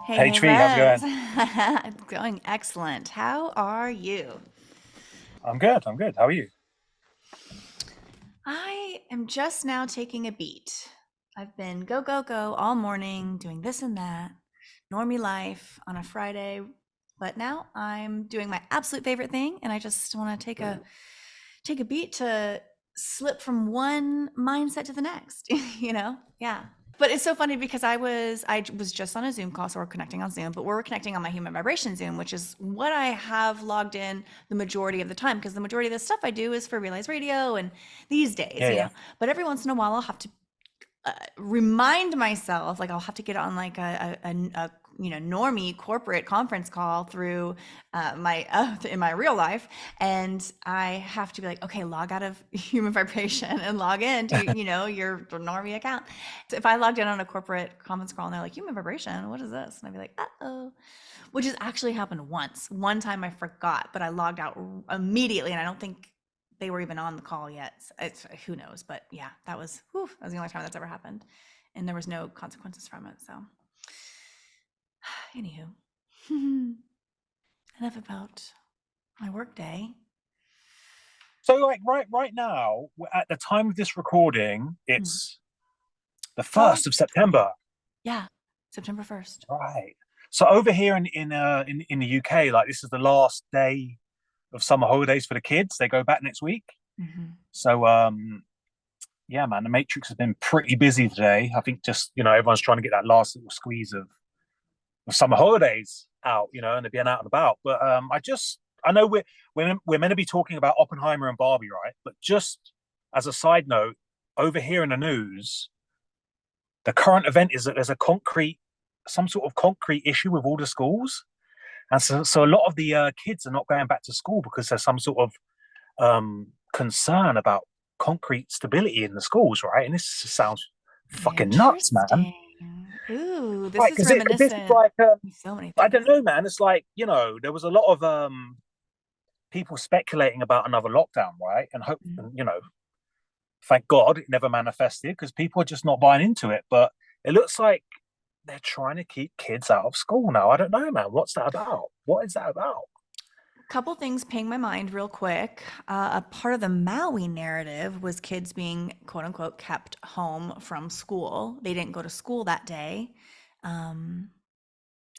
Hey, Hey hey, Tree, how's it Rose. going? It's going excellent. How are you? I'm good. I'm good. How are you? I am just now taking a beat. I've been go, go, go all morning doing this and that, normie life on a Friday. But now I'm doing my absolute favorite thing, and I just want to take a beat to slip from one mindset to the next, Yeah. But it's so funny because I was just on a Zoom call, so we're connecting on Zoom, but we're connecting on my Human Vibration Zoom, which is what I have logged in the majority of the time because the majority of the stuff I do is for Realize Radio and these days, Yeah, yeah. But every once in a while I'll have to remind myself, like I'll have to get on like a normie corporate conference call through my in my real life, and I have to be like, okay, log out of Human Vibration and log in to your normie account. So if I logged in on a corporate conference call and they're like Human Vibration, what is this? And I'd be like, oh, which has actually happened once. One time I forgot, but I logged out immediately, and I don't think they were even on the call yet. It's who knows, but yeah, that was the only time that's ever happened, and there was no consequences from it. So, anywho, enough about my work day. So, like, right now, at the time of this recording, Hmm. it's the Oh, 1st of September. yeah, September 1st. Right. So over here in the UK, like this is the last day of summer holidays for the kids. They go back next week. Hmm. So yeah, man, the Matrix has been pretty busy today. I think just everyone's trying to get that last little squeeze of summer holidays out, and they're being out and about. But I know we're meant to be talking about Oppenheimer and Barbie, right? But just as a side note, over here in the news, the current event is that there's some sort of concrete issue with all the schools, and so a lot of the kids are not going back to school because there's some sort of concern about concrete stability in the schools, right? And this sounds fucking nuts, man. Interesting. Ooh, this Right, is because this is reminiscent like of so many I things. don't know, man. It's like there was a lot of people speculating about another lockdown, right? And hope, Mm. and, thank God it never manifested because people are just not buying into it. But it looks like they're trying to keep kids out of school now. I don't know, man. What's that about? What is that about? Couple things ping my mind real quick. A part of the Maui narrative was kids being quote unquote kept home from school. They didn't go to school that day. Um,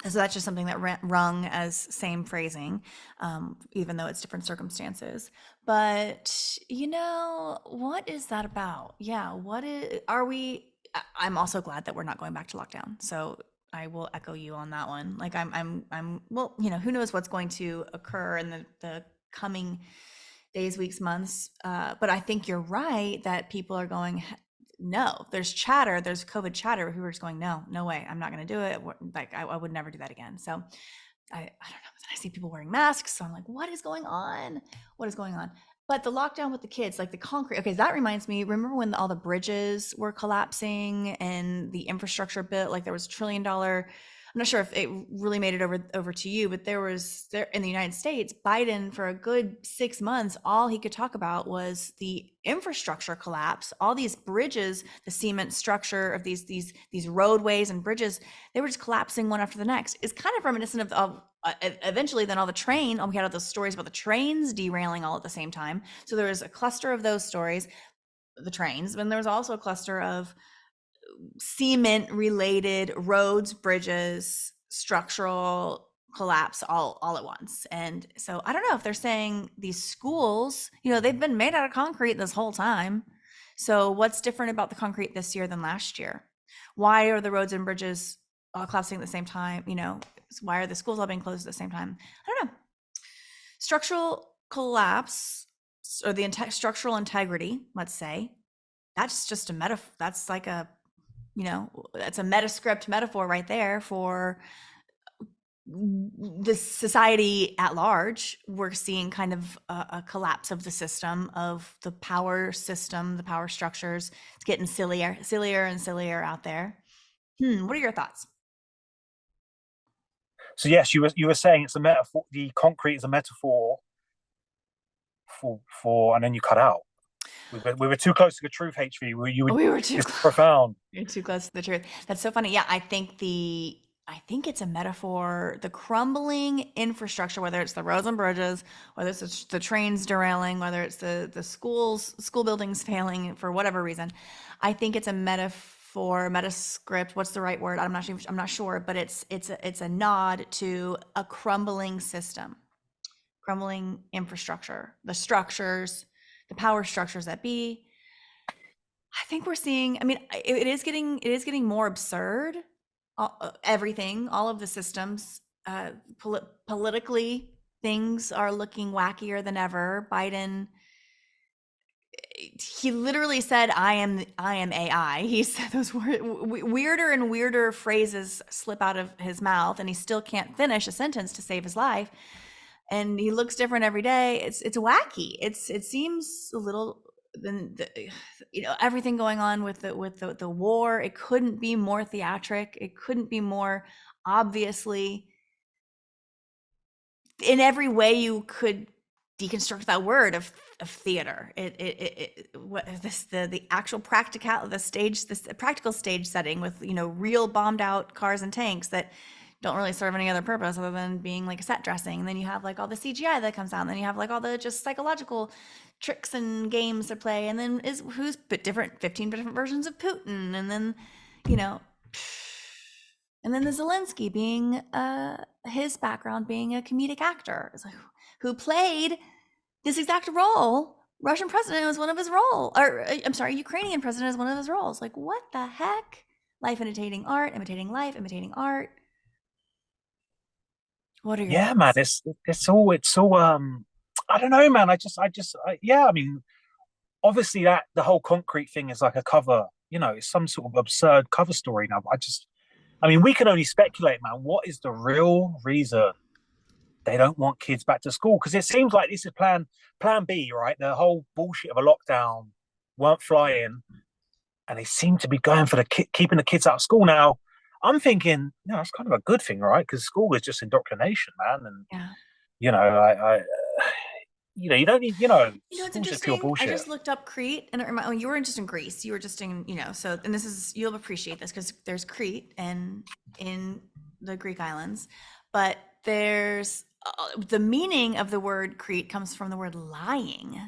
so that's just something that rung as same phrasing, even though it's different circumstances. But what is that about? Yeah, are we? I'm also glad that we're not going back to lockdown. So I will echo you on that one. Like well, who knows what's going to occur in the coming days, weeks, months. But I think you're right that people are going, no, there's COVID chatter who are just going, no, no way, I'm not going to do it. Like I would never do that again. So I don't know. I see people wearing masks. So I'm like, what is going on? What is going on? But the lockdown with the kids, like the concrete, okay, that reminds me, remember when all the bridges were collapsing and the infrastructure bill, like there was $1 trillion. I'm not sure if it really made it over to you, but there in the United States, Biden for a good 6 months, all he could talk about was the infrastructure collapse. All these bridges, the cement structure of these roadways and bridges, they were just collapsing one after the next. It's kind of reminiscent of eventually then all the train. We had all those stories about the trains derailing all at the same time. So there was a cluster of those stories, the trains, and there was also a cluster of cement related roads, bridges, structural collapse all at once. And so I don't know if they're saying these schools, they've been made out of concrete this whole time. So what's different about the concrete this year than last year? Why are the roads and bridges all collapsing at the same time? Why are the schools all being closed at the same time? I don't know. Structural collapse or the structural integrity, let's say, that's just a metaphor. That's like that's a metascript metaphor right there for the society at large. We're seeing kind of a collapse of the system, of the power system, the power structures. It's getting sillier and sillier out there. What are your thoughts? So yes, you were saying it's a metaphor. The concrete is a metaphor for, and then you cut out. We were too close to the truth, HV. We were too It's close. profound. You're too close to the truth. That's so funny. Yeah, I think I think it's a metaphor. The crumbling infrastructure, whether it's the roads and bridges, whether it's the trains derailing, whether it's the school buildings failing for whatever reason, I think it's a metaphor, metascript. What's the right word? I'm not sure, but it's a nod to a crumbling system, crumbling infrastructure, the structures, the power structures that be. I think we're seeing, I mean, it is getting more absurd. Everything, all of the systems, politically, things are looking wackier than ever. Biden, he literally said, I am AI." He said those weirder and weirder phrases slip out of his mouth, and he still can't finish a sentence to save his life. And he looks different every day. It's wacky. It seems a little than everything going on with the war. It couldn't be more theatric. It couldn't be more obviously, in every way you could deconstruct that word of theater. What this the actual practical the stage this practical stage setting with real bombed out cars and tanks that don't really serve any other purpose other than being like a set dressing. And then you have like all the CGI that comes out, and then you have like all the just psychological tricks and games to play, and then is who's different 15 different versions of Putin, and then you know and then the Zelensky being his background being a comedic actor. It's like, who played this exact role. Russian president was one of his roles, or I'm sorry, Ukrainian president is one of his roles. Like, what the heck? Life imitating art, imitating life, imitating art. What are your Yeah, man, thoughts? it's all I don't know, man. Yeah, I mean, obviously that the whole concrete thing is like a cover, it's some sort of absurd cover story now. I mean, we can only speculate, man. What is the real reason they don't want kids back to school? Because it seems like this is plan B, right? The whole bullshit of a lockdown weren't flying, and they seem to be going for keeping the kids out of school now. I'm thinking, it's kind of a good thing, right? Because school is just indoctrination, man, and Yeah. you don't need, It's school's just pure interesting. I bullshit. just looked up Crete, and you were just in Greece. You were just in, so, and you'll appreciate this because there's Crete and in the Greek islands, but there's the meaning of the word Crete comes from the word lying.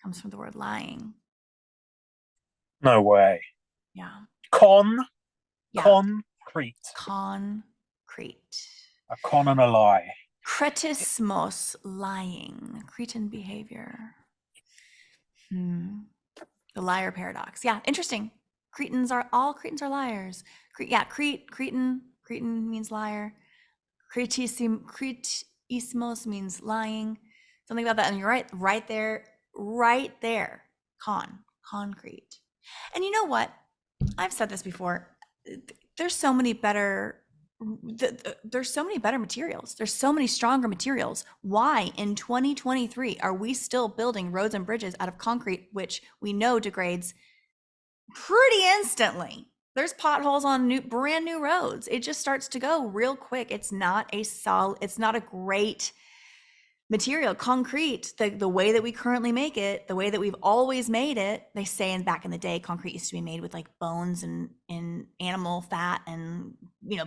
Comes from the word lying. No way. Yeah. Con, Yeah. concrete, Concrete. a con and a lie. Kretismos, lying. Cretan behavior. Hmm. The liar paradox. Yeah, interesting. All Cretans are liars. Cretan means liar. Kretismos means lying. Something about that. And you're right there. Concrete. And you know what? I've said this before. There's so many better there's so many better materials. There's so many stronger materials. Why in 2023 are we still building roads and bridges out of concrete, which we know degrades pretty instantly? There's potholes on brand new roads. It just starts to go real quick. It's not a great material. Concrete, the way that we currently make it, the way that we've always made it. They say back in the day, concrete used to be made with like bones and animal fat and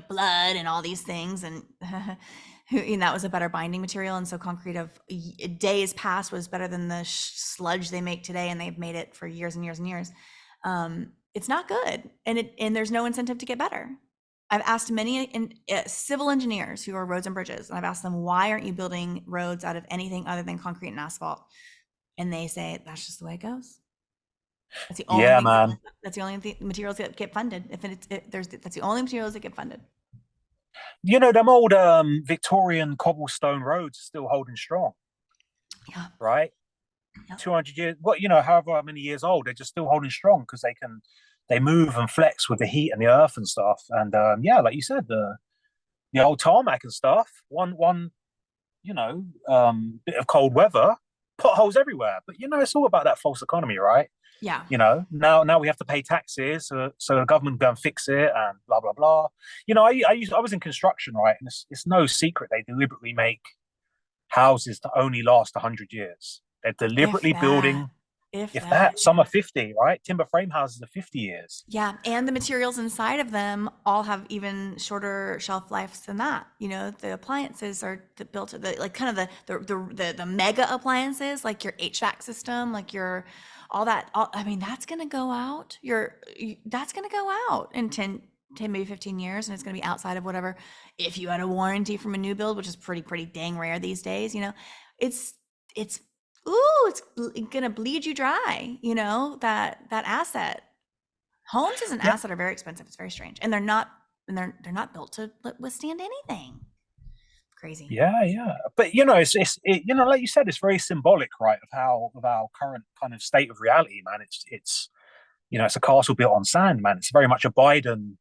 blood and all these things, and that was a better binding material. And so concrete of days past was better than the sludge they make today, and they've made it for years and years and years. It's not good, and there's no incentive to get better. I've asked many civil engineers who are roads and bridges, and I've asked them, why aren't you building roads out of anything other than concrete and asphalt? And they say that's just the way it goes. That's the only Yeah, thing. man. That's the only materials that get funded. That's the only materials that get funded. Them old Victorian cobblestone roads are still holding strong, Yeah. right? Yeah. 200 years, however many years old, they're just still holding strong because they move and flex with the heat and the earth and stuff. And yeah, like you said, the old tarmac and stuff. One bit of cold weather, potholes everywhere. But it's all about that false economy, right? Yeah. Now we have to pay taxes, so the government go and fix it and blah blah blah. I was in construction, right, and it's no secret they deliberately make houses to only last 100 years. They're If deliberately that. building If if that. that. Some are 50, right? Timber frame houses are 50 years. Yeah, and the materials inside of them all have even shorter shelf lives than that. You know, the appliances are built like kind of the mega appliances, like your HVAC system, like your all that. I mean, that's gonna go out. That's gonna go out in 10 maybe 15 years, and it's gonna be outside of whatever. If you had a warranty from a new build, which is pretty dang rare these days, you know, it's it's it's gonna bleed you dry. You know that asset. Homes as an Yeah, asset are very expensive. It's very strange, and they're not built to withstand anything. Crazy. yeah. But you know, like you said, it's very symbolic, right, of our current kind of state of reality, man. It's it's a castle built on sand, man. It's very much a Biden.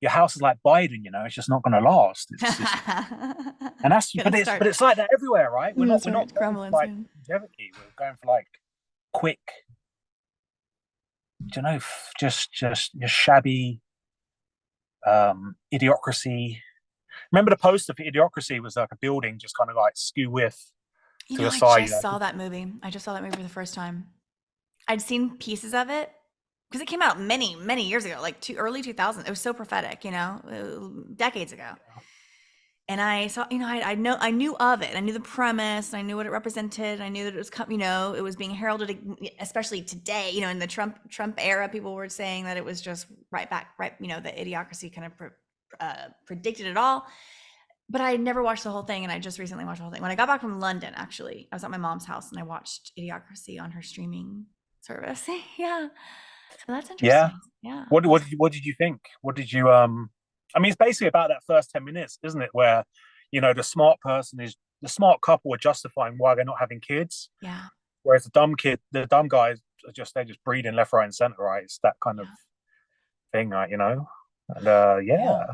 Your house is like Biden, it's just not going to last. It's just, and that's, gonna but start it's like that everywhere, right? gonna We're not start going crumbling for like soon. longevity. We're going for like quick, just shabby idiocracy. Remember the poster for Idiocracy was like a building just kind of like skew with You to know, the I side, just saw that movie. I just saw that movie for the first time. I'd seen pieces of it because it came out many years ago, like early 2000s. It was so prophetic, you know, decades ago. And I saw, you know, I knew of it. I knew the premise. And I knew what it represented. I knew that it was, you know, it was being heralded, especially today. You know, in the Trump era, people were saying that it was just right back, right. You know, the idiocracy kind of predicted it all. But I had never watched the whole thing, and I just recently watched the whole thing. When I got back from London, actually, I was at my mom's house and I watched Idiocracy on her streaming service. Yeah, so that's yeah. interesting. Yeah, What did you think? What did you I mean, it's basically about that first 10 minutes, isn't it? Where the smart couple are justifying why they're not having kids, yeah, whereas the dumb guys they're just breeding left, right, and center, right? It's that kind of yeah, thing, right? And yeah. yeah.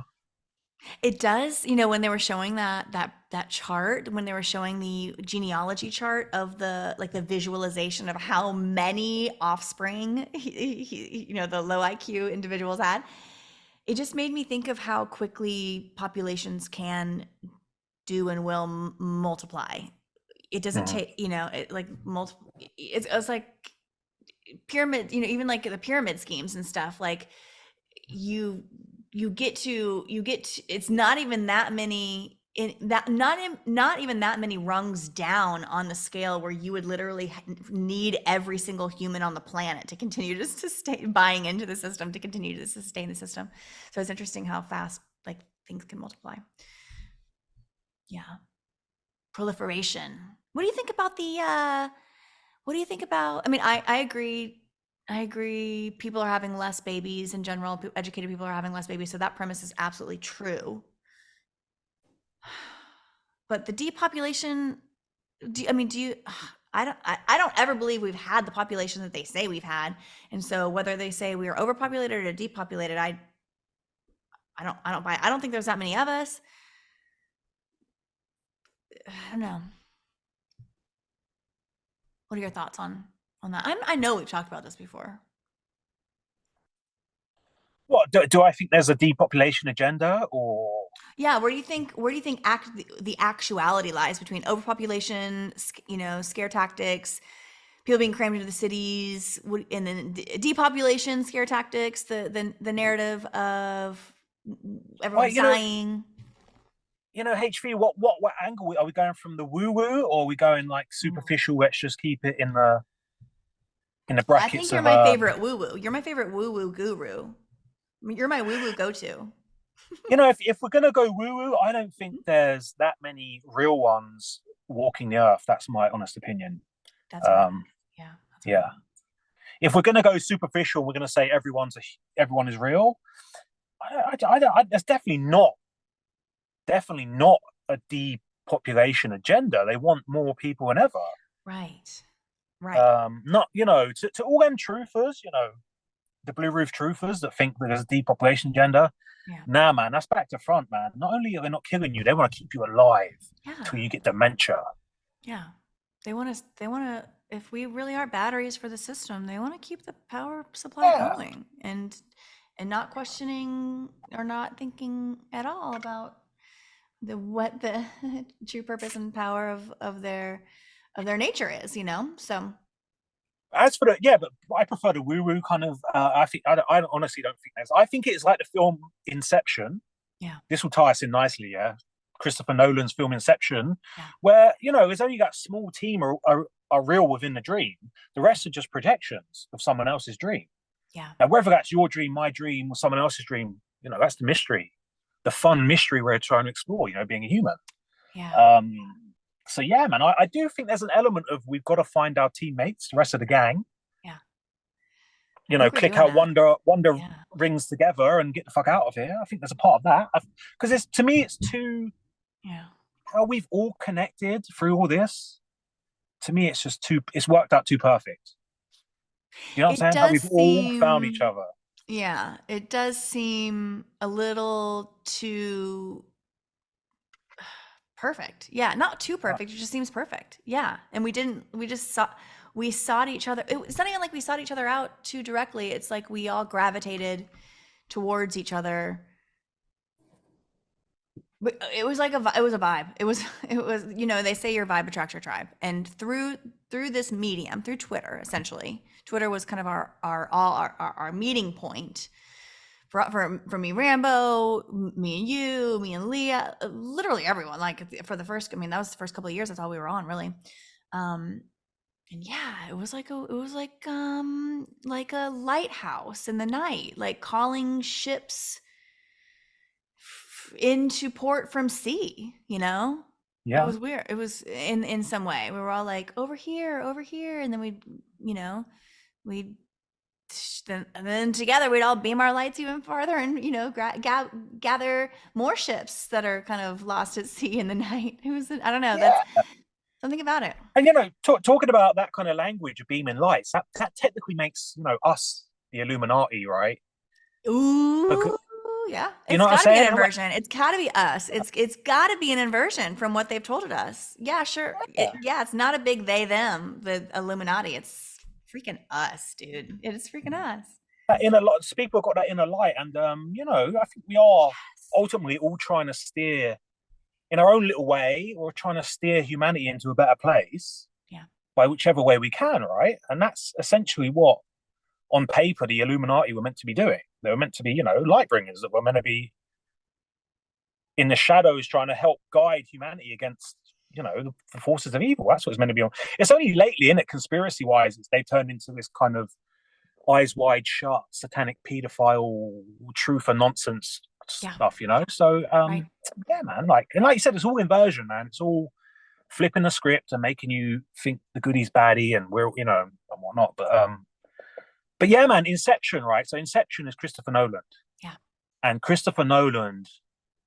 It does, you know, when they were showing that chart, when they were showing the genealogy chart of the like the visualization of how many offspring you know, the low IQ individuals had, it just made me think of how quickly populations can do and will multiply. It doesn't Mhm. take, you know, it like multiple. It's like pyramid, you know, even like the pyramid schemes and stuff. Like you it's not even that many in that not even that many rungs down on the scale where you would literally need every single human on the planet to continue to sustain buying into the system to continue to sustain the system. So it's interesting how fast like things can multiply. Yeah, proliferation. What do you think about the what do you think about, I mean, I agree. I agree. People are having less babies in general. Educated people are having less babies. So that premise is absolutely true. But the depopulation, I mean, do you, I don't ever believe we've had the population that they say we've had. And so whether they say we are overpopulated or depopulated, I don't think there's that many of us. I don't know. What are your thoughts on that? I know we've talked about this before. What do I think there's a depopulation agenda or Yeah, where do you think the actuality lies between overpopulation, you know, scare tactics, people being crammed into the cities, and then depopulation, scare tactics, the narrative of well, everyone's dying. HV, what angle are we going from the woo woo or are we going like Ooh. superficial? Let's just keep it in the I think brackets you're of my favorite woo woo. You're my favorite woo woo guru. I mean, you're my woo woo go to. if we're gonna go woo woo, I don't think there's that many real ones walking the earth. That's my honest opinion. That's what I Um, think. Yeah, that's what I yeah. think. If we're gonna go superficial, we're gonna say everyone is real. That's definitely not a depopulation agenda. They want more people than ever. Right. Right. Not to all them truthers, the blue roof truthers that think that there's a depopulation agenda. Yeah. Nah, man, that's back to front, man. Not only are they not killing you, they want to keep you alive Yeah. till you get dementia. Yeah. They want to, if we really are batteries for the system, they want to keep the power supply Yeah, going and not questioning or not thinking at all about what the true purpose and power of their nature is, you know? So As for the yeah, but I prefer the woo woo kind of. I honestly don't think there's. I think it's like the film Inception. Yeah. This will tie us in nicely, yeah. Christopher Nolan's film Inception, Yeah. where there's only that small team are real within the dream. The rest are just projections of someone else's dream. Yeah. Now, whether that's your dream, my dream, or someone else's dream, that's the mystery, the fun mystery we're trying to explore. Being a human. Yeah. Um, so yeah, man, I do think there's an element of we've got to find our teammates, the rest of the gang. Yeah. I think we're Click doing our that. wonder Yeah. rings together and get the fuck out of here. I think there's a part of that because it's to me, it's too Yeah. how we've all connected through all this. To me, it's just too. It's worked out too perfect. You know what I'm It saying? How does we've all found each seem, other. yeah, it does seem a little too perfect. Yeah, not too Right. perfect. It just seems perfect. Yeah. And we just we sought each other. It's not even like we sought each other out too directly. It's like we all gravitated towards each other. But it was like it was a vibe. it was, they say your vibe attracts your tribe. And through this medium, through Twitter, essentially, Twitter was kind of our meeting point for me, Rambo, me and you, me and Leah, literally everyone. Like for the first, I mean, that was the first couple of years. That's all we were on, really. Um, and yeah, it was like a lighthouse in the night, like calling ships into port from sea. It Yeah. was weird. It was in some way. We were all like over here, and then we'd and then together we'd all beam our lights even farther and gather more ships that are kind of lost at sea in the night. It was, I don't know, that's Yeah. something about it. And talking about that kind of language of beaming lights, that technically makes us the Illuminati, right? Ooh, Because, yeah, you it's know what I'm got to be an saying? inversion. It's got to be us. It's got to be an inversion from what they've told us. Yeah, sure. Yeah, it's not a big they them, the Illuminati. It's freaking us, dude. It is freaking us. That inner light, people got that inner light, and I think we are ultimately all trying to steer in our own little way, or trying to steer humanity into a better place Yeah, by whichever way we can, right? And that's essentially what, on paper, the Illuminati were meant to be doing. They were meant to be, light bringers that were meant to be in the shadows trying to help guide humanity against, the forces of evil. That's what it's meant to be on. It's only lately, in it, conspiracy wise, they've turned into this kind of eyes wide shut, satanic pedophile, truth and nonsense yeah, stuff. So right. yeah, man. Like you said, it's all inversion, man. It's all flipping the script and making you think the goodie's baddie and we're and whatnot. But yeah, man, Inception, right? So Inception is Christopher Nolan. Yeah, And Christopher Nolan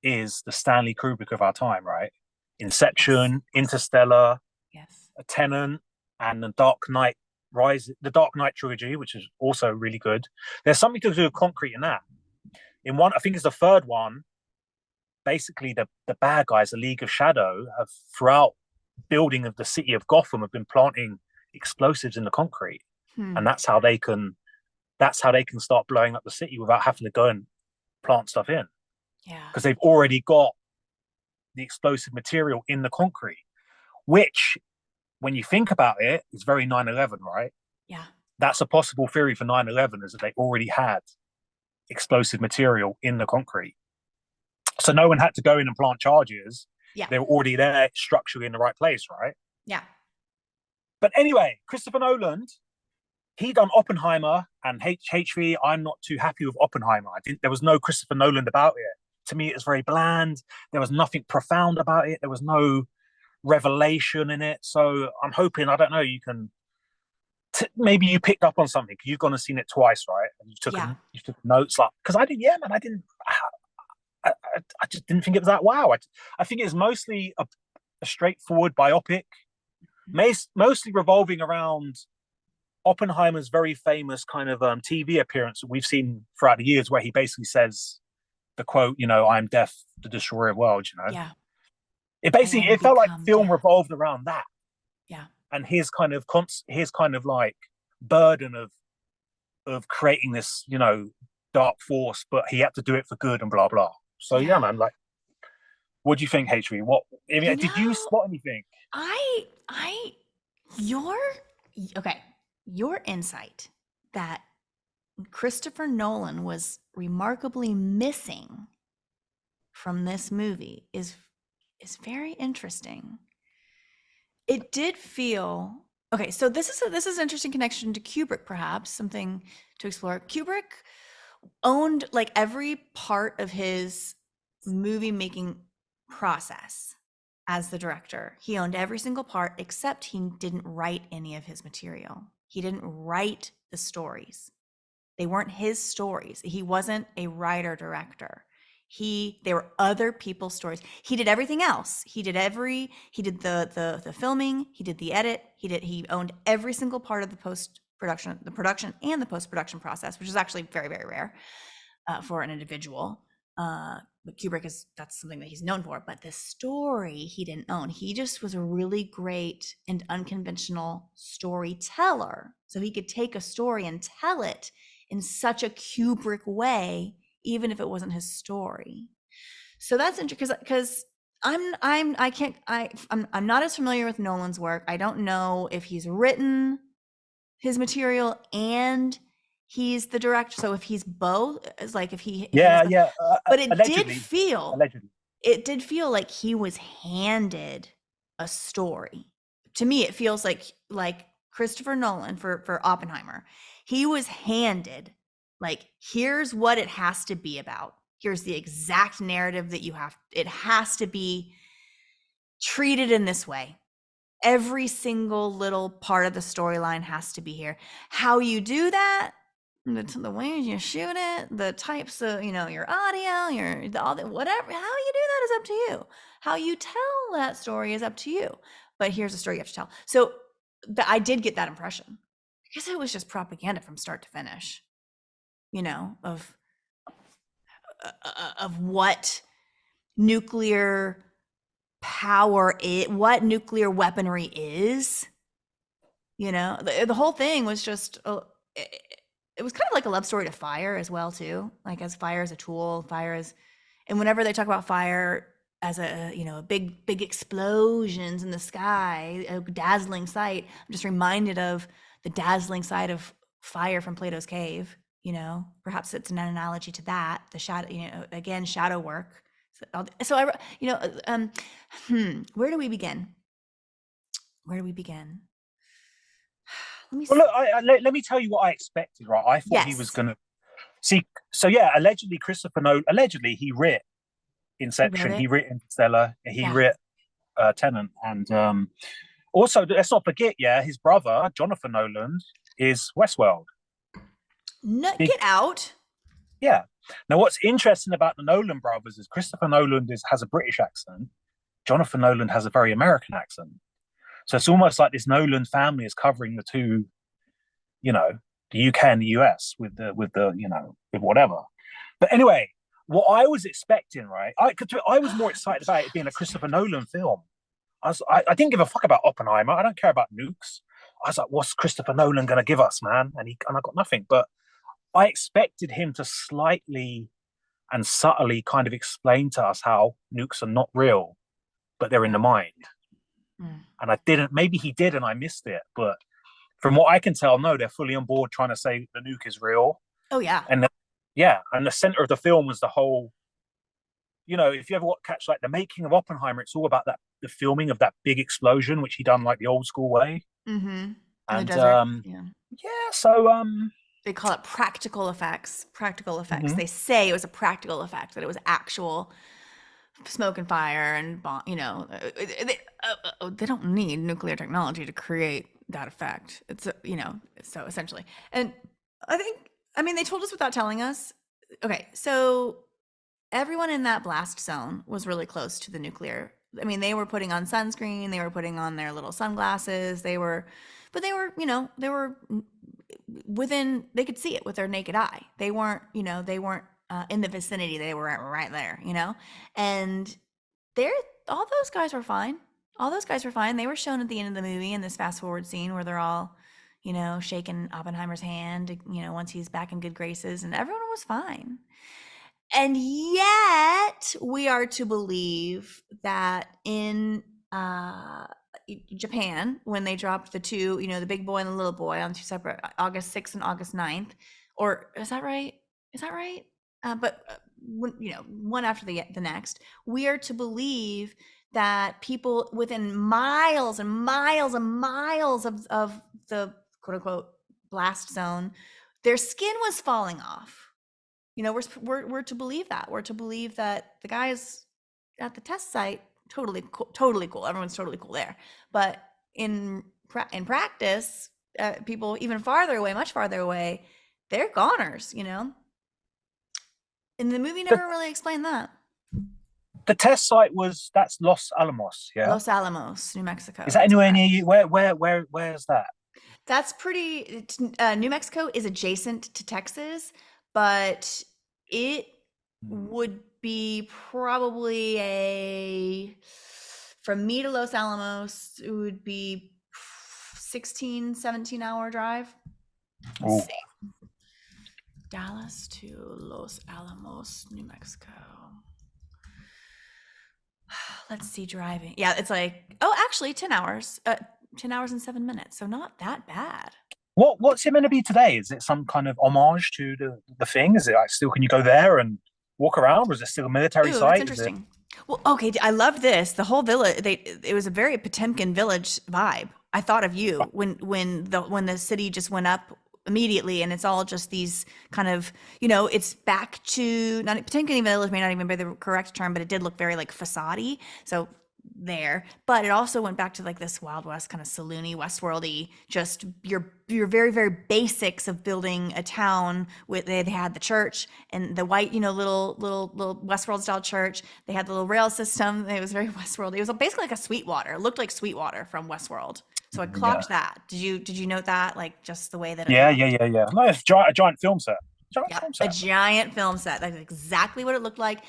is the Stanley Kubrick of our time, right? yes, Inception, Interstellar, yes, A Tenant, and the Dark Knight trilogy, which is also really good. There's something to do with concrete in that. In one, I think it's the third one. Basically, the bad guys, the League of Shadow, have throughout building of the city of Gotham have been planting explosives in the concrete, hmm. and that's how they can start blowing up the city without having to go and plant stuff in Yeah, because they've already got the explosive material in the concrete, which, when you think about it, is very 9/11, right? yeah, That's a possible theory for 9/11 is that they already had explosive material in the concrete. So no one had to go in and plant charges. yeah, They were already there structurally in the right place, right? yeah, But anyway, Christopher Nolan, he done Oppenheimer and HV. I'm not too happy with Oppenheimer. I didn't. There was no Christopher Nolan about it. To me, it was very bland. There was nothing profound about it. There was no revelation in it. So I'm hoping, I don't know, you can maybe you picked up on something. You've gone and seen it twice, right? And yeah, you took notes, like, because I did. Yeah, man, I didn't. I just didn't think it was that wow. I think it's mostly a straightforward biopic, mostly revolving around Oppenheimer's very famous kind of TV appearance that we've seen throughout the years, where he basically says the quote, "I'm death, the destroyer of worlds." yeah. I am It felt like become film death. revolved around that Yeah, and his kind of like burden of creating this dark force, but he had to do it for good and blah blah. So yeah, yeah. man. Like, what do you think, HV? What You did you know, spot anything? I, you're okay. your insight that Christopher Nolan was remarkably missing from this movie is very interesting. It did feel okay. So this is an interesting connection to Kubrick, perhaps something to explore. Kubrick owned like every part of his movie making process as the director. He owned every single part, except he didn't write any of his material. He didn't write the stories. They weren't his stories. He wasn't a writer director. They were other people's stories. He did everything else. He did the filming, he did the edit, he owned every single part of the production and the post-production process, which is actually very, very rare for an individual. But that's something that he's known for. But the story he didn't own. He just was a really great and unconventional storyteller. So he could take a story and tell it in such a Kubrick way, even if it wasn't his story. So that's interesting because I'm not as familiar with Nolan's work. I don't know if he's written his material and he's the director. So if he's both, it's like if he has Yeah, the, yeah. but it did Allegedly, feel allegedly. it did feel like he was handed a story. To me, it feels like Christopher Nolan for Oppenheimer. He was handed like here's what it has to be about. Here's the exact narrative that you have. It has to be treated in this way. Every single little part of the storyline has to be here. How you do that, the ways you shoot it, the types of, your audio, all the whatever, how you do that is up to you. How you tell that story is up to you. But here's the story you have to tell. So I did get that impression because it was just propaganda from start to finish, of what nuclear power is, what nuclear weaponry is. The whole thing was just it was kind of like a love story to fire as well too, like as fire as a tool, and whenever they talk about fire as a big explosions in the sky, a dazzling sight, I'm just reminded of the dazzling sight of fire from Plato's cave. Perhaps it's an analogy to that, the shadow, again, shadow work. So I, where do we begin? Let me Well, see. look, let me tell you what I expected. Right, I thought he was Yes. going to see. So yeah, allegedly Christopher Nolan. Allegedly he writ He wrote Inception. it. He writ Interstellar. He Yeah. writ Tenant, and also let's not forget, yeah, his brother Jonathan Nolan is Westworld. No, Big, get out. yeah. Now, what's interesting about the Nolan brothers is Christopher Nolan has a British accent. Jonathan Nolan has a very American accent. So it's almost like this Nolan family is covering the two, you know, the UK and the US with whatever. But anyway, what I was expecting, right? I was more excited about it being a Christopher Nolan film. I didn't give a fuck about Oppenheimer. I don't care about nukes. I was like, what's Christopher Nolan going to give us, man? And I got nothing. But I expected him to slightly and subtly kind of explain to us how nukes are not real, but they're in the Yeah. mind. Mm. And I didn't. Maybe he did, and I missed it. But from what I can tell, no, they're fully on board trying to say the nuke is real. Oh yeah. And yeah, and the center of the film was the whole. If you ever catch like the making of Oppenheimer, it's all about that the filming of that big explosion, which he done like the old school way. Mm-hmm. In the And desert. Yeah. yeah, so They call it practical effects. Practical effects. mhm. They say it was a practical effect, that it was actual smoke and fire and bomb. They don't need nuclear technology to create that effect. So essentially, and I mean, they told us without telling us. Okay, so everyone in that blast zone was really close to the nuclear. I mean, they were putting on sunscreen, they were putting on their little sunglasses, but they were within, they could see it with their naked eye. They weren't in the vicinity, they were right there, and they're, all those guys were fine. All those guys were fine. They were shown at the end of the movie in this fast forward scene where they're all, shaking Oppenheimer's hand, once he's back in good graces, and everyone was fine. And yet we are to believe that in Japan when they dropped the two, the big boy and the little boy on two separate August 6th and August 9th. Or is that right? Is that right? But one after the next. We are to believe that people within miles and miles and miles of the quote unquote blast zone, their skin was falling off. We're to believe that. We're to believe that the guys at the test site totally cool. Everyone's totally cool there. But in practice, people even farther away, much farther away, they're goners. And the movie The, never really explained that. the test site that's Los Alamos, yeah. Los Alamos, New Mexico. Is that That's anywhere near correct. you? Where's that? That's pretty. New Mexico is adjacent to Texas, but it Hmm. would be probably from me to Los Alamos, it would be 16, 17-hour drive. Let's Oh, see. Dallas to Los Alamos, New Mexico. Let's see, driving. Yeah, it's like, oh, actually 10 hours. 10 hours and 7 minutes. So not that bad. what's it meant to be today? Is it some kind of homage to the thing? Is it like still? Can you go there and walk around, or is it still a military Ooh, that's site? Is it? interesting. Well, okay, I love this. The whole village, it was a very Potemkin village vibe. I thought of you when the city just went up immediately, and it's all just these kind of, it's back to not Potemkin village may not even be the correct term, but it did look very like facade-y. So there, but it also went back to like this Wild West kind of saloony, Westworldy, just your very very basics of building a town. With they had the church and the white, little Westworld style church. They had the little rail system. It was very Westworld. It was basically like a Sweetwater. It looked like Sweetwater from Westworld. So I Yeah, clocked that. Did you note that? Like just the way that it yeah, looked. yeah, yeah, yeah. No, it's a giant film set. Giant Yeah, film a set. giant film set. That's exactly what it looked like.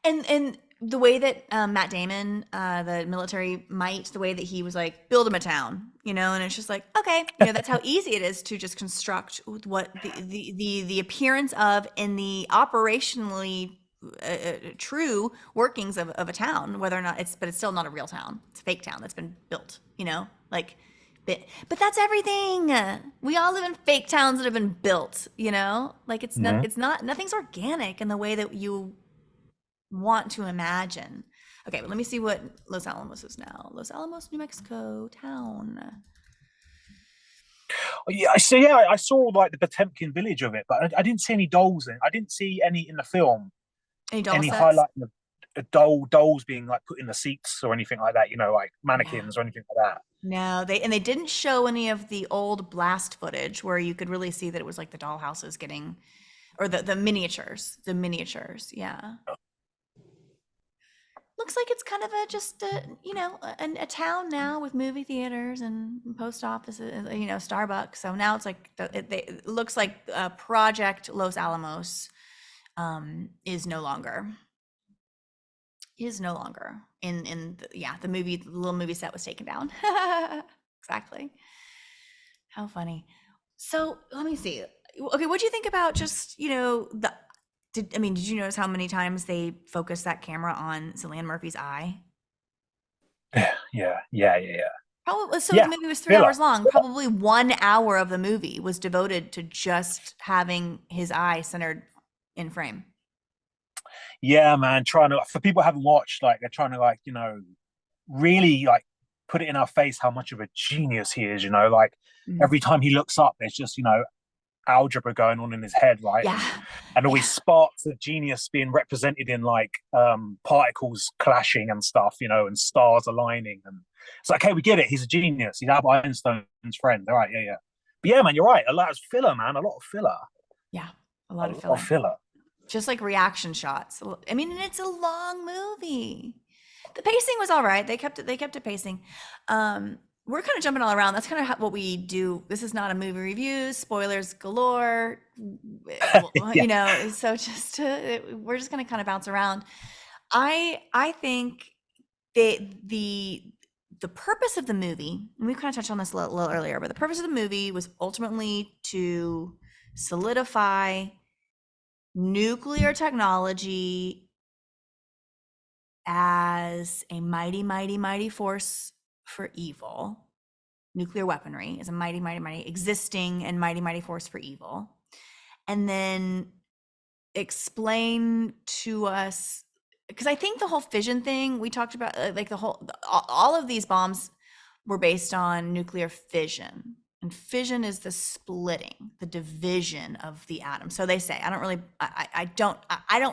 And the way that Matt Damon, the military might, the way that he was like, build him a town, and it's just like, okay, that's how easy it is to just construct what the appearance of and the operationally true workings of a town, whether or not but it's still not a real town. It's a fake town that's been built, like but that's everything. We all live in fake towns that have been built, like Mhm. it's not nothing's organic in the way that you want to imagine. Okay, but let me see what Los Alamos is now. Los Alamos, New Mexico town. Yeah, I saw like the Potemkin village of it, but I didn't see any dolls in. I didn't see any in the film. Any doll Any sets? highlight of dolls being like put in the seats or anything like that. Like Yeah. mannequins or anything like that. No, they didn't show any of the old blast footage where you could really see that it was like the dollhouses getting, or the miniatures, yeah. Looks like it's kind of just a town now with movie theaters and post offices, Starbucks. So now it's like it looks like Project Los Alamos is no longer yeah, the little movie set was taken down. Exactly. How funny. So let me see. Okay, what do you think about just the did you notice how many times they focused that camera on Cillian Murphy's eye? Yeah, yeah, yeah, yeah, yeah. Probably, so the Yeah, movie was three filler. hours long. Probably 1 hour of the movie was devoted to just having his eye centered in frame. Yeah, man. Trying to for people who haven't watched, like they're trying to really like put it in our face how much of a genius he is. Like Mm. every time he looks up, there's just algebra going on in his head, right? Yeah, And yeah, always sparks of genius being represented in like particles clashing and stuff, and stars aligning. And it's like, okay, we get it. He's a genius. He's Albert Einstein's friend. All right, yeah, yeah. But yeah, man, you're right. A lot of filler, man. A lot of filler. yeah. A A lot of lot of filler. filler. Just like reaction shots. I mean, and it's a long movie. The pacing was all right. They kept it pacing. We're kind of jumping all around. That's kind of what we do. This is not a movie review. Spoilers galore. Yeah. So we're just gonna kind of bounce around. I think the purpose of the movie, and we kind of touched on this a little earlier, but the purpose of the movie was ultimately to solidify nuclear technology as a mighty, mighty, mighty force for evil. Nuclear weaponry is a mighty, mighty, mighty existing and mighty, mighty force for evil. And then explain to us, because I think the whole fission thing we talked about, like all of these bombs were based on nuclear fission. And fission is the splitting, the division of the atom. So they say, I don't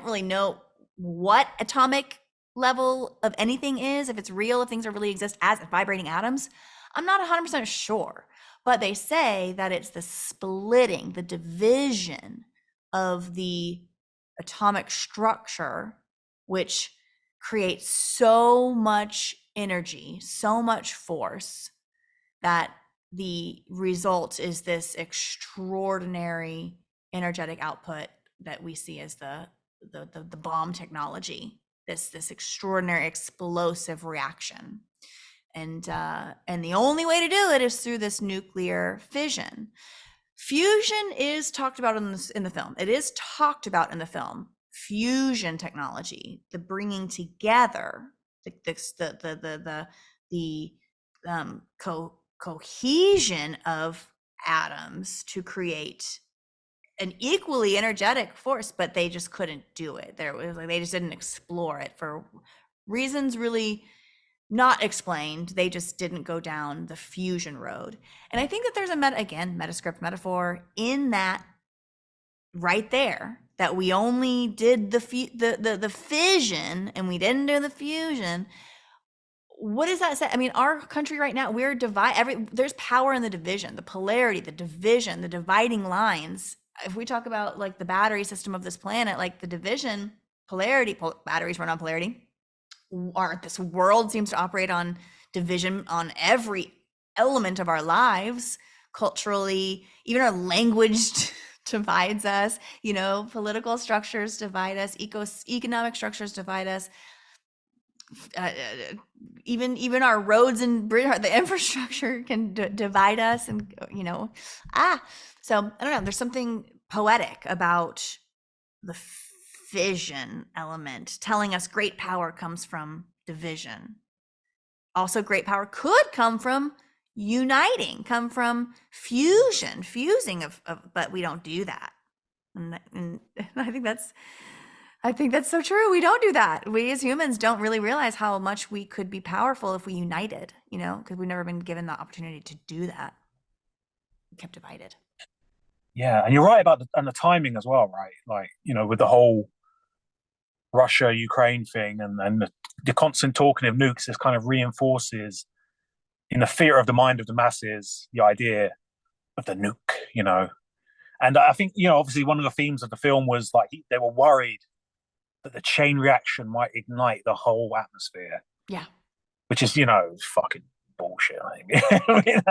really know what atomic level of anything is, if it's real, if things are really exist as vibrating atoms. I'm not 100% sure, but they say that it's the splitting, the division of the atomic structure, which creates so much energy, so much force, that the result is this extraordinary energetic output that we see as the bomb technology, this extraordinary explosive reaction. And the only way to do it is through this nuclear fission. Fusion is talked about in the film. It is talked about in the film. Fusion technology, the bringing together, the cohesion of atoms to create an equally energetic force, but they just couldn't do it. They just didn't explore it for reasons really not explained. They just didn't go down the fusion road. And I think that there's a metascript metaphor in that right there, that we only did the fission and we didn't do the fusion. What does that say? I mean, our country right now, we're there's power in the division, the polarity, the division, the dividing lines. If we talk about like the battery system of this planet, like the division, polarity, batteries run on polarity. This world seems to operate on division on every element of our lives, culturally. Even our language divides us, political structures divide us, economic structures divide us. Even our roads and the infrastructure can divide us, and so I don't know, there's something poetic about the fission element telling us great power comes from division. Also, great power could come from uniting, come from fusing of but we don't do that. And I think that's so true. We don't do that. We as humans don't really realize how much we could be powerful if we united, because we've never been given the opportunity to do that. We kept divided. Yeah, and you're right about the timing as well, right? Like, with the whole Russia Ukraine thing, and the constant talking of nukes, this kind of reinforces in the fear of the mind of the masses the idea of the nuke. And I think, obviously one of the themes of the film was like they were worried that the chain reaction might ignite the whole atmosphere. Yeah. Which is, fucking bullshit, I think.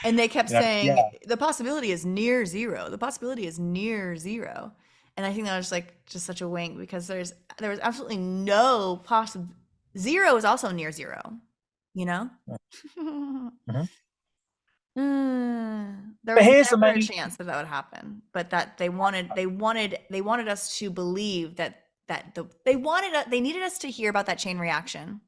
And they kept saying yeah. the possibility is near zero. The possibility is near zero. And I think that was just such a wink, because there was absolutely no possible. Zero is also near zero, Mm-hmm. There But was here's the never a main. chance that would happen, but that they wanted us to believe they needed us to hear about that chain reaction.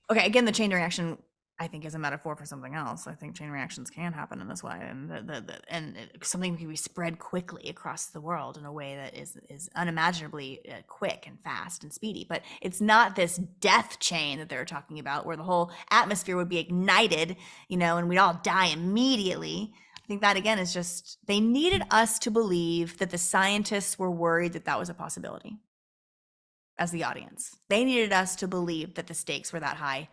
Okay, again, the chain reaction I think is a metaphor for something else. I think chain reactions can happen in this way, and something can be spread quickly across the world in a way that is unimaginably quick and fast and speedy. But it's not this death chain that they're talking about, where the whole atmosphere would be ignited, and we'd all die immediately. I think that again is just, they needed us to believe that the scientists were worried that was a possibility. As the audience, they needed us to believe that the stakes were that high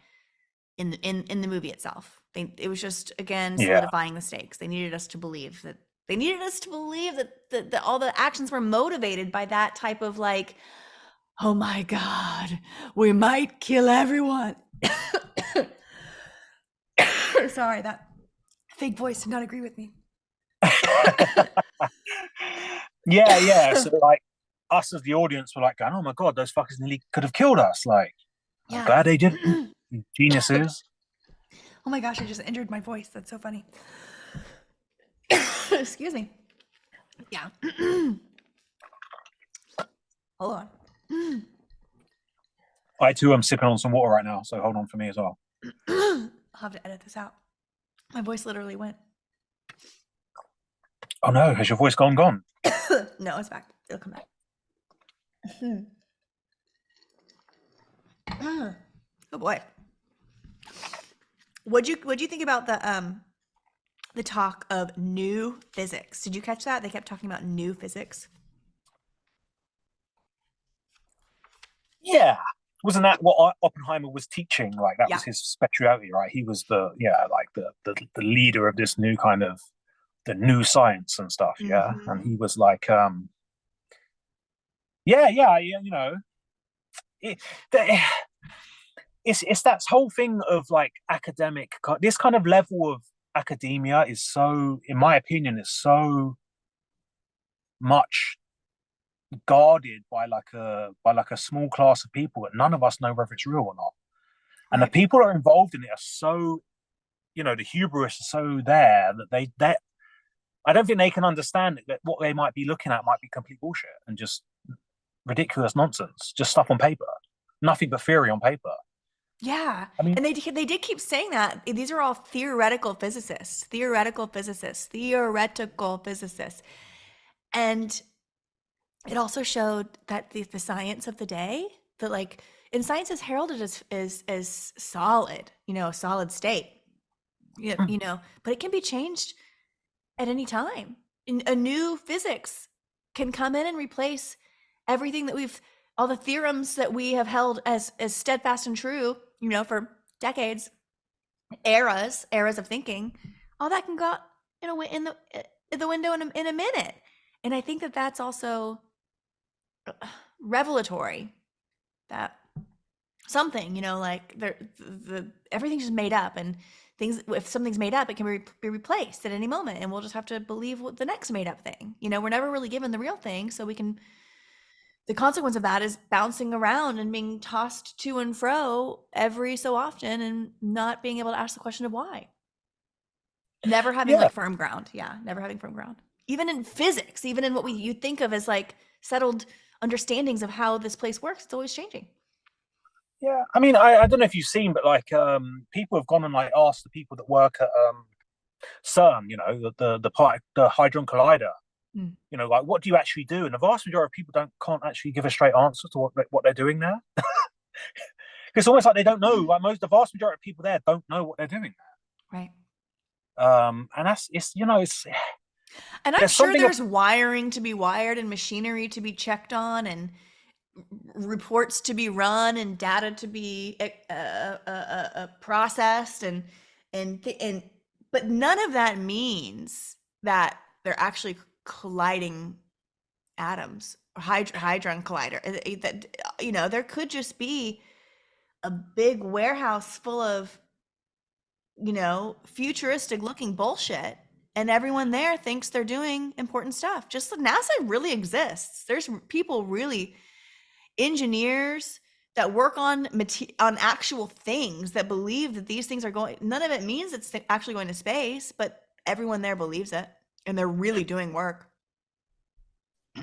in the movie itself. It was just, again, solidifying the stakes. They needed us to believe that that all the actions were motivated by that type of like, oh my God, we might kill everyone. Sorry, that fake voice did not agree with me. Yeah. So like us as the audience were like going, oh my God, those fuckers nearly could have killed us. Like, I'm glad they didn't. Geniuses. Oh my gosh, I just injured my voice. That's so funny. Excuse me. Yeah. Hold on. I too am sipping on some water right now, so hold on for me as well. I'll have to edit this out. My voice literally went. Oh no, has your voice gone? No, it's back. It'll come back. Oh boy. What'd you think about the talk of new physics? Did you catch that? They kept talking about new physics. Yeah. Wasn't that what Oppenheimer was teaching? Like that Yeah. was his specialty, right? He was the leader of this new kind of the new science and stuff, yeah. And Mm-hmm. he was like, yeah, it, the, it's that whole thing of like academic. This kind of level of academia is so, in my opinion, is so much guarded by like a small class of people that none of us know whether it's real or not. And the Right. people that are involved in it are so, the hubris is so there that they I don't think they can understand that what they might be looking at might be complete bullshit and just ridiculous nonsense, just stuff on paper, nothing but theory on paper. Yeah. I mean, And they did keep saying that these are all theoretical physicists, theoretical physicists, theoretical physicists. And it also showed that the science of the day, that like and science is heralded as solid, solid state. But it can be changed at any time. A new physics can come in and replace everything that all the theorems that we have held as steadfast and true, for decades, eras of thinking. All that can go in the window in a minute. And I think that that's also revelatory, that something, like the everything's just made up, and things, if something's made up, it can be replaced at any moment, and we'll just have to believe what the next made up thing. We're never really given the real thing, so we can the consequence of that is bouncing around and being tossed to and fro every so often and not being able to ask the question of why. Never having yeah, like firm ground. Yeah, never having firm ground. Even in physics, even in what you think of as like settled understandings of how this place works, it's always changing. yeah. I mean, I don't know if you've seen, but like, people have gone and like asked the people that work at CERN, the Hadron Collider, Mm. like what do you actually do? And the vast majority of people can't actually give a straight answer to what they're doing there. It's almost like they don't know. Like the vast majority of people there don't know what they're doing. Right. And it's And I'm there's sure something of there's wiring to be wired and machinery to be checked on and reports to be run and data to be processed and but none of that means that they're actually colliding atoms or hadron collider. That there could just be a big warehouse full of futuristic looking bullshit. And everyone there thinks they're doing important stuff. Just like NASA really exists. There's people, really engineers that work on actual things, that believe that these things are going. None of it means it's actually going to space, but everyone there believes it, and they're really doing work.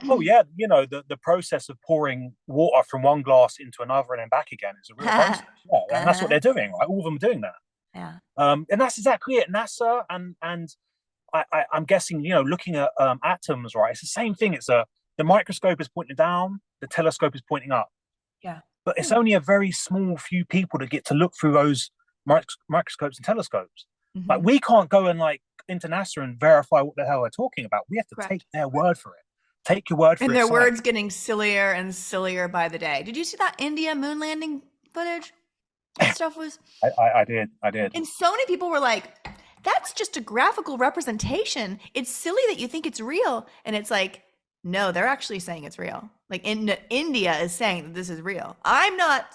oh yeah, the process of pouring water from one glass into another and then back again is a real process. Yeah, and that's what Uh-huh. they're doing. Right, all of them are doing that. Yeah. And that's exactly it. NASA and I'm guessing, looking at atoms, right? It's the same thing. The microscope is pointing down, the telescope is pointing up, Yeah. but it's only a very small few people that get to look through those microscopes and telescopes. Like Hmm. we can't go and like into NASA and verify what the hell they're talking about. We have to take Correct. their word for it. Take your word for And it, their science. words getting sillier and sillier by the day. Did you see that India moon landing footage? That stuff was. I did. And so many people were like, that's just a graphical representation. It's silly that you think it's real. And it's like, no, they're actually saying it's real. Like India is saying that this is real. I'm not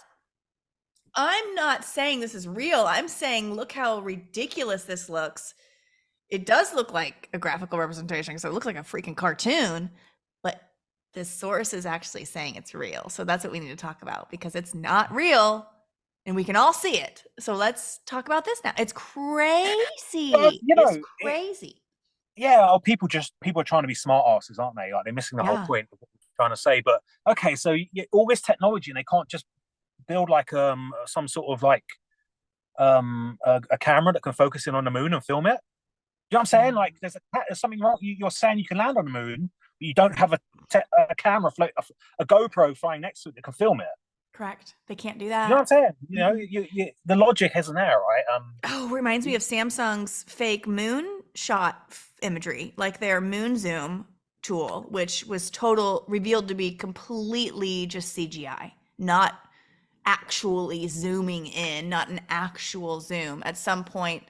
saying this is real. I'm saying look how ridiculous this looks. It does look like a graphical representation, so it looks like a freaking cartoon, but the source is actually saying it's real. So that's what we need to talk about, because it's not real and we can all see it. So let's talk about this now. It's Well, crazy. It's crazy. yeah, people are trying to be smart asses, aren't they? Like they're missing the whole Yeah. point of what we're trying to say. But okay, so all this technology, and they can't just build like some sort of like a camera that can focus in on the moon and film it. You know what I'm saying? Yeah, Like, there's something wrong. You're saying you can land on the moon, but you don't have a camera, a GoPro flying next to it that can film it. correct. They can't do You know what that. I'm saying? Mm-mm. The logic isn't there, right? Oh, reminds me of Samsung's fake moon shot imagery, like their moon zoom tool, which was total revealed to be completely just CGI, not actually zooming in, not an actual zoom. At some point,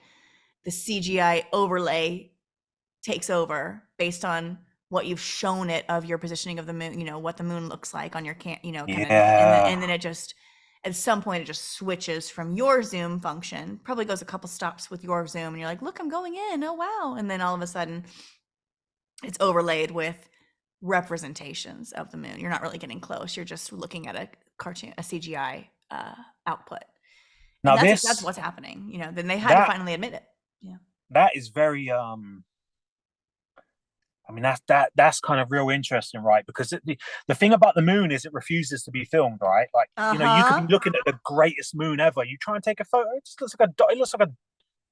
the CGI overlay takes over based on what you've shown it of your positioning of the moon, what the moon looks like on your kind of thing. And then Yeah. it just at some point it just switches from your zoom function, probably goes a couple stops with your zoom and you're like, look, I'm going in. Oh wow. And then all of a sudden it's overlaid with representations of the moon. You're not really getting close. You're just looking at a cartoon, a CGI output. And Now that's this what's happening. Then they had to that finally admit it. Yeah. that is very I mean, that's kind of real interesting, right? Because the thing about the moon is it refuses to be filmed, right? Like, you could be Uh-huh. looking at the greatest moon ever. You try and take a photo, it just looks like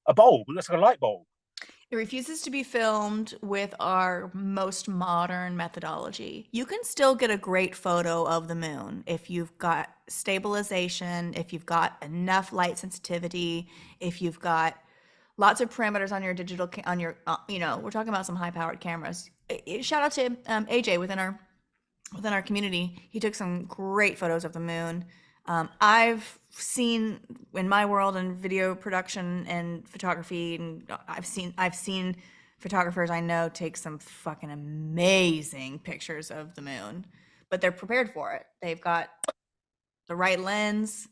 a bulb. It looks like a light bulb. It refuses to be filmed with our most modern methodology. You can still get a great photo of the moon if you've got stabilization, if you've got enough light sensitivity, if you've got lots of parameters on your on your, we're talking about some high powered cameras. Shout out to AJ within our community. He took some great photos of the moon. I've seen in my world in video production and photography, and I've seen photographers I know take some fucking amazing pictures of the moon, but they're prepared for it. They've got the right lens,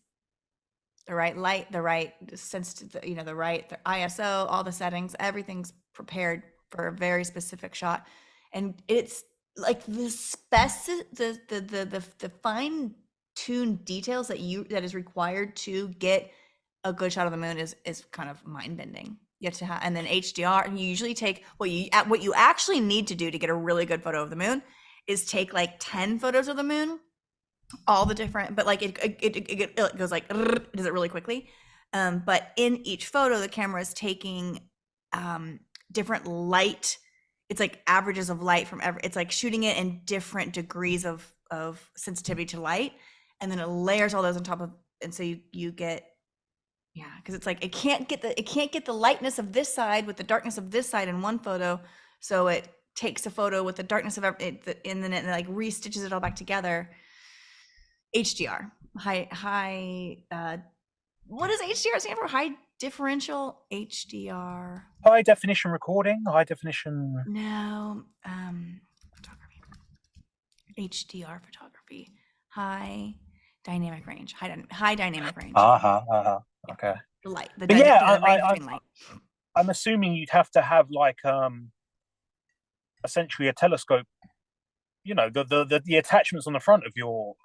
the right light, the right sensitive, the right the ISO, all the settings, everything's prepared for a very specific shot. And it's like the fine tuned details that is required to get a good shot of the moon is kind of mind bending. You have to have, and then HDR. And you usually take what you actually need to do to get a really good photo of the moon is take like 10 photos of the moon, all the different, but like it goes like it does it really quickly. But in each photo, the camera is taking different light. It's like averages of light from every. It's like shooting it in different degrees of sensitivity to light, and then it layers all those on top of, and so you get, yeah, because it's like it can't get the lightness of this side with the darkness of this side in one photo, so it takes a photo with the darkness of it, and then it like restitches it all back together. HDR, what does HDR stand for? High differential HDR. High definition recording, high definition. No, photography. HDR photography. High dynamic range. High dynamic range. Uh-huh, uh-huh. Yeah, Okay. the light, But yeah, the range between light. I'm assuming you'd have to have like essentially a telescope, the attachments on the front of your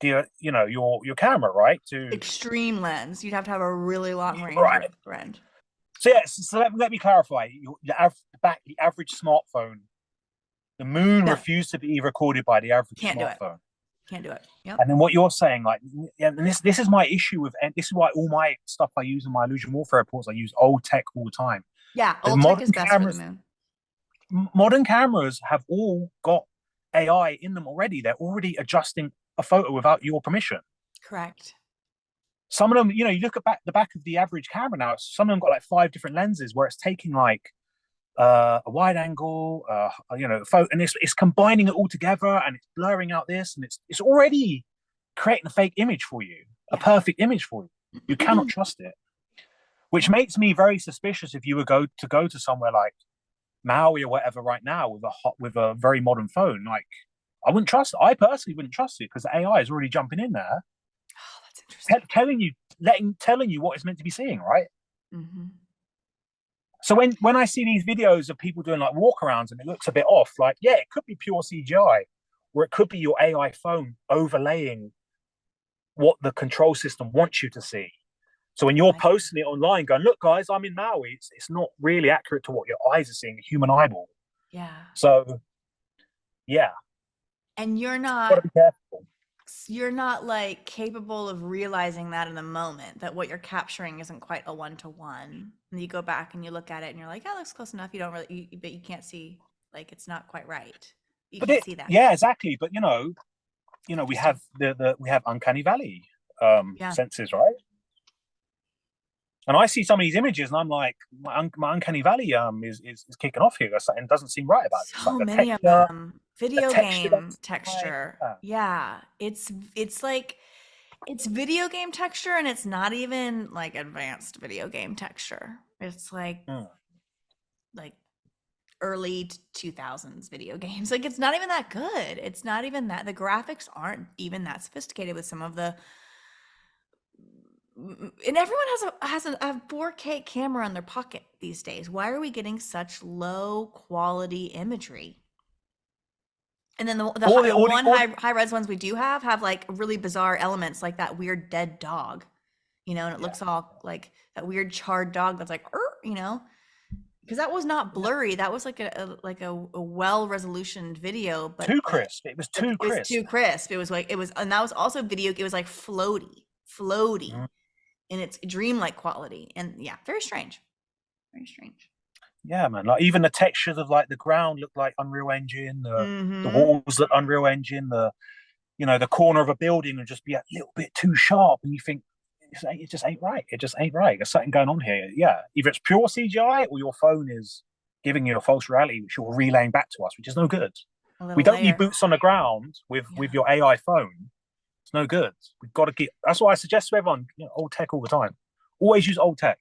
camera, right? To Extreme lens. You'd have to have a really long range right. range. So yeah, so let me clarify. The average smartphone, the moon No, refused to be recorded by the average can't do it. smartphone. Can't do it. Yep. And then what you're saying, like, yeah, and this is my issue with, and this is why all my stuff I use in my illusion warfare reports, I use old tech all the time. Yeah, The old tech is best for the moon. modern cameras have all got AI in them already. They're already adjusting a photo without your permission. Correct. Some of them, you look at the back of the average camera now. Some of them got like 5 different lenses where it's taking like a wide angle, photo, and it's combining it all together, and it's blurring out this, and it's already creating a fake image for you, a Yeah. perfect image for you. You cannot trust it, which makes me very suspicious if you were go to somewhere like Maui or whatever right now with a very modern phone. Like, I personally wouldn't trust it because the AI is already jumping in there, Oh, that's interesting. telling you what it's meant to be seeing, right? Hmm. So when I see these videos of people doing like walkarounds and it looks a bit off, like, yeah, it could be pure CGI, or it could be your AI phone overlaying what the control system wants you to see. So when you're Right. posting it online, going, "Look, guys, I'm in Maui," it's not really accurate to what your eyes are seeing, the human eyeball. Yeah. So yeah, And you're got to not be careful. you're not like capable of realizing that in the moment, that what you're capturing isn't quite a one to one. And you go back and you look at it and you're like, yeah, it looks close enough. You don't really, but you can't see, like, it's not quite right. You But can't it, see that. yeah, exactly. But we Interesting. have the we have uncanny valley Yeah. senses, right? And I see some of these images, and I'm like, my uncanny valley is kicking off here. Something doesn't seem right about this. Like So many of them. the Video texture game doesn't seem right. texture. Yeah. It's like it's video game texture and it's not even like advanced video game texture. It's Mm. like early 2000s video games. Like it's not even that good. It's not even that the graphics aren't even that sophisticated with some of the and everyone has a 4K camera in their pocket these days. Why are we getting such low quality imagery? And then All the the all the one all, high res ones we do have like really bizarre elements like that weird dead dog, and it yeah. looks all like that weird charred dog that's like, because that was not blurry. That was like a well resolution video, but Too crisp. It was too it was crisp. too crisp. It was like and that was also video. It was like floaty Mm. in its dreamlike quality, and yeah, very strange, very strange. Yeah, man. Like even the textures of like the ground look like Unreal Engine. The Mm-hmm. walls look Unreal Engine. The corner of a building would just be a little bit too sharp, and you think it just ain't right. It just ain't right. There's something going on here. Yeah, either it's pure CGI or your phone is giving you a false reality, which you're relaying back to us, which is no good. A We little don't need layer. boots on the ground with Yeah. your AI phone. It's no good. We've got to get. That's why I suggest to everyone, old tech all the time. Always use old tech.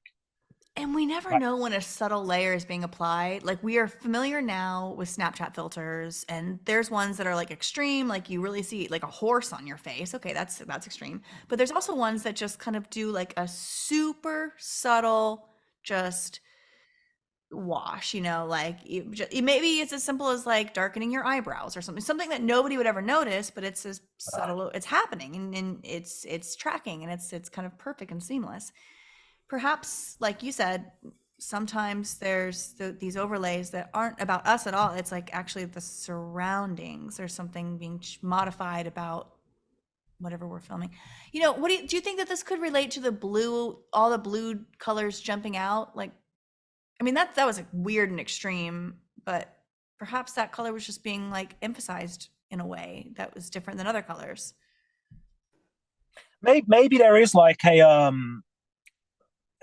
And we never Like, know when a subtle layer is being applied. Like we are familiar now with Snapchat filters, and there's ones that are like extreme, like you really see like a horse on your face. Okay, that's extreme. But there's also ones that just kind of do like a super subtle, just wash. Like maybe it's as simple as like darkening your eyebrows or something that nobody would ever notice, but it's as subtle. It's happening, and it's tracking, and it's kind of perfect and seamless. Perhaps, like you said, sometimes there's these overlays that aren't about us at all. It's like actually the surroundings. There's something being modified about whatever we're filming. What do you think that this could relate to all the blue colors jumping out? Like, I mean, that was like weird and extreme, but perhaps that color was just being like emphasized in a way that was different than other colors. maybe there is like a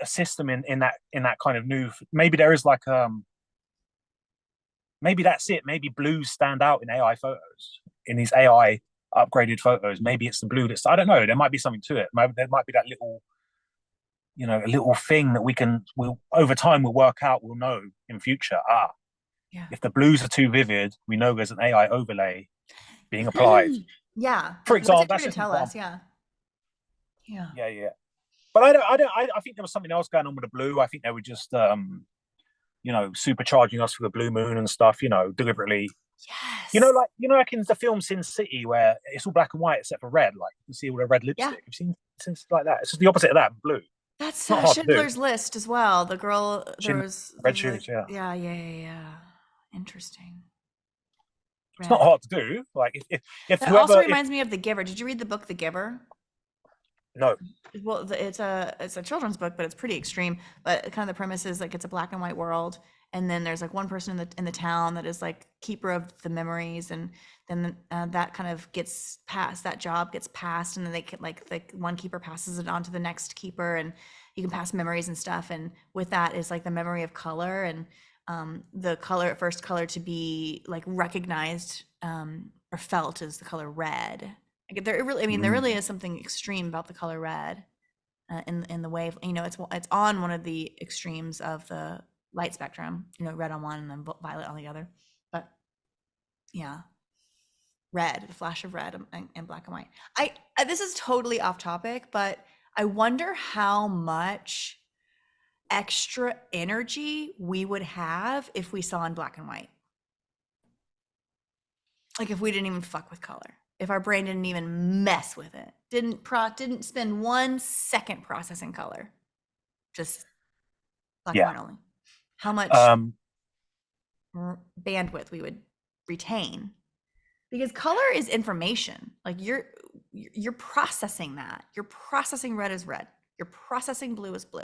system in that kind of new. Maybe there is like maybe that's it. Maybe blues stand out in AI photos, in these AI upgraded photos. Maybe it's the blue that's. I don't know. There might be something to it. Maybe there might be that little, a little thing that we'll over time we'll work out. We'll know in future. Yeah. If the blues are too vivid, we know there's an AI overlay being applied. Yeah. For What's example, it that's trying to just an tell us? example. Yeah. Yeah. Yeah, yeah. But I think there was something else going on with the blue. I think they were just supercharging us for the blue moon and stuff, deliberately. Yes. Like in the film Sin City where it's all black and white except for red, like you can see all the red Yeah. lipstick. You've seen things like that. It's just the opposite of that, blue. That's It's not hard to do. Schindler's List as well. The girl, there Chin, was red like, shoes, yeah. yeah, yeah, yeah, yeah. Interesting. It's not Red. hard to do. Like if That also whoever if reminds me of The Giver. Did you read the book The Giver? no. Well, it's a children's book, but it's pretty extreme. But kind of the premise is like it's a black and white world, and then there's like one person in the town that is like keeper of the memories, and then that kind of gets passed. That job gets passed, and then they can like one keeper passes it on to the next keeper, and you can pass memories and stuff. And with that is like the memory of color, and the first color to be like recognized or felt is the color red. Like there really Mm. is something extreme about the color red, in the way it's on one of the extremes of the light spectrum. Red on one and then violet on the other. But yeah, red, the flash of red and black and white. This is totally off topic, but I wonder how much extra energy we would have if we saw in black and white. Like if we didn't even fuck with color, if our brain didn't even mess with it, didn't spend 1 second processing color, just black and Yeah. white only, how much Um bandwidth we would retain. Because color is information. Like you're processing that. You're processing red as red. You're processing blue as blue.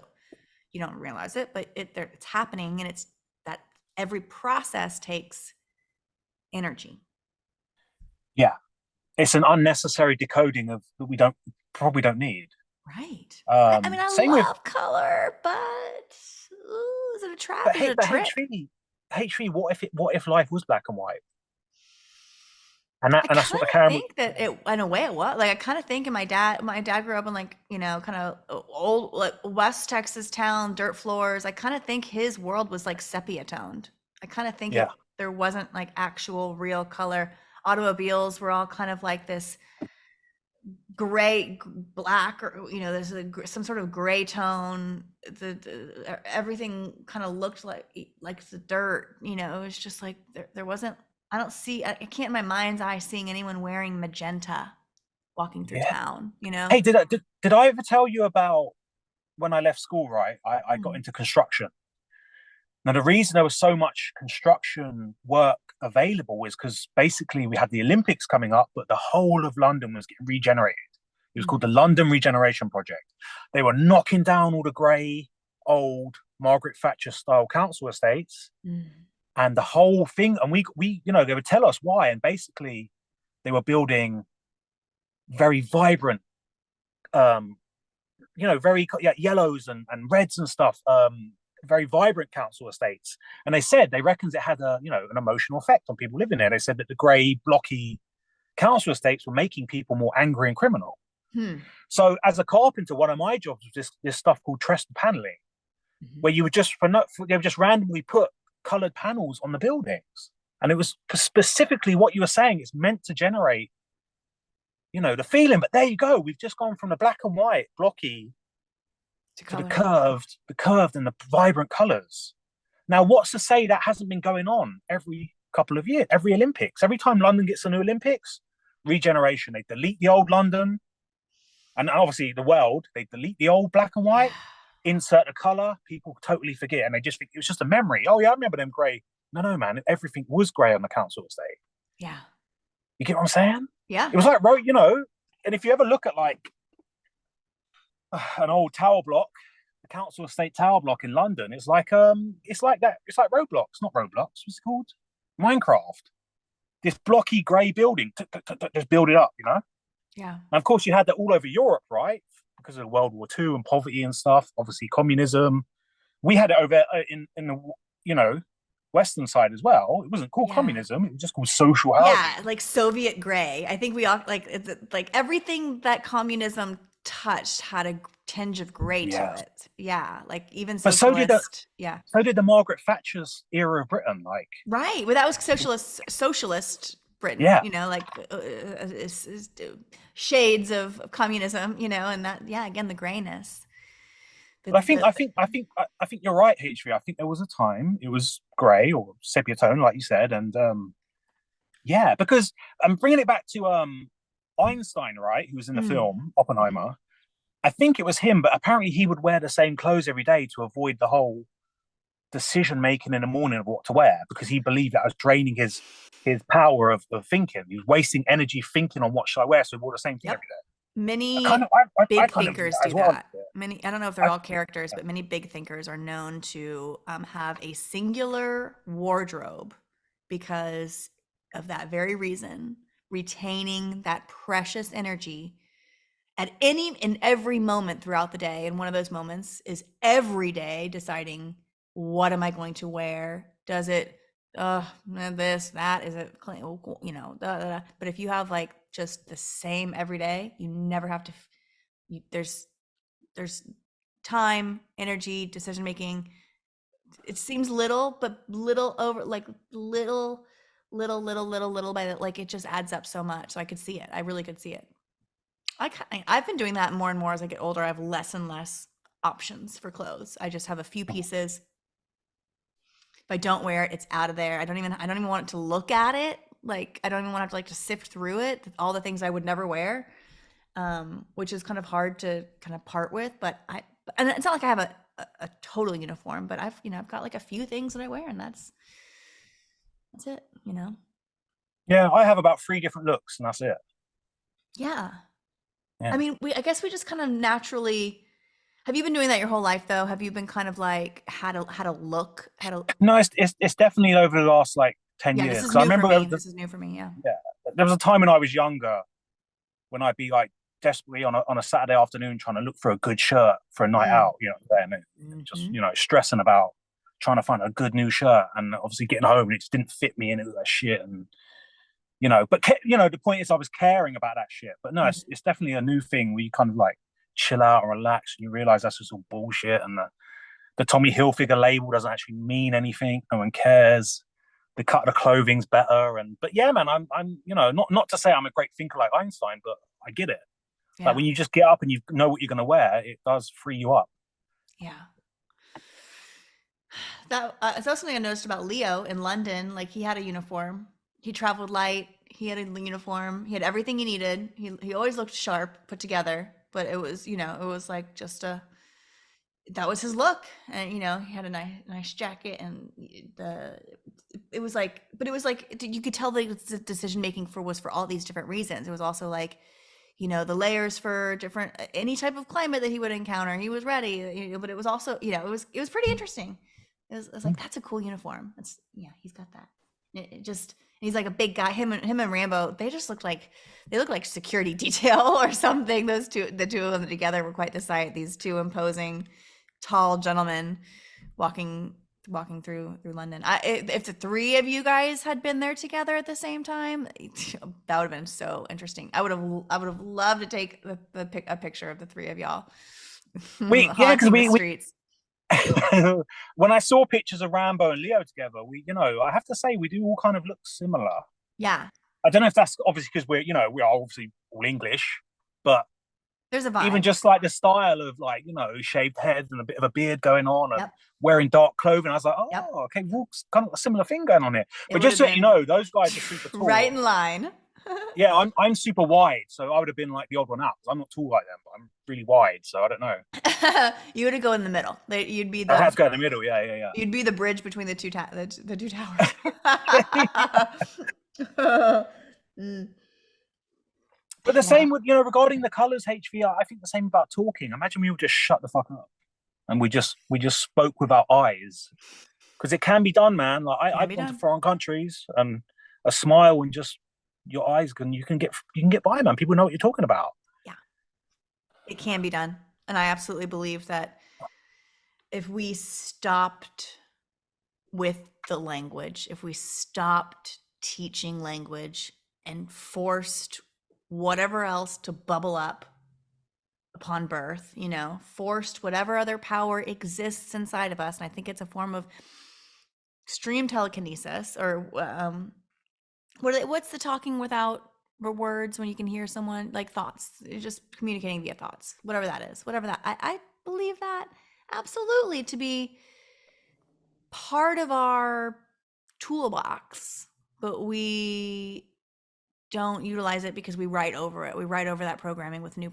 You don't realize it, but it's happening, and it's that every process takes energy. Yeah, it's an unnecessary decoding of that we don't probably don't need. Right. I mean, I Same with love color, but ooh, is it a trap? but Is it H a but trick? H3, what if life was black and white? I And that's kind what the of camera. think that it, in a way, it was like I kind of think, and my dad grew up in like kind of old like West Texas town, dirt floors. I kind of think his world was like sepia toned. I kind of think Yeah, there wasn't like actual real color. Automobiles were all kind of like this gray, black, or there's some sort of gray tone. Everything kind of looked like the dirt. It was just like there wasn't. I don't see. I can't in my mind's eye seeing anyone wearing magenta walking through yeah. town. Hey, did I ever tell you about when I left school? Right, I got Mm, into construction. Now, the reason there was so much construction work available is because basically we had the Olympics coming up, but the whole of London was getting regenerated. It was called mm, the London Regeneration Project. They were knocking down all the grey, old Margaret Thatcher style council estates, mm. and the whole thing. And they would tell us why. And basically, they were building very vibrant, um, very yellows and reds and stuff. Very vibrant council estates, and they said they reckons it had an emotional effect on people living there. They said that the grey, blocky council estates were making people more angry and criminal. Hmm. So, as a carpenter, one of my jobs was this stuff called trestle paneling, Mhm. where you would they would just randomly put coloured panels on the buildings, and it was specifically what you were saying. It's meant to generate, the feeling. But there you go. We've just gone from the black and white, blocky, To to the color. curved and the vibrant colours. Now, what's to say that hasn't been going on every couple of years, every Olympics? Every time London gets a new Olympics, regeneration. They delete the old London, and obviously the world. They delete the old black and Yeah. white, insert a color. People totally forget, and they just think it was just a memory. Oh yeah, I remember them grey. No, no, man, everything was grey on the council estate. Yeah. You get what I'm saying? Yeah. It was like, and if you ever look at like an old tower block, the council estate tower block in London, it's like that. It's like Roblox, not Roblox. What's it called? Minecraft. This blocky grey building, just build it up, Yeah. And of course, you had that all over Europe, right? Because of World War II and poverty and stuff. Obviously, communism. We had it over in the Western side as well. It wasn't called Yeah. communism; it was just called social housing. Yeah, like Soviet gray. I think we all like like everything that communism touched had a tinge of gray to Yeah, it. Yeah, like even but socialist. Yeah, so did the Margaret Thatcher's era of Britain. Like, right. Well, that was socialist Britain. yeah, Like shades of communism. And that again the grayness. The but the I think you're right, HV. I think there was a time it was grey or sepia tone, like you said, and yeah, because I'm bringing it back to Einstein, right? Who was in the mm, film mhm. Oppenheimer. I think it was him, but apparently he would wear the same clothes every day to avoid the whole decision making in the morning of what to wear because he believed that was draining his power of thinking. He was wasting energy thinking on what should I wear, so he wore the same thing every Yep. day. Many I big kind of do thinkers that as do well. that. Many, I don't know if they're I, all characters, but many big thinkers are known to have a singular wardrobe because of that very reason, retaining that precious energy at any in every moment throughout the day. And one of those moments is every day deciding, what am I going to wear? Does it this, that, is it clean, da, da, da. But if you have like just the same every day, you never have to there's time, energy, decision making. It seems little, but little over like little by like it just adds up so much. So I could see it. I really could see it. I've been doing that more and more as I get older. I have less and less options for clothes. I just have a few pieces. If I don't wear it, it's out of there. I don't even want to look at it. Like I don't even want to have to like to sift through it, all the things I would never wear, which is kind of hard to kind of part with. But and it's not like I have a total uniform, but I've got like a few things that I wear, and that's it. yeah, I have about three different looks, and that's it. Yeah. I Yeah. mean, I guess we just kind of naturally. Have you been doing that your whole life though? Have you been kind of like had a look, had a No, it's definitely over the last like 10 yeah, years this is because I new for remember me. This is new for me, yeah. yeah, there was a time when I was younger when I'd be like desperately on a Saturday afternoon trying to look for a good shirt for a night Mm. out, and just Hmm. stressing about trying to find a good new shirt, and obviously getting home and it just didn't fit me and it was like shit, and but the point is I was caring about that shit, but no, Hmm. it's definitely a new thing where you kind of like chill out and relax, and you realize that's just all bullshit, and the Tommy Hilfiger label doesn't actually mean anything. No one cares. The cut of the clothing's better, and but yeah, man, I'm not to say I'm a great thinker like Einstein, but I get it. Like Yeah, when you just get up and you know what you're gonna wear, it does free you up. yeah. That's something I noticed about Leo in London. Like he had a uniform. He traveled light. He had a uniform. He had everything he needed. He always looked sharp, put together. But it was, it was like just a that was his look. And he had a nice jacket, and the it was like, but it was like you could tell the decision making was for all these different reasons. It was also like, the layers for different any type of climate that he would encounter. He was ready, but it was also, it was pretty interesting. It was like that's a cool uniform. That's yeah, he's got that. It just he's like a big guy. Him and Rambo, they look like security detail or something. The two of them together were quite the sight. These two imposing, tall gentlemen walking through London. If the three of you guys had been there together at the same time, that would have been so interesting. I would have loved to take a picture of the three of y'all Yeah, because haunting the streets. when I saw pictures of Rambo and Leo together, I have to say we do all kind of look similar. Yeah, I don't know if that's obviously because we are obviously all English, but there's a even vibe. just like the style of like shaved heads and a bit of a beard going on and Yep, wearing dark clothing, I was like, yep. oh, okay, well, kind of a similar thing going on here. It But would just have so you been know, those guys are super right tall. in line. Yeah, I'm super wide, so I would have been like the odd one out because I'm not tall like them, but I'm really wide, so I don't know. You would have go in the middle. I had to go in the middle. Yeah, yeah, You'd be the bridge between the two towers. yeah. Mm, But the yeah. same with regarding the colors HVR. I think the same about talking. Imagine we all just shut the fuck up and we just spoke with our eyes because it can be done, man. Like Can I've be gone to done. foreign countries and a smile and just your eyes can you can get by, man. People know what you're talking about. Yeah, it can be done. And I absolutely believe that if we stopped with the language, if we stopped teaching language and forced whatever else to bubble up upon birth, forced whatever other power exists inside of us. And I think it's a form of extreme telekinesis, or what's the talking without words, when you can hear someone, like thoughts. You're just communicating via thoughts, whatever that is, whatever that. I believe that absolutely to be part of our toolbox, but we don't utilize it because we write over it. We write over that programming, with new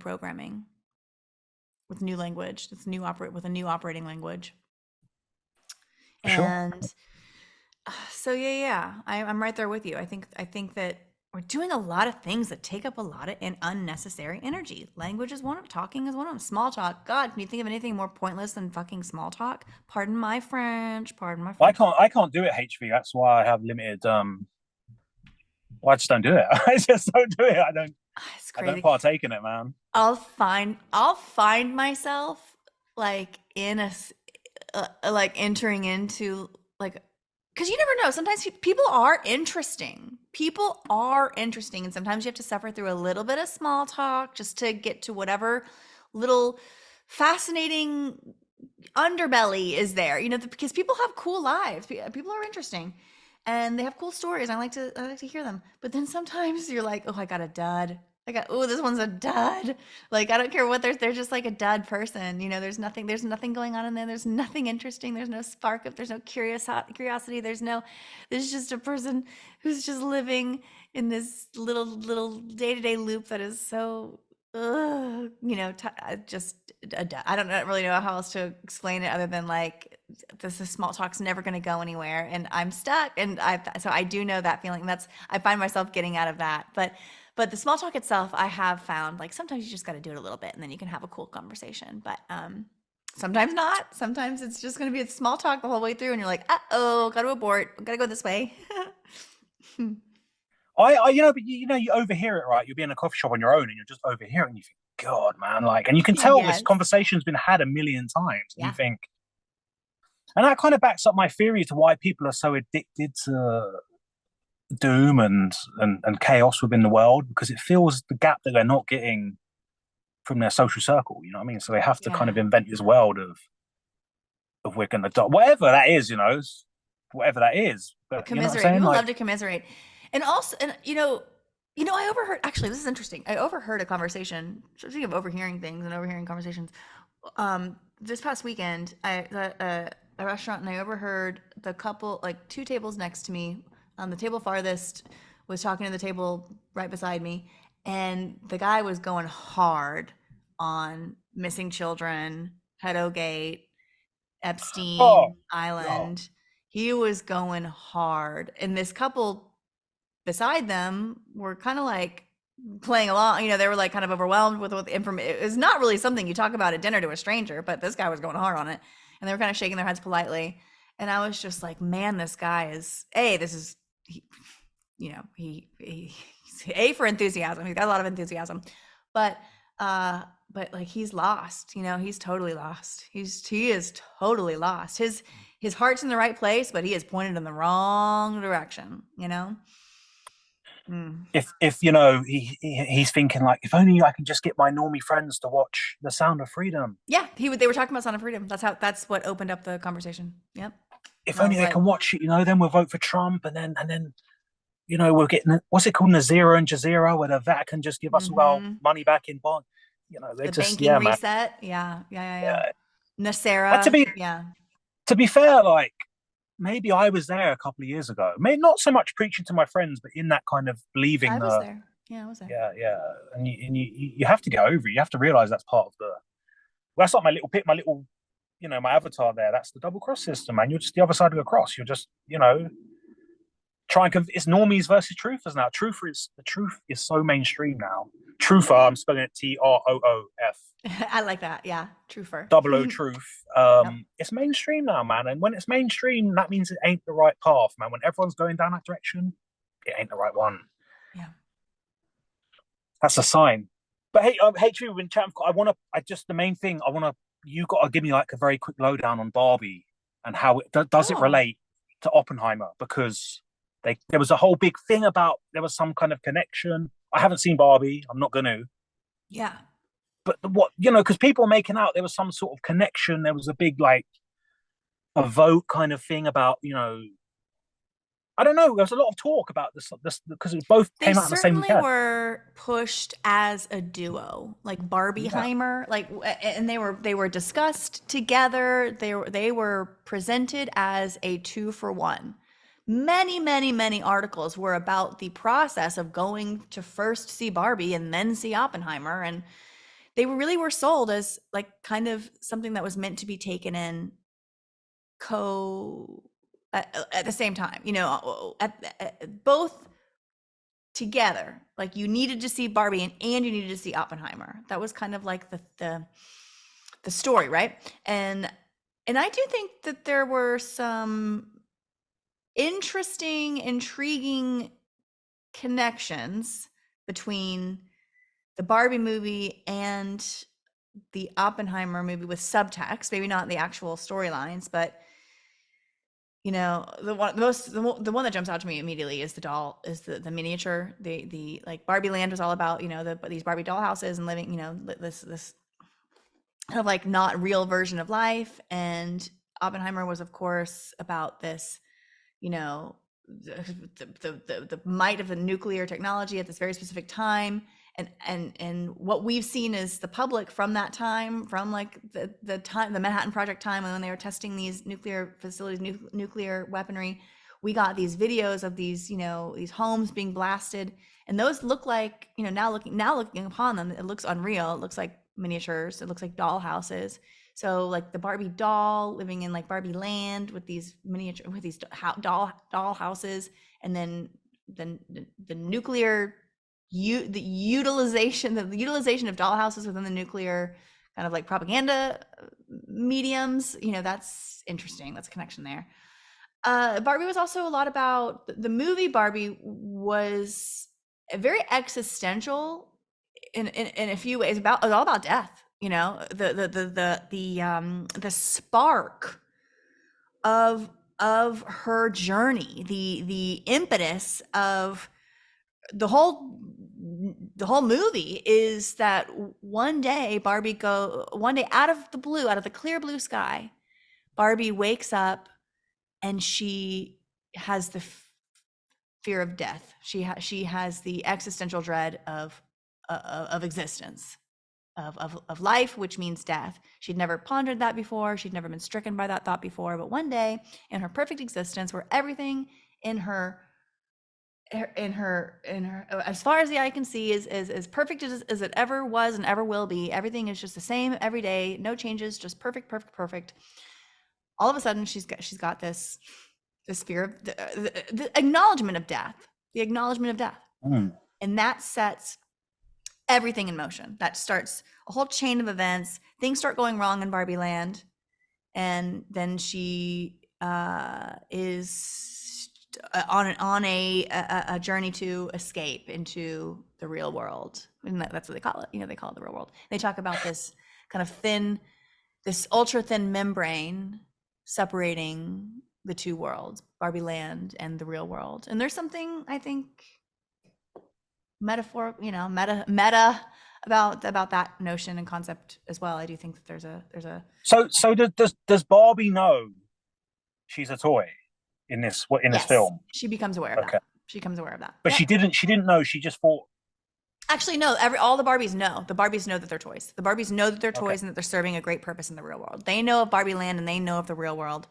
language. That's new operate with a new operating language. For sure. And so yeah, I'm right there with you. I think that we're doing a lot of things that take up a lot of unnecessary energy. Language is one of them. Talking is one of them. Small talk. God, can you think of anything more pointless than fucking small talk? Pardon my French. Pardon my I French. can't I can't do it HV. That's why I have limited. Well, I just don't do it. I just don't do it. It's I don't crazy. partake in it, man. I'll find myself like like entering into like, because you never know. Sometimes people are interesting. People are interesting, and sometimes you have to suffer through a little bit of small talk just to get to whatever little fascinating underbelly is there. Because people have cool lives. People are interesting, and they have cool stories. I like to hear them. But then sometimes you're like, oh, I got a dud. Oh, this one's a dud. Like, I don't care what they're just like a dud person. There's nothing going on in there. There's nothing interesting. There's no spark up. There's no curiosity. There's just a person who's just living in this little day-to-day loop that is so, just a dud. I don't really know how else to explain it other than like this is small talk's never going to go anywhere, and I'm stuck. And so I do know that feeling. That's I find myself getting out of that. But the small talk itself, I have found like sometimes you just got to do it a little bit, and then you can have a cool conversation. But sometimes not. Sometimes it's just going to be a small talk the whole way through, and you're like, uh-oh, got to abort. Got to go this way. but you overhear it, right? You'll be in a coffee shop on your own, and you're just overhearing. You think, God, man, like, and you can tell this Yes. conversation's been had a million times. And you Yeah. think, and that kind of backs up my theory to why people are so addicted to doom and chaos within the world, because it fills the gap that they're not getting from their social circle. You know what I mean? So they have to kind of Yeah. invent this world of we're gonna die, whatever that is. Whatever that is. But you know what I'm Commiserate. saying? People Like, love to commiserate. And also, and I overheard, actually, this is interesting. I overheard a conversation, speaking of overhearing things and overhearing conversations. This past weekend, I was at a restaurant and I overheard the couple, like two tables next to me. The table farthest was talking to the table right beside me, and the guy was going hard on missing children, pedogate, oh, Epstein God. Island. He was going hard. And this couple beside them were kind of like playing along. They were like kind of overwhelmed with information. It was not really something you talk about at dinner to a stranger, but this guy was going hard on it. And they were kind of shaking their heads politely. And I was just like, man, this guy is, this is, he's A for enthusiasm. He's got a lot of enthusiasm. But, but like he's lost, he's totally lost. He is totally lost. His heart's in the right place, but he is pointed in the wrong direction. Mm. If he's thinking like, if only I can just get my normie friends to watch The Sound of Freedom. Yeah, they were talking about Son of Freedom. That's what opened up the conversation. Yep. If And I only was they like, can watch it, then we'll vote for Trump, and then we're getting, what's it called, Nazira and Jazeera, where the Vatican just give us all our mm-hmm. money back in bond. They're The just, banking yeah, man. reset. Yeah, yeah, yeah, yeah. Yeah. And to Nasera. be Yeah. to be fair, like, maybe I was there a couple of years ago. Maybe not so much preaching to my friends, but in that kind of believing I was the, there. Yeah, I was there. yeah, yeah. And you have to get over it. You have to realize that's part of the. Well, that's like my little my little, my avatar there. That's the double cross system, man. You're just the other side of the cross. You're just, try and it's normies versus truthers now. The truth is so mainstream now. Truther, I'm spelling it TROOF. I like that. Yeah, truther. Double O truth. Yep. It's mainstream now, man. And when it's mainstream, that means it ain't the right path, man. When everyone's going down that direction, it ain't the right one. Yeah. That's a sign. But hey, True, when chat, the main thing you got to give me like a very quick lowdown on Barbie and how does it Oh, relate to Oppenheimer, because there was a whole big thing about there was some kind of connection. I haven't seen Barbie. I'm not going to. yeah. But what, because people were making out there was some sort of connection. There was a big, like, a vote kind of thing about, I don't know. There was a lot of talk about this because it both They came out on the same certainly weekend. were pushed as a duo, like Yeah. Barbieheimer, and they were discussed together. They were presented as a 2-for-1. Many, many, many articles were about the process of going to first see Barbie and then see Oppenheimer, and they really were sold as like kind of something that was meant to be taken in co at the same time, both together. Like you needed to see Barbie and you needed to see Oppenheimer. That was kind of like the story, right? And I do think that there were some interesting, intriguing connections between the Barbie movie and the Oppenheimer movie with subtext, maybe not the actual storylines, but the one that jumps out to me immediately is the doll, is the miniature, the like Barbie Land was all about, these Barbie doll houses and living, this kind of like not real version of life. And Oppenheimer was, of course, about this, the might of the nuclear technology at this very specific time. And what we've seen is the public from that time, from like the time, the Manhattan Project time, when they were testing these nuclear facilities, nuclear weaponry. We got these videos of these, these homes being blasted, and those look like, now looking upon them, it looks unreal. It looks like miniatures. It looks like doll houses. So like the Barbie doll living in like Barbie land with these miniature with these doll houses, and then the nuclear the utilization of doll houses within the nuclear kind of like propaganda mediums. That's interesting. That's a connection there. Barbie was also a lot about the movie. Barbie was very existential in a few ways. It was all about death. The spark of her journey, the impetus of the whole movie is that one day out of the blue, out of the clear blue sky, Barbie wakes up and she has the fear of death. She has the existential dread of existence, of life, which means death. She'd never pondered that before. She'd never been stricken by that thought before. But one day, in her perfect existence, where everything in her as far as the eye can see is as perfect as it ever was and ever will be, everything is just the same every day, no changes, just perfect. All of a sudden, she's got this fear of the acknowledgement of death, Mm. and that sets everything in motion. That starts a whole chain of events. Things start going wrong in Barbie Land, and then she is on a journey to escape into the real world, and that's what they call it. They call it the real world. They talk about this kind of this ultra thin membrane separating the two worlds, Barbie Land and the real world. And there's something, I think, meta about that notion and concept as well. I do think that there's a So does Barbie know she's a toy in this yes, film? she becomes aware of that. Okay, She becomes aware of that. but Yep. she didn't know. She just thought. Actually, no. All the Barbies know. The Barbies know that they're toys. The Barbies know that they're Okay. toys and that they're serving a great purpose in the real world. They know of Barbie Land and they know of the real world,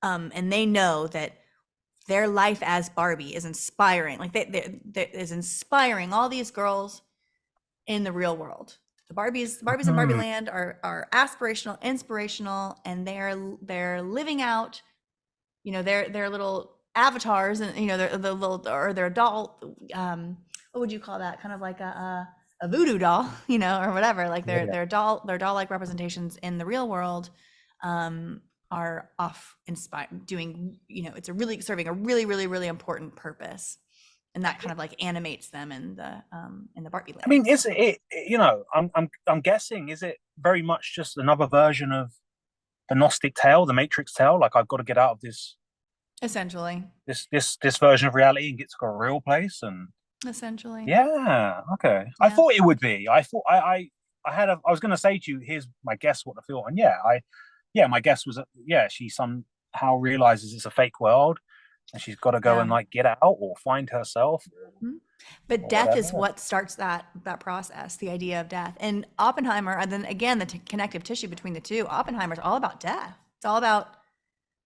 and they know that their life as Barbie is inspiring. Like they is inspiring all these girls in the real world. The Barbies in Barbie Hmm. Land are aspirational, inspirational, and they're living out, their little avatars, and the little, or their doll. What would you call that? Kind of like a voodoo doll, or whatever. Like Yeah, their doll like representations in the real world are off inspired, doing, it's a really serving a really, really, really important purpose, and that kind of like animates them in the Barbie I mean, land. is it? I'm guessing. Is it very much just another version of the Gnostic tale, the Matrix tale? Like I've got to get out of Essentially. this version of reality and get to a real place. And Essentially. yeah, okay. I Yeah. thought it would be. I thought I was going to say to you, here's my guess what the film. And yeah, my guess was that yeah, she somehow realizes it's a fake world, and she's got to go Yeah. and like get out or find herself Mhm. But or death is whatever. what starts that process, the idea of death. And Oppenheimer, and then again, the connective tissue between the two. Oppenheimer's all about death. It's all about,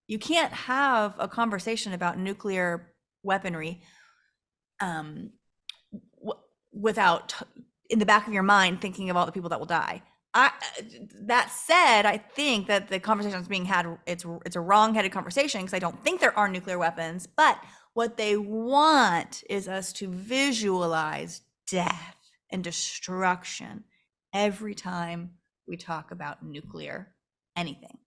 you can't have a conversation about nuclear weaponry um, without in the back of your mind thinking of all the people that will die. That said, I think that the conversation that's being had, it's a wrong-headed conversation, because I don't think there are nuclear weapons. But what they want is us to visualize death and destruction every time we talk about nuclear anything.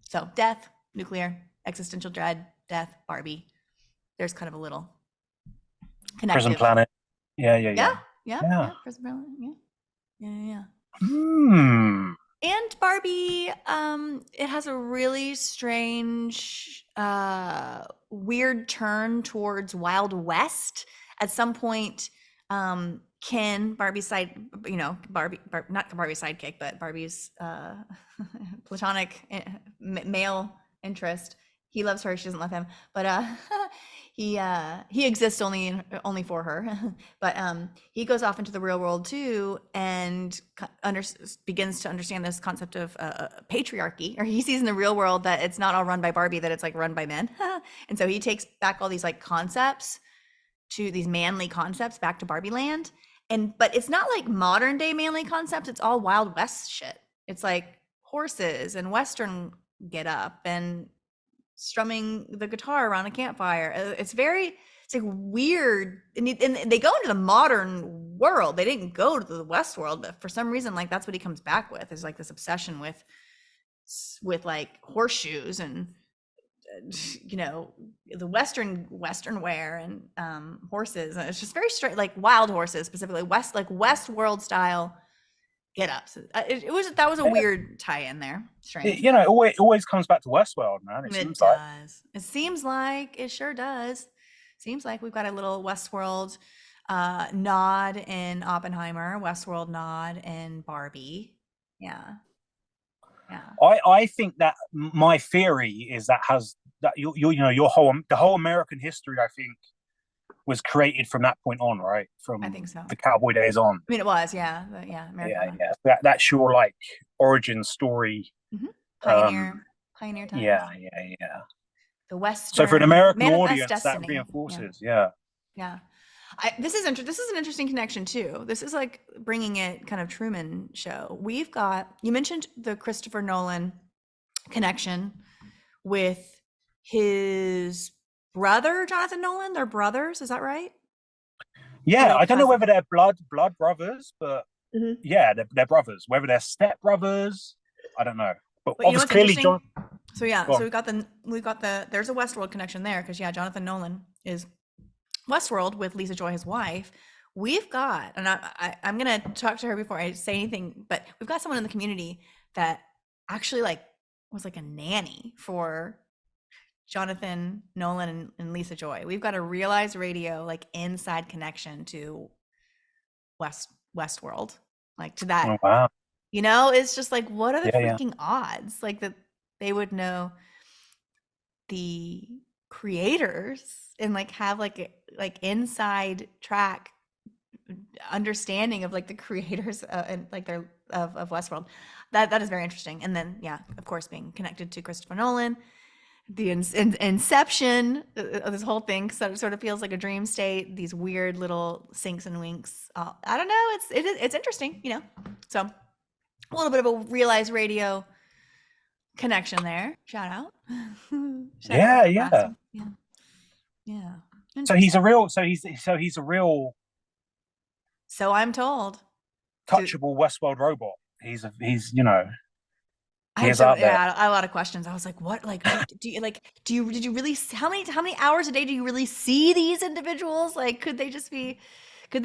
So death, nuclear, existential dread, death, Barbie. There's kind of a little Prison connective. Planet. Yeah. Yeah. Prison Planet. Yeah. Hmm. And Barbie, it has a really strange, weird turn towards Wild West. At some point, Ken, Barbie's not Barbie's sidekick, but Barbie's platonic male interest. He loves her, she doesn't love him, but he exists only for her. But he goes off into the real world too, and begins to understand this concept of patriarchy. Or he sees in the real world that it's not all run by Barbie, that it's like run by men. And so he takes back all these like concepts, to these manly concepts, back to Barbie Land. But it's not like modern day manly concepts. It's all Wild West shit. It's like horses and Western get up and strumming the guitar around a campfire. It's like weird. And they go into the modern world. They didn't go to the West world, but for some reason, like that's what he comes back with is like this obsession with like horseshoes and you know the Western wear and horses. And it's just very straight, like wild horses specifically, West world style get ups. That was a weird tie in there. Strange. It always comes back to Westworld, man. It It seems like. does. It seems like it sure does. Seems like we've got a little Westworld nod in Oppenheimer, Westworld nod in Barbie. Yeah. Yeah. I think that my theory is that has that your whole the whole American history, I think, was created from that point on, right? I think From so. the cowboy days on. I mean, it was, yeah. Yeah, America. yeah. That's your like origin story. Hmm. Um, Pioneer times. yeah, yeah, yeah. The So for an Western American manifest audience, that destiny. Yeah. reinforces, yeah. Yeah. This is this is an interesting connection too. This is like bringing it kind of Truman Show. We've got, you mentioned the Christopher Nolan connection with his brother, Jonathan Nolan. They're brothers, is that right? Or are Yeah, they I don't know cousins? whether they're blood brothers, but yeah, they're brothers. Whether they're step brothers, I don't know. But But you know obviously, what's clearly, interesting? John. So yeah, Go so on. we've got the there's a Westworld connection there because yeah, Jonathan Nolan is Westworld with Lisa Joy, his wife. We've got, and I'm gonna talk to her before I say anything, but we've got someone in the community that actually like was like a nanny for Jonathan Nolan and Lisa Joy. We've got a Realize Radio like inside connection to Westworld, like to that. Oh wow. It's just like what are the Yeah, yeah. freaking odds? Like that they would know the creators and like have like inside track understanding of like the creators and like their of Westworld. That is very interesting. And then yeah, of course, being connected to Christopher Nolan, the inception of this whole thing sort of feels like a dream state. These weird little sinks and winks. I don't know. It's interesting, So a little bit of a Realize Radio connection there. Shout out. Shout out Yeah, Robert yeah. Blasting. Yeah. Yeah. So he's a Interesting. real he's a real So I'm told. Do touchable Westworld robot. He's I he had is out there. I had a lot of questions. I was like, what? Like, did you really, how many hours a day do you really see these individuals? Like, could they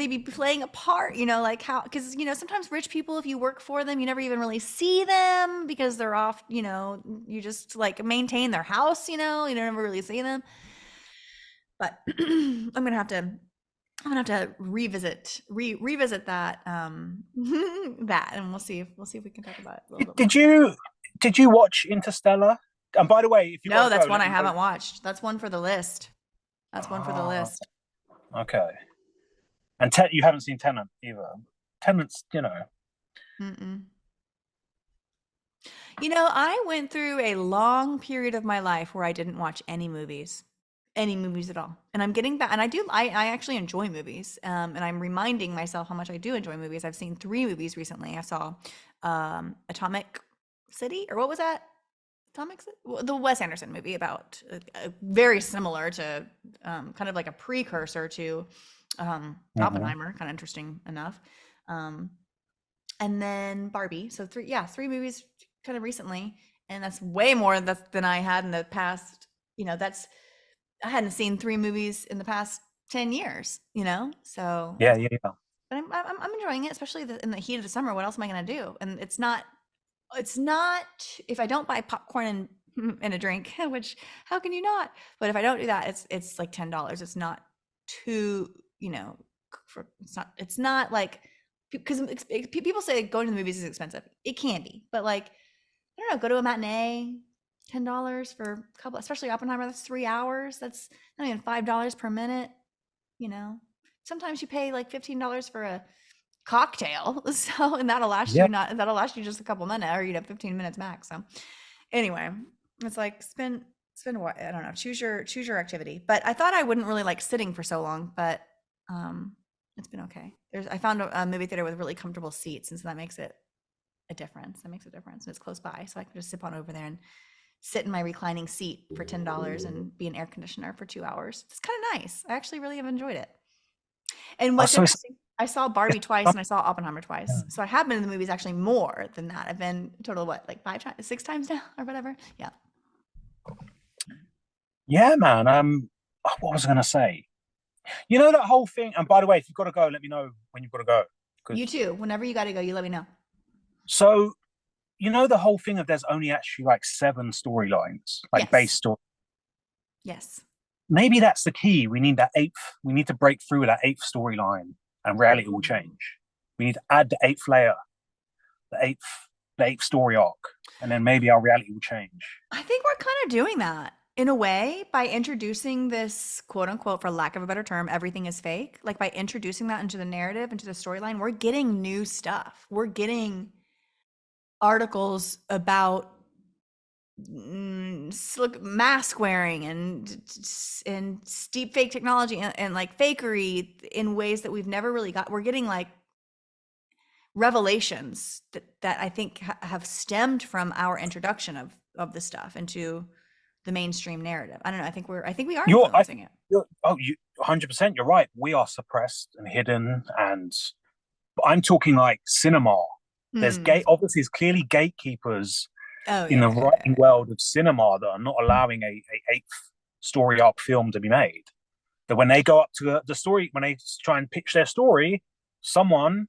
be playing a part? Like how, because, sometimes rich people, if you work for them, you never even really see them because they're off, you just like maintain their house, you never really see them. But I'm gonna have to revisit that that, and we'll see if we can talk about it a little bit more. Did you watch Interstellar? And by the way, if you got No, to go, that's one let I me know. haven't watched. That's one for the list. That's one for the Ah, list. okay. And you haven't seen Tenant either. Tenant's, Mm-mm. I went through a long period of my life where I didn't watch any movies at all. And I'm getting back, and I actually enjoy movies. And I'm reminding myself how much I do enjoy movies. I've seen 3 movies recently. I saw Atomic City, or what was that? Atomic City? The Wes Anderson movie about very similar to kind of like a precursor to Mhm. Oppenheimer, kind of interesting enough. Um, and then Barbie. So three movies kind of recently, and that's way more than I had in the past. That's I hadn't seen 3 movies in the past 10 years. So Yeah, yeah, yeah. but I'm enjoying it, especially in the heat of the summer. What else am I gonna do? And it's not if I don't buy popcorn and a drink, which how can you not? But if I don't do that, it's like $10. It's not too, it's not like because people say going to the movies is expensive. It can be, but like I don't know, go to a matinee, $10 for a couple, especially Oppenheimer. That's 3 hours. That's not even $5 per minute. You know, sometimes you pay like $15 for a cocktail. So, and Yeah. that'll last you just a couple minutes or 15 minutes max. So anyway, it's like spend what, I don't know, choose your activity. But I thought I wouldn't really like sitting for so long, but it's been okay. I found a movie theater with really comfortable seats, and so that makes it a difference. That makes a difference. And it's close by. So I can just zip on over there and sit in my reclining seat for $10 and be an air conditioner for 2 hours. It's kind of nice. I actually really have enjoyed it. And Oh, what's so interesting, I saw Barbie twice it's and I saw Oppenheimer twice. So I have been in the movies actually more than that. I've been total what, like 5 times, 6 times now or whatever. Yeah. yeah, man. What was I gonna say? You know that whole thing. And by the way, if you've got to go, let me know when you've got to go. You Because too. Whenever you got to go, you let me know. so you know the whole thing of there's only actually like seven storylines, like base Yes. story. Yes. Maybe that's the key. We need that eighth. We need to break through that eighth storyline, and reality will Ooh. change. We need to add the eighth layer, the eighth, the eighth story arc, and then maybe our reality will change. I think we're kind of doing that in a way by introducing this quote unquote, for lack of a better term, everything is fake. Like by introducing that into the narrative, into the storyline, we're getting new stuff. We're getting articles about mask wearing and deep fake technology and like fakery in ways that we've never really got. We're getting like revelations that I think have stemmed from our introduction of this stuff into the mainstream narrative. I don't know. I think we are I influencing think it. you 100%. You're right. We are suppressed and hidden, and but I'm talking like cinema. There's Hmm. gate. Obviously, there's clearly gatekeepers Oh in the yeah, yeah, writing world of cinema that are not allowing a eighth story arc film to be made. That when they go up to the story, when they try and pitch their story, someone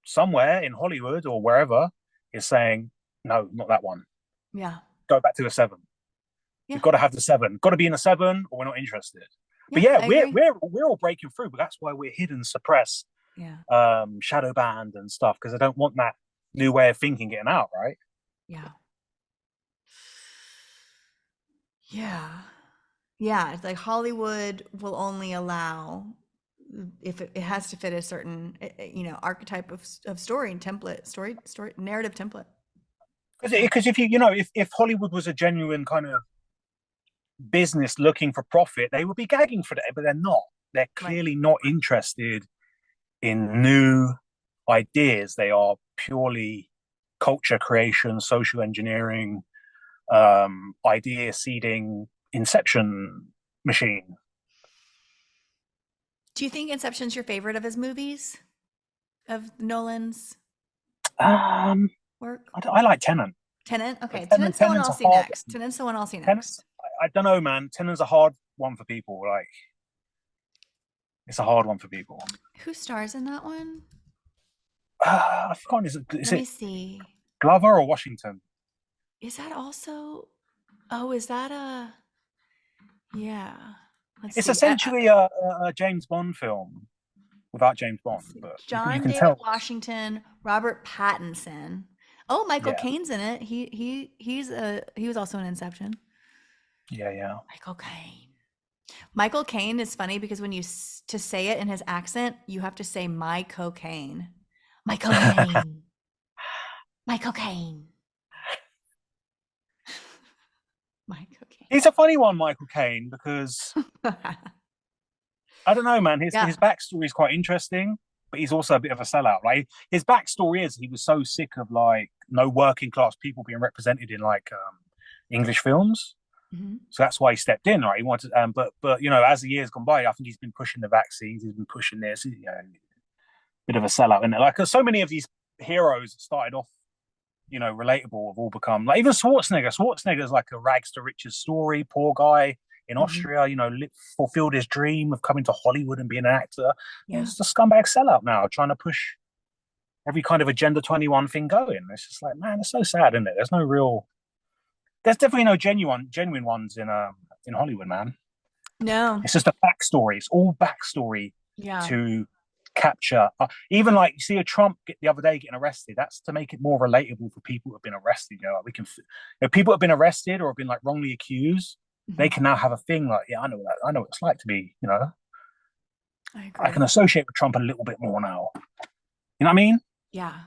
somewhere in Hollywood or wherever is saying, no, not that one. yeah, Go back to the seven. yeah, We've got to have the seven. Got to be in the seven, or we're not interested. But yeah. yeah, I agree. we're all breaking through, but that's why we're hidden, suppressed, Yeah, shadow banned and stuff because I don't want that new way of thinking getting out, right? yeah, yeah, yeah. It's like Hollywood will only allow if it has to fit a certain archetype of story and template, story narrative template. Yeah, Because if you know if Hollywood was a genuine kind of business looking for profit, they would be gagging for that, but they're not. They're right. clearly not interested in new ideas. They are purely culture creation, social engineering, idea seeding, inception machine. Do you think Inception's your favorite of his movies, of Nolan's Um, work? I like Tenant, Tenant? but Okay, Tenant's the one Tenant's I'll a see hard next. one. Tenant's the one I'll see Tenant's next. I don't know, man. Tenant's a hard one for people. Like it's a hard one for people. Who stars in that one? I forgot. Is Let me it see. Glover or Washington? Is that also? Oh, is that a? Yeah. Let's It's see. essentially a James Bond film without James Let's Bond, see. but you John can David tell. Washington, Robert Pattinson. Oh, Michael Yeah, Caine's in it. He was also in Inception. yeah. Michael Caine. Michael Caine is funny because when to say it in his accent, you have to say my cocaine. My cocaine. My cocaine. My He's a funny one, Michael Caine, because cocaine. I don't know, man. Yeah. His backstory is quite interesting, but he's also a bit of a sellout. Like his backstory is he was so sick of like no working class people being represented in like English films. Mhm. So that's why he stepped in, right? He wanted, but you know, as the years gone by, I think he's been pushing the vaccines. He's been pushing this. You know, bit of a sellout, isn't it? Like so many of these heroes started off, you know, relatable have all become like even Schwarzenegger. Schwarzenegger's like a rags to riches story. Poor guy in Mhm. Austria, you know, fulfilled his dream of coming to Hollywood and being an actor. Yeah. He's a scumbag sellout now, trying to push every kind of Agenda 21 thing going. It's just like, man, it's so sad, isn't it? There's no real, there's definitely no genuine ones in Hollywood, man. No. It's just a backstory. It's all backstory Yeah. to capture. Even like you see a Trump the other day getting arrested. That's to make it more relatable for people who have been arrested. You know, like we can, people have been arrested or have been like wrongly accused. They Mhm. can now have a thing like, yeah, I know that. I know what it's like to be. You know, I I can agree. associate with Trump a little bit more now. You know what I mean? Yeah.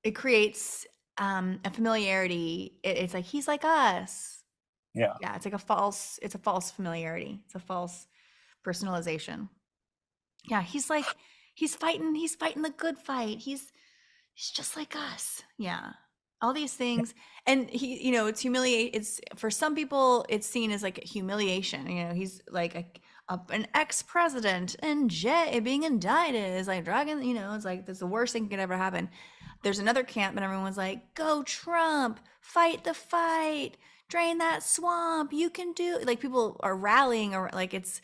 It creates a familiarity. It's like he's like us. Yeah. Yeah, it's a false familiarity. It's a false personalization. Yeah, he's like he's fighting the good fight. He's just like us. Yeah. All these things. And he, it's humiliate. It's for some people, it's seen as like a humiliation. He's like an ex-president and being indicted is like dragging, it's like that's the worst thing that could ever happen. There's another camp and everyone's like, go Trump, fight the fight, drain that swamp. You can do, like, people are rallying, or like it's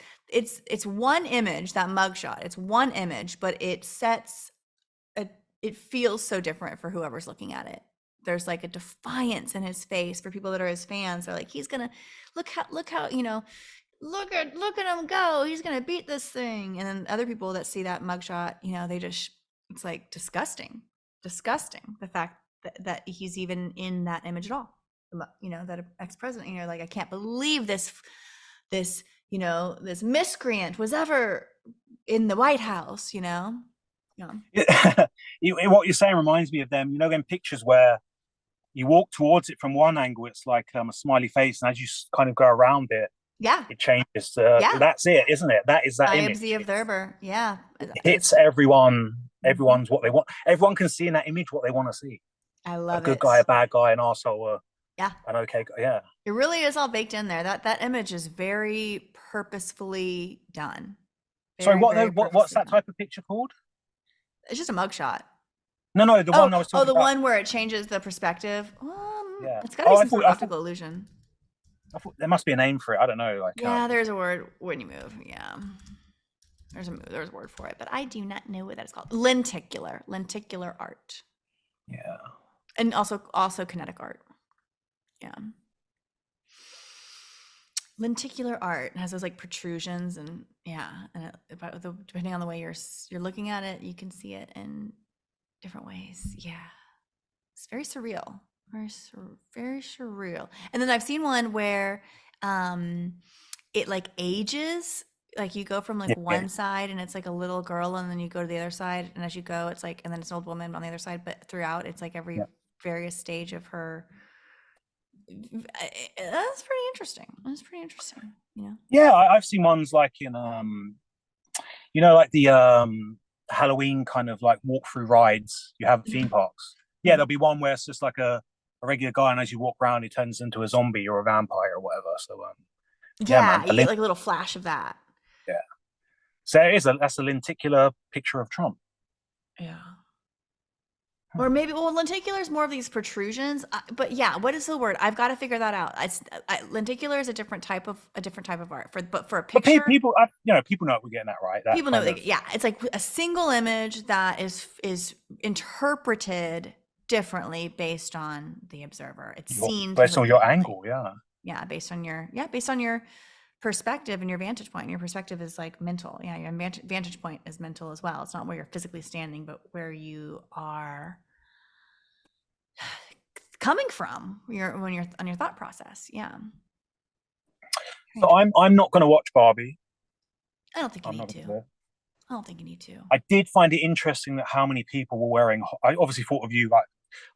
one image, that mugshot. It's one image, but it feels so different for whoever's looking at it. There's like a defiance in his face for people that are his fans. They're like, he's gonna look how look at him go. He's gonna beat this thing. And then other people that see that mugshot, they just, it's like disgusting. The fact that he's even in that image at all. That ex-president. Like, I can't believe this this miscreant was ever in the White House. Yeah. What you're saying reminds me of them, them pictures where you walk towards it from one angle, it's like a smiley face, and as you kind of go around it, Yeah. it changes. Yeah. That's it, isn't it? That is that I image. am the observer. Yeah. It hits everyone. Mhm. Everyone's what they want. Everyone can see in that image what they want to see. I A love good it. guy, a bad guy, an asshole, Yeah. an okay guy. Yeah. It really is all baked in there. That image is very purposefully done. Sorry, Very, very what's purposely that done. type of picture called? It's just a mugshot. No, the one I was Oh, talking the about. one where it changes the perspective. Yeah. It's got to be Oh, some sort of optical illusion. I thought there must be a name for it. I don't know. Like, Yeah, there's a word when you move. Yeah, there's a word for it, but I do not know what that is called. Lenticular art, yeah. and also kinetic art. Yeah, lenticular art has those like protrusions, and yeah, and depending on the way you're looking at it, you can see it in different ways. Yeah, it's very surreal. Very surreal. And then I've seen one where it like ages. Like, you go from like Yeah. one side and it's like a little girl, and then you go to the other side, and as you go, it's like, and then it's an old woman on the other side. But throughout, it's like every Yeah. various stage of her. That's pretty interesting. That's pretty interesting. Yeah, I've seen ones like in like the Halloween kind of like walk through rides you have at theme Mhm. parks. Yeah, Mhm. there'll be one where it's just like a regular guy, and as you walk around, he turns into a zombie or a vampire or whatever. So yeah, Yeah, man, you get like a little flash of that. yeah. So that's a lenticular picture of Trump. Yeah. Or maybe, well, lenticular is more of these protrusions. But yeah, what is the word? I've got to figure that out. Lenticular is a different type of art. But for a But picture, people, people know we're getting that right. That people know. kind of Yeah, it's like a single image that is interpreted differently based on the observer. It's seen based on completely your differently. angle. Yeah, Yeah, based on your perspective and your vantage point. And your perspective is like mental. Yeah, your vantage point is mental as well. It's not where you're physically standing, but where you are coming from when you're on your thought process. Yeah. Very so I'm not going to watch Barbie. I don't think you I'm need not to. going to. I don't think you need to. I did find it interesting that how many people were wearing. I obviously thought of you like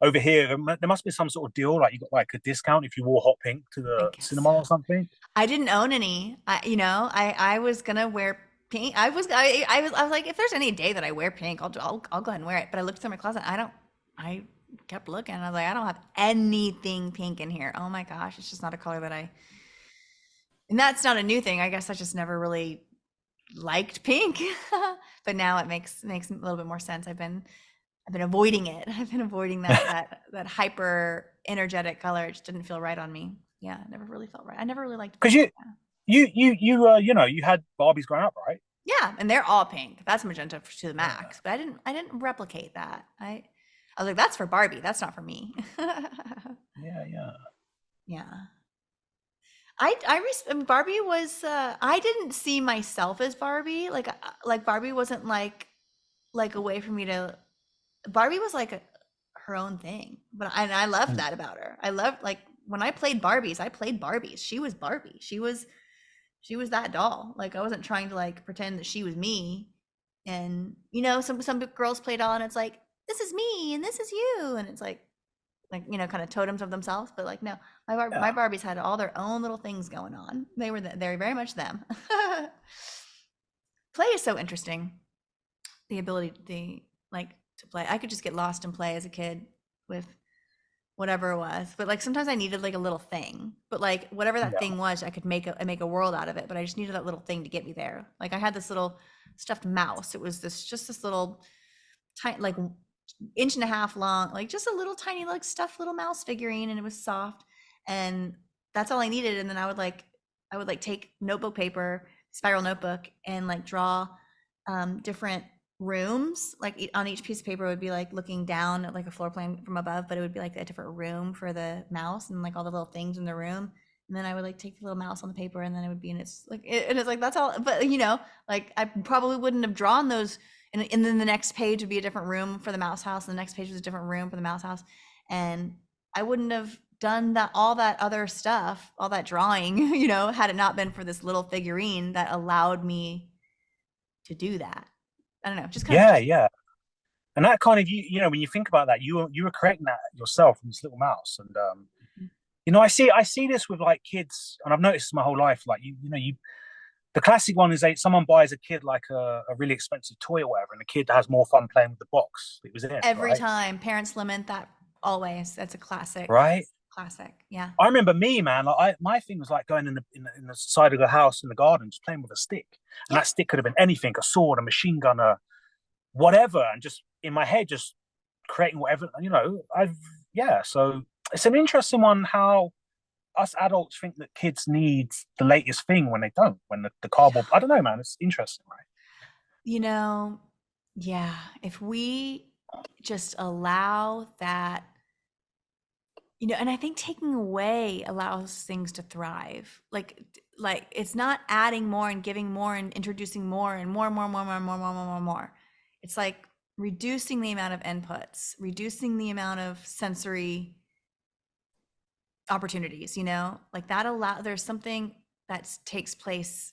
over here. There must be some sort of deal, like you got like a discount if you wore hot pink to I the guess so. cinema or something. I didn't own any. I was gonna wear pink. I was like, if there's any day that I wear pink, I'll go ahead and wear it. But I looked through my closet. I kept looking. I was like, I don't have anything pink in here. Oh my gosh, it's just not a color that I. And that's not a new thing. I guess I just never really liked pink. But now it makes a little bit more sense. I've been avoiding it. I've been avoiding that hyper energetic color. It just didn't feel right on me. Yeah, it never really felt right. I never really liked Because pink. you had Barbies growing up, right? Yeah, and they're all pink. That's magenta to the Yeah, max. But I didn't replicate that. I was like, that's for Barbie. That's not for me. yeah. Yeah. Barbie was I didn't see myself as Barbie. Like Barbie wasn't like a way for me to. Barbie was like her own thing, and I loved Mm. that about her. I loved, like, when I played Barbies. I played Barbies. She was Barbie. She was that doll. Like, I wasn't trying to like pretend that she was me. And some girls play doll, and it's like, this is me and this is you, and it's like kind of totems of themselves. But like, no, my Yeah. Barbies had all their own little things going on. They're very much them. Play is so interesting. The ability, like, to play. I could just get lost and play as a kid with whatever it was. But like sometimes I needed like a little thing. But like whatever that Yeah. thing was, I could make a world out of it. But I just needed that little thing to get me there. Like I had this little stuffed mouse. It was this little tiny like inch and a half long, like just a little tiny like stuffed little mouse figurine, and it was soft. And that's all I needed. And then I would like take notebook paper, spiral notebook, and like draw different rooms. Like on each piece of paper would be like looking down at like a floor plan from above, but it would be like a different room for the mouse and like all the little things in the room. And then I would like take the little mouse on the paper, and then it would be in its like and it's like that's all. But like I probably wouldn't have drawn those. And then the next page would be a different room for the mouse house, and the next page was a different room for the mouse house. And I wouldn't have done that, all that other stuff, all that drawing, had it not been for this little figurine that allowed me to do that. I don't know, just kind of Yeah, just yeah. And that kind of when you think about that, you were creating that yourself from this little mouse. And I see this with like kids, and I've noticed my whole life. Like you the classic one is someone buys a kid like a really expensive toy or whatever, and the kid has more fun playing with the box it was in, every right? time parents lament that always. That's a classic, Right. classic. Yeah. I remember me, man. Like my thing was like going in the side of the house in the garden, just playing with a stick, and Yeah. that stick could have been anything: a sword, a machine gun, a whatever, and just in my head, just creating whatever. I've yeah. So it's an interesting one how us adults think that kids need the latest thing when they don't. When the cardboard, I don't know, man. It's interesting, right? You know, yeah, if we just allow that, and I think taking away allows things to thrive. Like it's not adding more and giving more and introducing more and more and more and more and more and more and more and more and more. It's like reducing the amount of inputs, reducing the amount of sensory opportunities, like there's something that takes place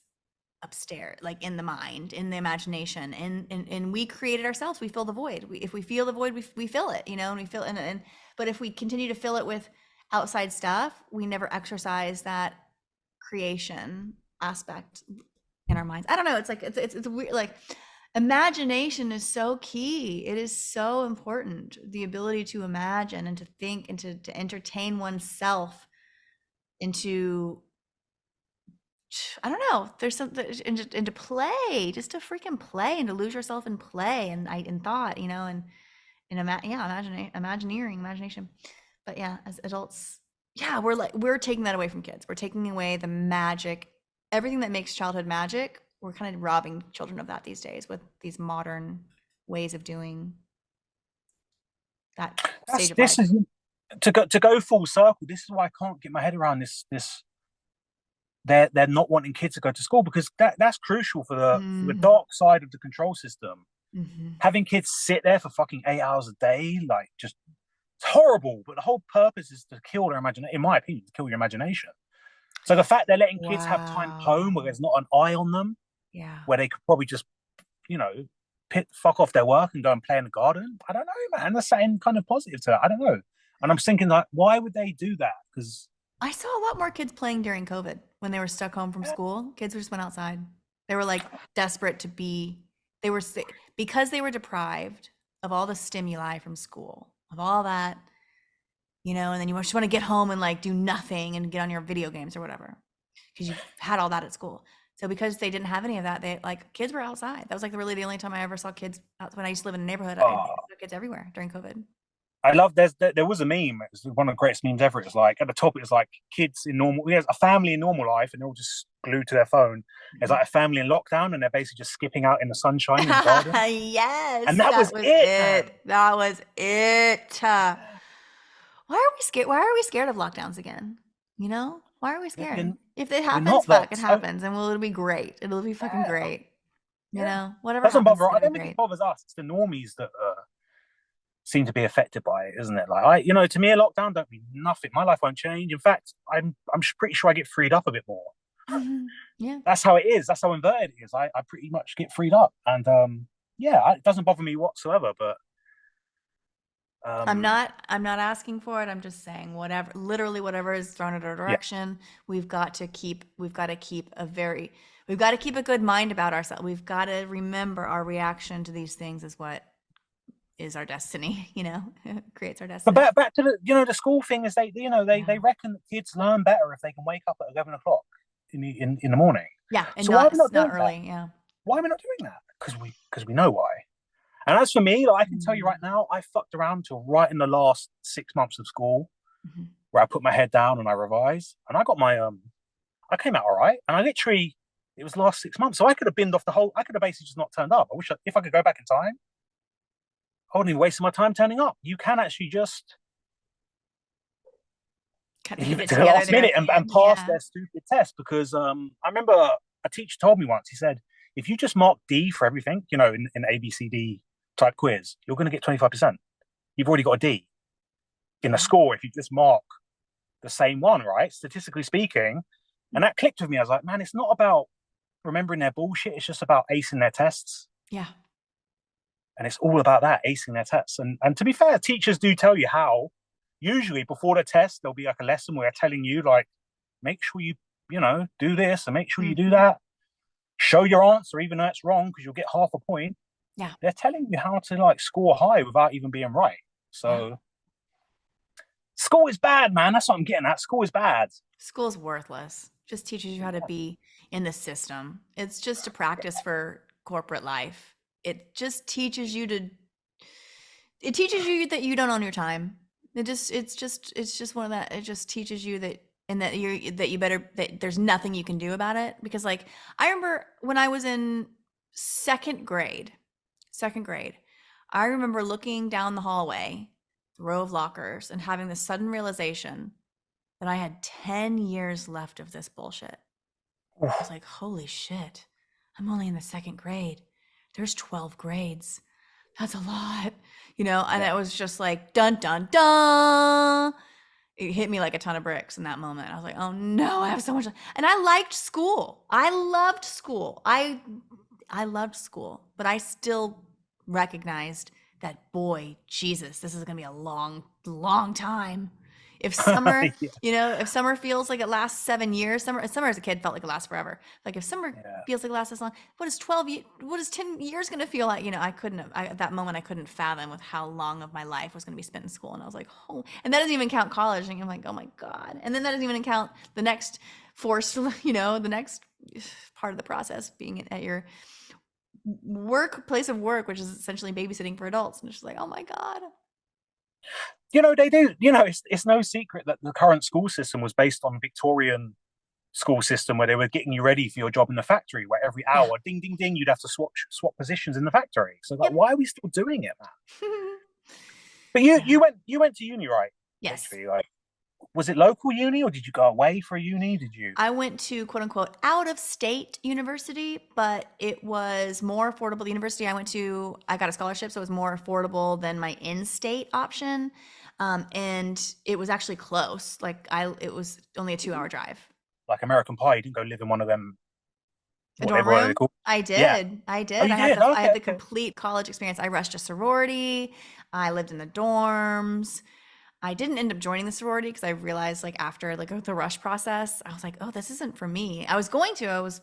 upstairs, like in the mind, in the imagination, and we create it ourselves. We fill the void. If we feel the void, we fill it, and we fill and but if we continue to fill it with outside stuff, we never exercise that creation aspect in our minds. I don't know. It's like it's weird. Like imagination is so key. It is so important. The ability to imagine and to think and to entertain oneself into, I don't know. There's something and to play, just to freaking play and to lose yourself in play and in thought, imagination. But yeah, as adults, yeah, we're taking that away from kids. We're taking away the magic, everything that makes childhood magic. We're kind of robbing children of that these days with these modern ways of doing that stage That's of this life. is to go full circle. This is why I can't get my head around this. They're not wanting kids to go to school because that's crucial for the Mhm. dark side of the control system. Mhm. Having kids sit there for fucking 8 hours a day, like just it's horrible. But the whole purpose is to kill their imagination. In my opinion, to kill your imagination. So the fact they're letting kids have time home where Wow. there's not an eye on them, Yeah. where they could probably just you know fuck off their work and go and play in the garden. I don't know, man. There's something kind of positive to that. I don't know. And I'm thinking like, why would they do that? Because I saw a lot more kids playing during COVID when they were stuck home from school. Kids just went outside. They were like desperate to be, they were, because they were deprived of all the stimuli from school, of all that, and then you just want to get home and like do nothing and get on your video games or whatever because you've had all that at school. So because they didn't have any of that, they like kids were outside. That was like really the only time I ever saw kids out when I used to live in a neighborhood. I oh, saw kids everywhere during COVID. I love there was a meme. It was one of the greatest memes ever. It's like at the top, it's like kids in normal, a family in normal life, and they're all just glued to their phone. It's like a family in lockdown, and they're basically just skipping out in the sunshine in the garden. And Yes, that that was was it, man. it. That was it. Why are we scared? Why are we scared of lockdowns again? Why are we scared? You're, If it you're happens, not though. fuck, it happens, and it'll be great. It'll be fucking Yeah, great. yeah. Whatever Doesn't happens is bother. I gonna be don't think it great. bothers us. It's the normies that seem to be affected by it, isn't it? Like to me, a lockdown don't mean nothing. My life won't change. In fact, I'm pretty sure I get freed up a bit more. Yeah. That's how it is. That's how inverted it is. I pretty much get freed up, and yeah, it doesn't bother me whatsoever. But I'm um, not I'm not asking for it. I'm just saying whatever, literally whatever is thrown at our yeah, direction, we've got to keep a good mind about ourselves. We've got to remember our reaction to these things is what is our destiny, creates our But destiny. back to the school thing is they Yeah. reckon that kids learn better if they can wake up at 11 o'clock in the morning. Yeah, and So why are we not not doing that? early. Yeah. Why are we not doing that? Because we know why. And as for me, like, I can tell you right Mm-hmm. now, I fucked around till right in the last 6 months of school Mm-hmm. where I put my head down and I revised, and I got my I came out all right, and I literally it was the last 6 months, so I could have binned off the whole. I could have basically just not turned up. If I could go back in time, I wouldn't even waste my time turning up. You can actually just Kind of leave get it it to the together last there at minute the and end. pass Yeah. their stupid test. Because I remember a teacher told me once. He said, if you just mark D for everything, in ABCD type quiz, you're going to get 25%. You've already got a D in the Yeah. score if you just mark the same one, right? Statistically speaking. And that clicked with me. I was like, man, it's not about remembering their bullshit. It's just about acing their tests. Yeah. And it's all about that, acing their tests. And to be fair, teachers do tell you how. Usually before the test, there'll be like a lesson where they're telling you, like, make sure you do this and make sure you do Mm-hmm. that. Show your answer, even though it's wrong, because you'll get half a point. Yeah. They're telling you how to like score high without even being right. Yeah. So school is bad, man. That's what I'm getting at. School is bad. School's worthless. Just teaches you how to be in the system. It's just a practice for corporate life. It just teaches you to it teaches you that you don't own your time. It's just one of that. It just teaches you that and that you better that there's nothing you can do about it because like I remember when I was in second grade, second grade, I remember looking down the hallway, the row of lockers and having the sudden realization that I had 10 years left of this bullshit. I was like, holy shit, I'm only in the second grade. There's 12 grades. That's a lot, and Yeah. it was just like, dun, dun, dun. It hit me like a ton of bricks in that moment. I was like, oh no, I have so much. And I liked school. I loved school. I loved school, but I still recognized that, boy, Jesus, this is going to be a long, long time. If summer, Yeah. if summer feels like it lasts 7 years, summer as a kid felt like it lasts forever. Like if summer Yeah. feels like it lasts this long, what is 10 years going to feel like? I couldn't, at that moment, I couldn't fathom with how long of my life was going to be spent in school. And I was like, oh, and that doesn't even count college. And I'm like, oh my God. And then that doesn't even count the next forced, the next part of the process being at your place of work, which is essentially babysitting for adults. And it's just like, oh my God. They do. It's no secret that the current school system was based on Victorian school system where they were getting you ready for your job in the factory, where every Yeah. hour, ding, ding, ding, you'd have to swap positions in the factory. So like, Yep. why are we still doing it, man? But you Yeah. you went to uni, right? Yes. Literally, like, was it local uni or did you go away for a uni? Did you I went to quote unquote out of state university, but it was more affordable. The university I went to, I got a scholarship, so it was more affordable than my in-state option. And it was actually close. It was only a 2 hour drive. like American Pie? You didn't go live in one of them, A dorm whatever they room? call? I Yeah. did. I Oh, did. you I had did. the I Okay, had the okay. complete college experience. I rushed a sorority. I lived in the dorms. I didn't end up joining the sorority because I realized like after like the rush process, I was like, oh, this isn't for me. I was going to. I was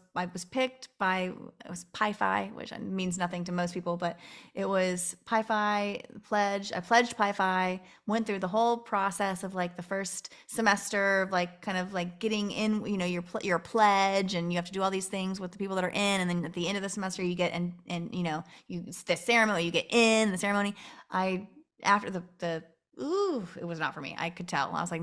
picked by it was Pi Phi, which means nothing to most people, but it was Pi Phi pledge. I pledged Pi Phi, went through the whole process of like the first semester of like kind of like getting in, your pledge and you have to do all these things with the people that are in, and then at the end of the semester you get and the ceremony, you get in the ceremony. I after the Ooh, it was not for me. I could tell. I was like,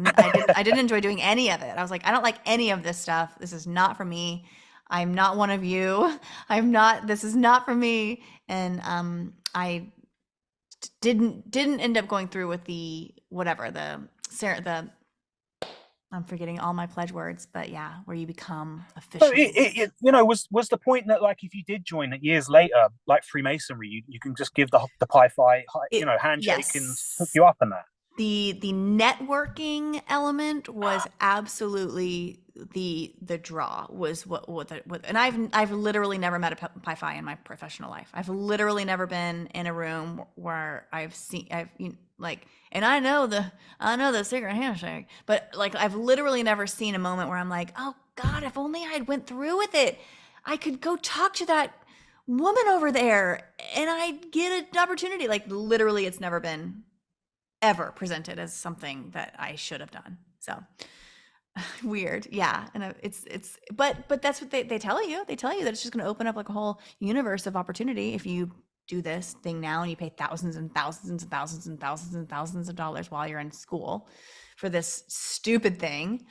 I didn't enjoy doing any of it. I was like, I don't like any of this stuff. This is not for me. I'm not one of you. This is not for me. And I didn't end up going through with the whatever, I'm forgetting all my pledge words, but yeah, where you become So officially. was the point that like if you did join it years later, like Freemasonry, you can just give the Pi Phi, handshake and hook Yes. you up and that. The networking element was absolutely the draw was what and I've literally never met a Pi Phi in my professional life. I've literally never been in a room where like, and I know the secret handshake, but like I've literally never seen a moment where I'm like, oh God, if only I had went through with it, I could go talk to that woman over there, and I get an opportunity. Like literally, it's never been ever presented as something that I should have done. So weird, yeah. And but that's what they tell you. They tell you that it's just going to open up like a whole universe of opportunity if you do this thing now and you pay thousands and thousands and thousands and thousands and thousands of dollars while you're in school for this stupid thing.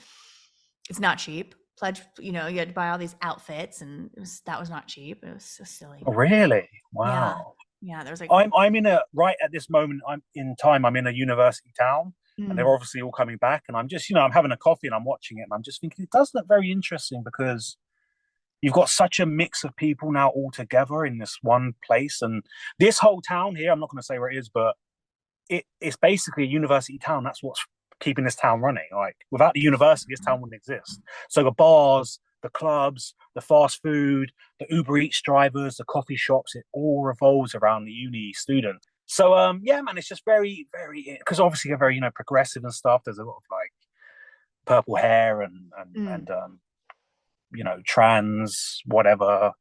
It's not cheap. Pledge, you had to buy all these outfits, and that was not cheap. It was so silly. Oh, really? Yeah, Wow. yeah. There was like, I'm in a right at this moment. I'm in time. I'm in a university town, and they're mm, obviously all coming back. And I'm just, I'm having a coffee and I'm watching it, and I'm just thinking it does look very interesting because you've got such a mix of people now all together in this one place, and this whole town here. I'm not going to say where it is, but it's basically a university town. That's what's keeping this town running. Like without the university, this town wouldn't exist. So the bars, the clubs, the fast food, the Uber Eats drivers, the coffee shops, it all revolves around the uni student. So yeah, man, it's just very, very because obviously they're very, progressive and stuff. There's a lot of like purple hair and mm. trans, whatever.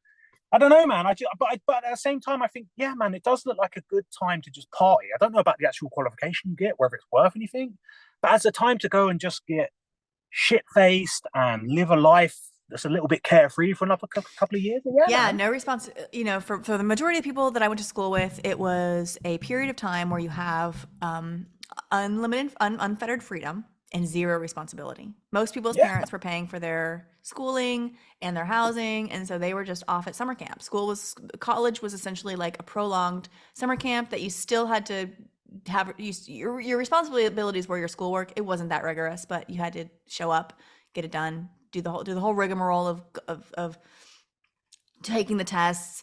I don't know, man. But at the same time, I think, yeah, man, it does look like a good time to just party. I don't know about the actual qualification you get, whether it's worth anything, but as a time to go and just get shit faced and live a life that's a little bit carefree for another couple of years. Yeah, Yeah, man. no response. For the majority of people that I went to school with, it was a period of time where you have unlimited, unfettered freedom and zero responsibility. Most people's Yeah, parents were paying for their schooling and their housing, and so they were just off at summer camp. College was essentially like a prolonged summer camp that you still had to have your responsibilities were your schoolwork. It wasn't that rigorous, but you had to show up, get it done, do the whole rigmarole of taking the tests,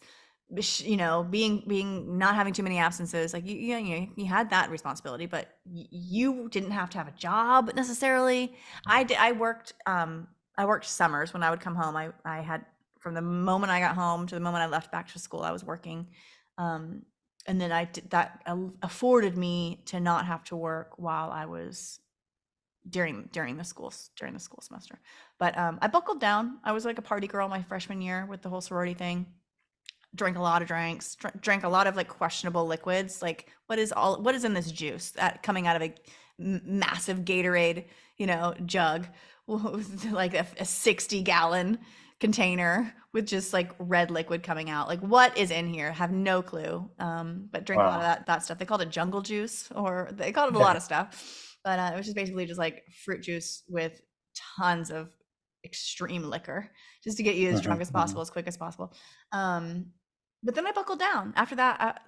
being not having too many absences. Like you had that responsibility, but you didn't have to have a job necessarily. I worked summers when I would come home. I had, from the moment I got home to the moment I left back to school, I was working. um and then I did that, afforded me to not have to work while I was during the school semester. But I buckled down. I was like a party girl my freshman year with the whole sorority thing. Drank a lot of drinks, drank a lot of like questionable liquids. Like what is in this juice that coming out of a massive Gatorade, jug, with like a 60-gallon container with just like red liquid coming out. Like what is in here? Have no clue. But drink a lot of wow. that stuff. They called it jungle juice, or they called it a Yeah. lot of stuff. But it was just basically just like fruit juice with tons of extreme liquor, just to get you as Hmm. drunk as Hmm. possible, as quick as possible. Um, but then I buckled down. After that,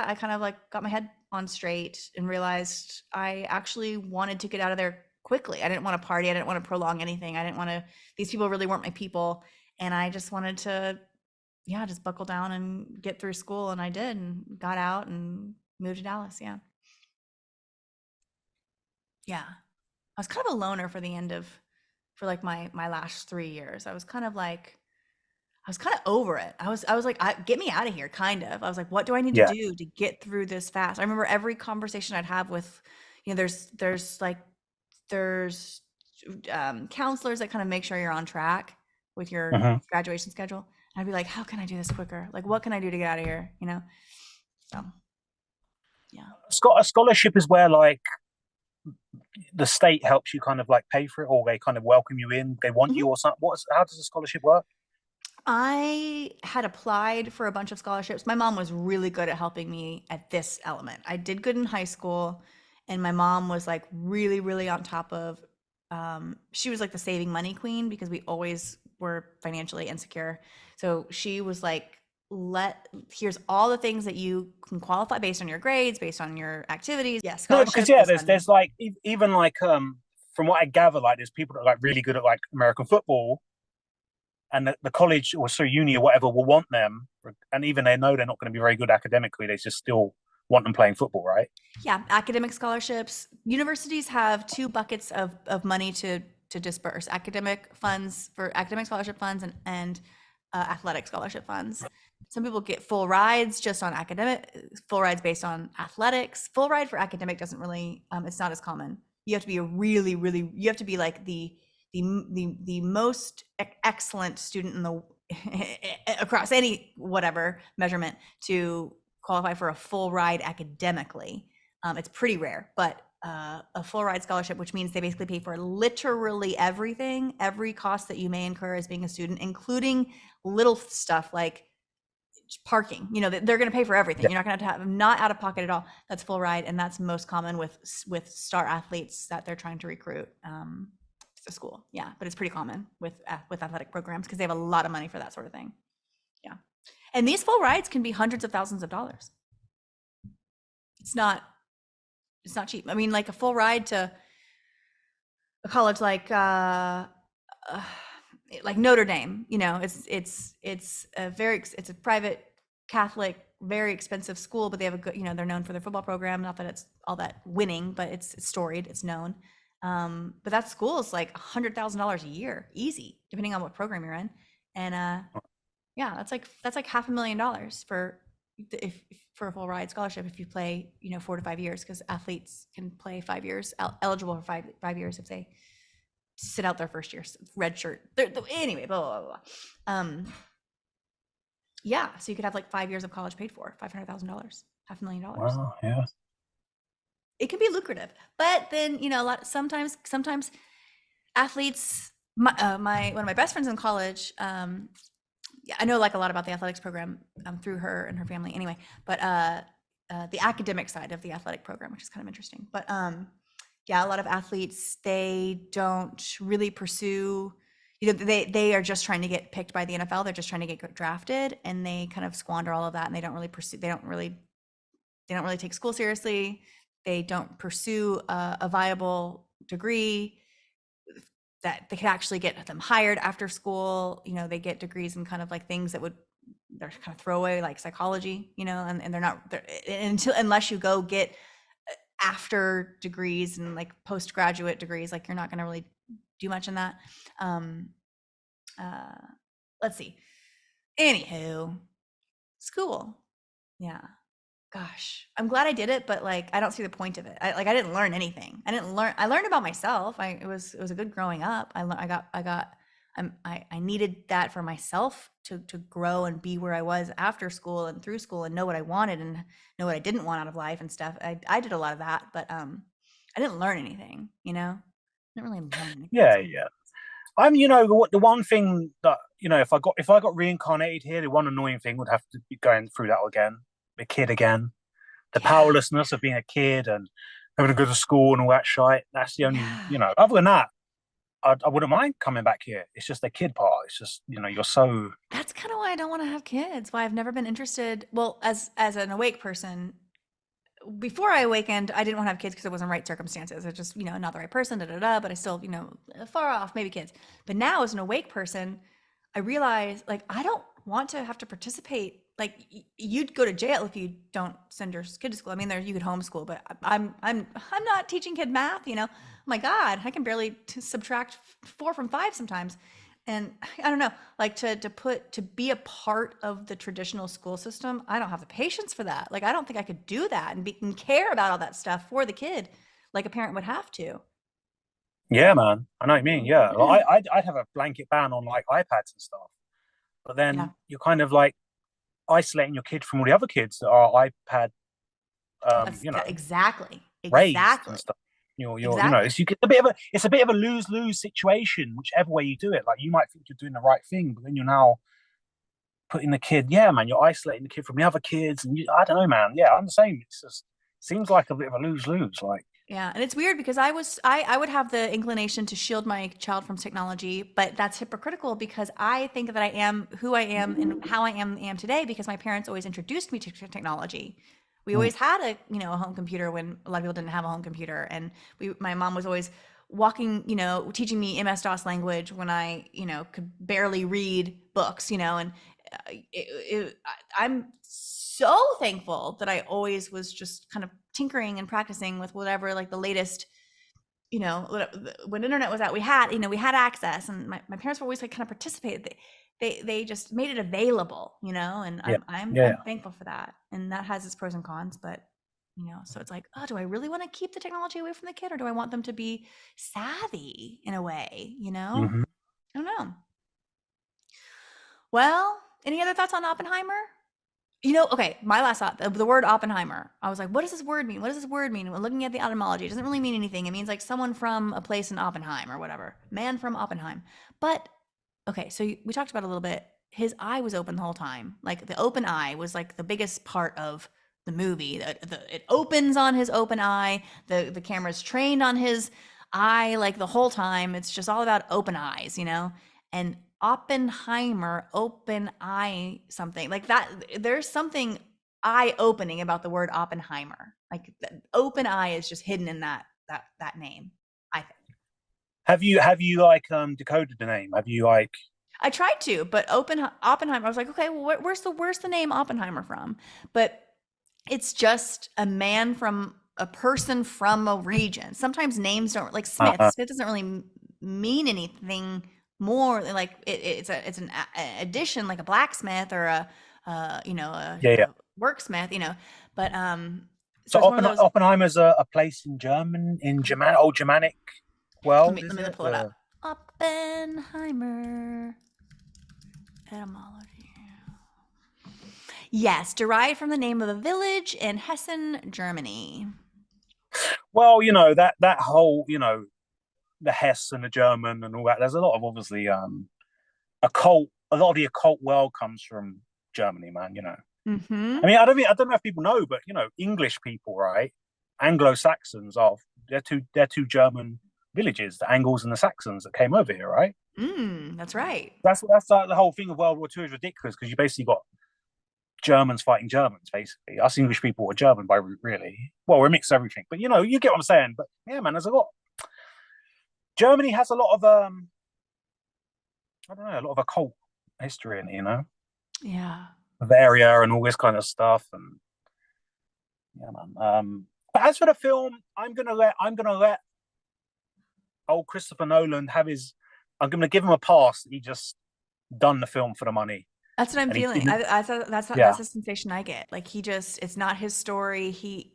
I kind of like got my head on straight and realized I actually wanted to get out of there quickly. I didn't want to party. I didn't want to prolong anything. I didn't want to. These people really weren't my people, and I just wanted to, yeah, just buckle down and get through school. And I did, and got out and moved to Dallas. Yeah, yeah. I was kind of a loner for like my last 3 years. I was kind of over it. I was like, get me out of here, kind of. I was like, what do I need to Yeah. do to get through this fast? I remember every conversation I'd have with, there's counselors that kind of make sure you're on track with your Hmm. graduation schedule. And I'd be like, how can I do this quicker? Like, what can I do to get out of here? So yeah. A scholarship is where like the state helps you kind of like pay for it, or they kind of welcome you in. They want you Mhm. or something. How does a scholarship work? I had applied for a bunch of scholarships. My mom was really good at helping me at this element. I did good in high school, and my mom was like really, really on top of. She was like the saving money queen because we always were financially insecure. So she was like, here's all the things that you can qualify based on your grades, based on your activities. Yeah, No, because scholarship yeah, is there's when. like even like from what I gather, like there's people that are like really good at like American football, and the college or so uni or whatever will want them, and even they know they're not going to be very good academically, they just still want them playing football, right? Yeah, academic scholarships. Universities have two buckets of money to disperse: academic funds for academic scholarship funds, and athletic scholarship funds. Some people get full rides just on academic, full rides based on athletics. Full ride for academic doesn't really, it's not as common. You have to be you have to be like the most excellent student across any whatever measurement to qualify for a full ride academically. It's pretty rare, but a full ride scholarship, which means they basically pay for literally everything, every cost that you may incur as being a student, including little stuff like parking. They're going to pay for everything. Yeah. You're not going to have not out of pocket at all. That's full ride, and that's most common with star athletes that they're trying to recruit to school. Yeah, but it's pretty common with athletic programs because they have a lot of money for that sort of thing. Yeah, and these full rides can be hundreds of thousands of dollars. It's not it's not cheap. I mean, like a full ride to a college uh like Notre Dame, it's a private Catholic, very expensive school, but they have a good, they're known for their football program. Not that it's all that winning, but it's storied, it's known. But that school is like $100,000 a year, easy, depending on what program you're in. And yeah, that's like $500,000 for a full ride scholarship if you play 4 to 5 years, because athletes can play 5 years, eligible for 5 years if they sit out their first year, red shirt. Anyway, blah, blah, blah, blah. Yeah, so you could have like 5 years of college paid for, $500,000, $500,000. Wow. Yeah. It can be lucrative, but then sometimes athletes. One of my best friends in college. Yeah, I know like a lot about the athletics program through her and her family. Anyway, but the academic side of the athletic program, which is kind of interesting. But yeah, a lot of athletes, they don't really pursue, they are just trying to get picked by the NFL. They're just trying to get drafted, and they kind of squander all of that, and they don't really take school seriously. They don't pursue a viable degree that they could actually get them hired after school. They get degrees in kind of like things they're kind of throwaway, like psychology, and unless you go get after degrees and like postgraduate degrees, like you're not going to really do much in that. Uh, let's see. Anywho, school. Yeah. Gosh, I'm glad I did it, but like I don't see the point of it. I didn't learn anything. I learned about myself. It was a good growing up. I needed that for myself to grow and be where I was after school and through school, and know what I wanted and know what I didn't want out of life and stuff. I did a lot of that, but I didn't learn anything, I didn't really learn anything in Yeah. school. Yeah. The one thing that if I got reincarnated here, the one annoying thing would have to be going through that again, a kid again, the Yeah. powerlessness of being a kid and having to go to school and all that shit. That's the only, Yeah. other than that, I wouldn't mind coming back here. It's just the kid part. It's just, you're so. That's kind of why I don't want to have kids. Why I've never been interested. Well, as an awake person, before I awakened, I didn't want to have kids because it wasn't right circumstances. It's just, not the right person, da da da. But I still, far off, maybe kids. But now, as an awake person, I realize like I don't want to have to participate. Like you'd go to jail if you don't send your kid to school. I mean, there you could homeschool, but I'm not teaching kid math. Oh my God, I can barely subtract 4 from 5 sometimes. And I don't know, like to be a part of the traditional school system, I don't have the patience for that. Like I don't think I could do that and care about all that stuff for the kid like a parent would have to. Yeah, man. I know what you mean. Yeah, I'd have a blanket ban on like iPads and stuff, but Yeah. then you're kind of like isolating your kid from all the other kids that are iPad, Exactly. raised Exactly. and stuff. Exactly. It's a bit of a lose lose situation, whichever way you do it. Like you might think you're doing the right thing, but then you're now putting the kid. Yeah, man, you're isolating the kid from the other kids, and I don't know, man. Yeah, I'm the same. It's just seems like a bit of a lose lose. Like, Yeah, and it's weird because I would have the inclination to shield my child from technology, but that's hypocritical because I think that I am who I am and how I am today because my parents always introduced me to technology. We mm, always had a home computer when a lot of people didn't have a home computer, and my mom was always teaching me MS-DOS language when I could barely read books, and I'm so thankful that I always was just kind of tinkering and practicing with whatever like the latest, when internet was out, we had access, and my parents were always like kind of participated. They just made it available, and yeah, I'm yeah, I'm thankful for that. And that has its pros and cons, but so it's like, oh, do I really want to keep the technology away from the kid, or do I want them to be savvy in a way, hmm I don't know. Well, any other thoughts on Oppenheimer? Okay, my last thought, the word Oppenheimer. I was like, what does this word mean? What does this word mean? When looking at the etymology, it doesn't really mean anything. It means like someone from a place in Oppenheim or whatever. Man from Oppenheim. But okay, so we talked about it a little bit. His eye was open the whole time. Like the open eye was like the biggest part of the movie. It opens on his open eye. The camera's trained on his eye like the whole time. It's just all about open eyes. And Oppenheimer, open eye, something like that. There's something eye opening about the word Oppenheimer. Like the open eye is just hidden in that name. I think. Have you like decoded the name? Have you like I tried to, but Oppenheimer. I was like, okay, well, where's the name Oppenheimer from? But it's just a person from a region. Sometimes names don't like Smith. uh, Smith doesn't really mean anything more than like it's an addition like a blacksmith or yeah, yeah. a worksmith. But so So it's one of those. Oppenheimer's a place in old Germanic Let world, me is let me it? pull it up. Oppenheimer etymology. Yes, derived from the name of a village in Hessen, Germany. Well, that whole, the Hess and the German and all that. There's a lot of obviously occult. A lot of the occult world comes from Germany, man. Mm-hmm. I mean, I don't know if people know, but English people, right? Anglo Saxons are they're two German villages, the Angles and the Saxons that came over here, right? That's right. That's like the whole thing of World War II is ridiculous because you basically got Germans fighting Germans, basically. Us English people are German by root, really. Well, we're mixed everything, but you get what I'm saying. But yeah, man, there's a lot. Germany has a lot of I don't know, a lot of occult history in it, Yeah. Bavaria and all this kind of stuff, and yeah, man. But as for the film, I'm gonna let old Christopher Nolan have his. I'm gonna give him a pass. He just done the film for the money, That's what I'm and he feeling. didn't. That's Yeah, the sensation I get. Like it's not his story.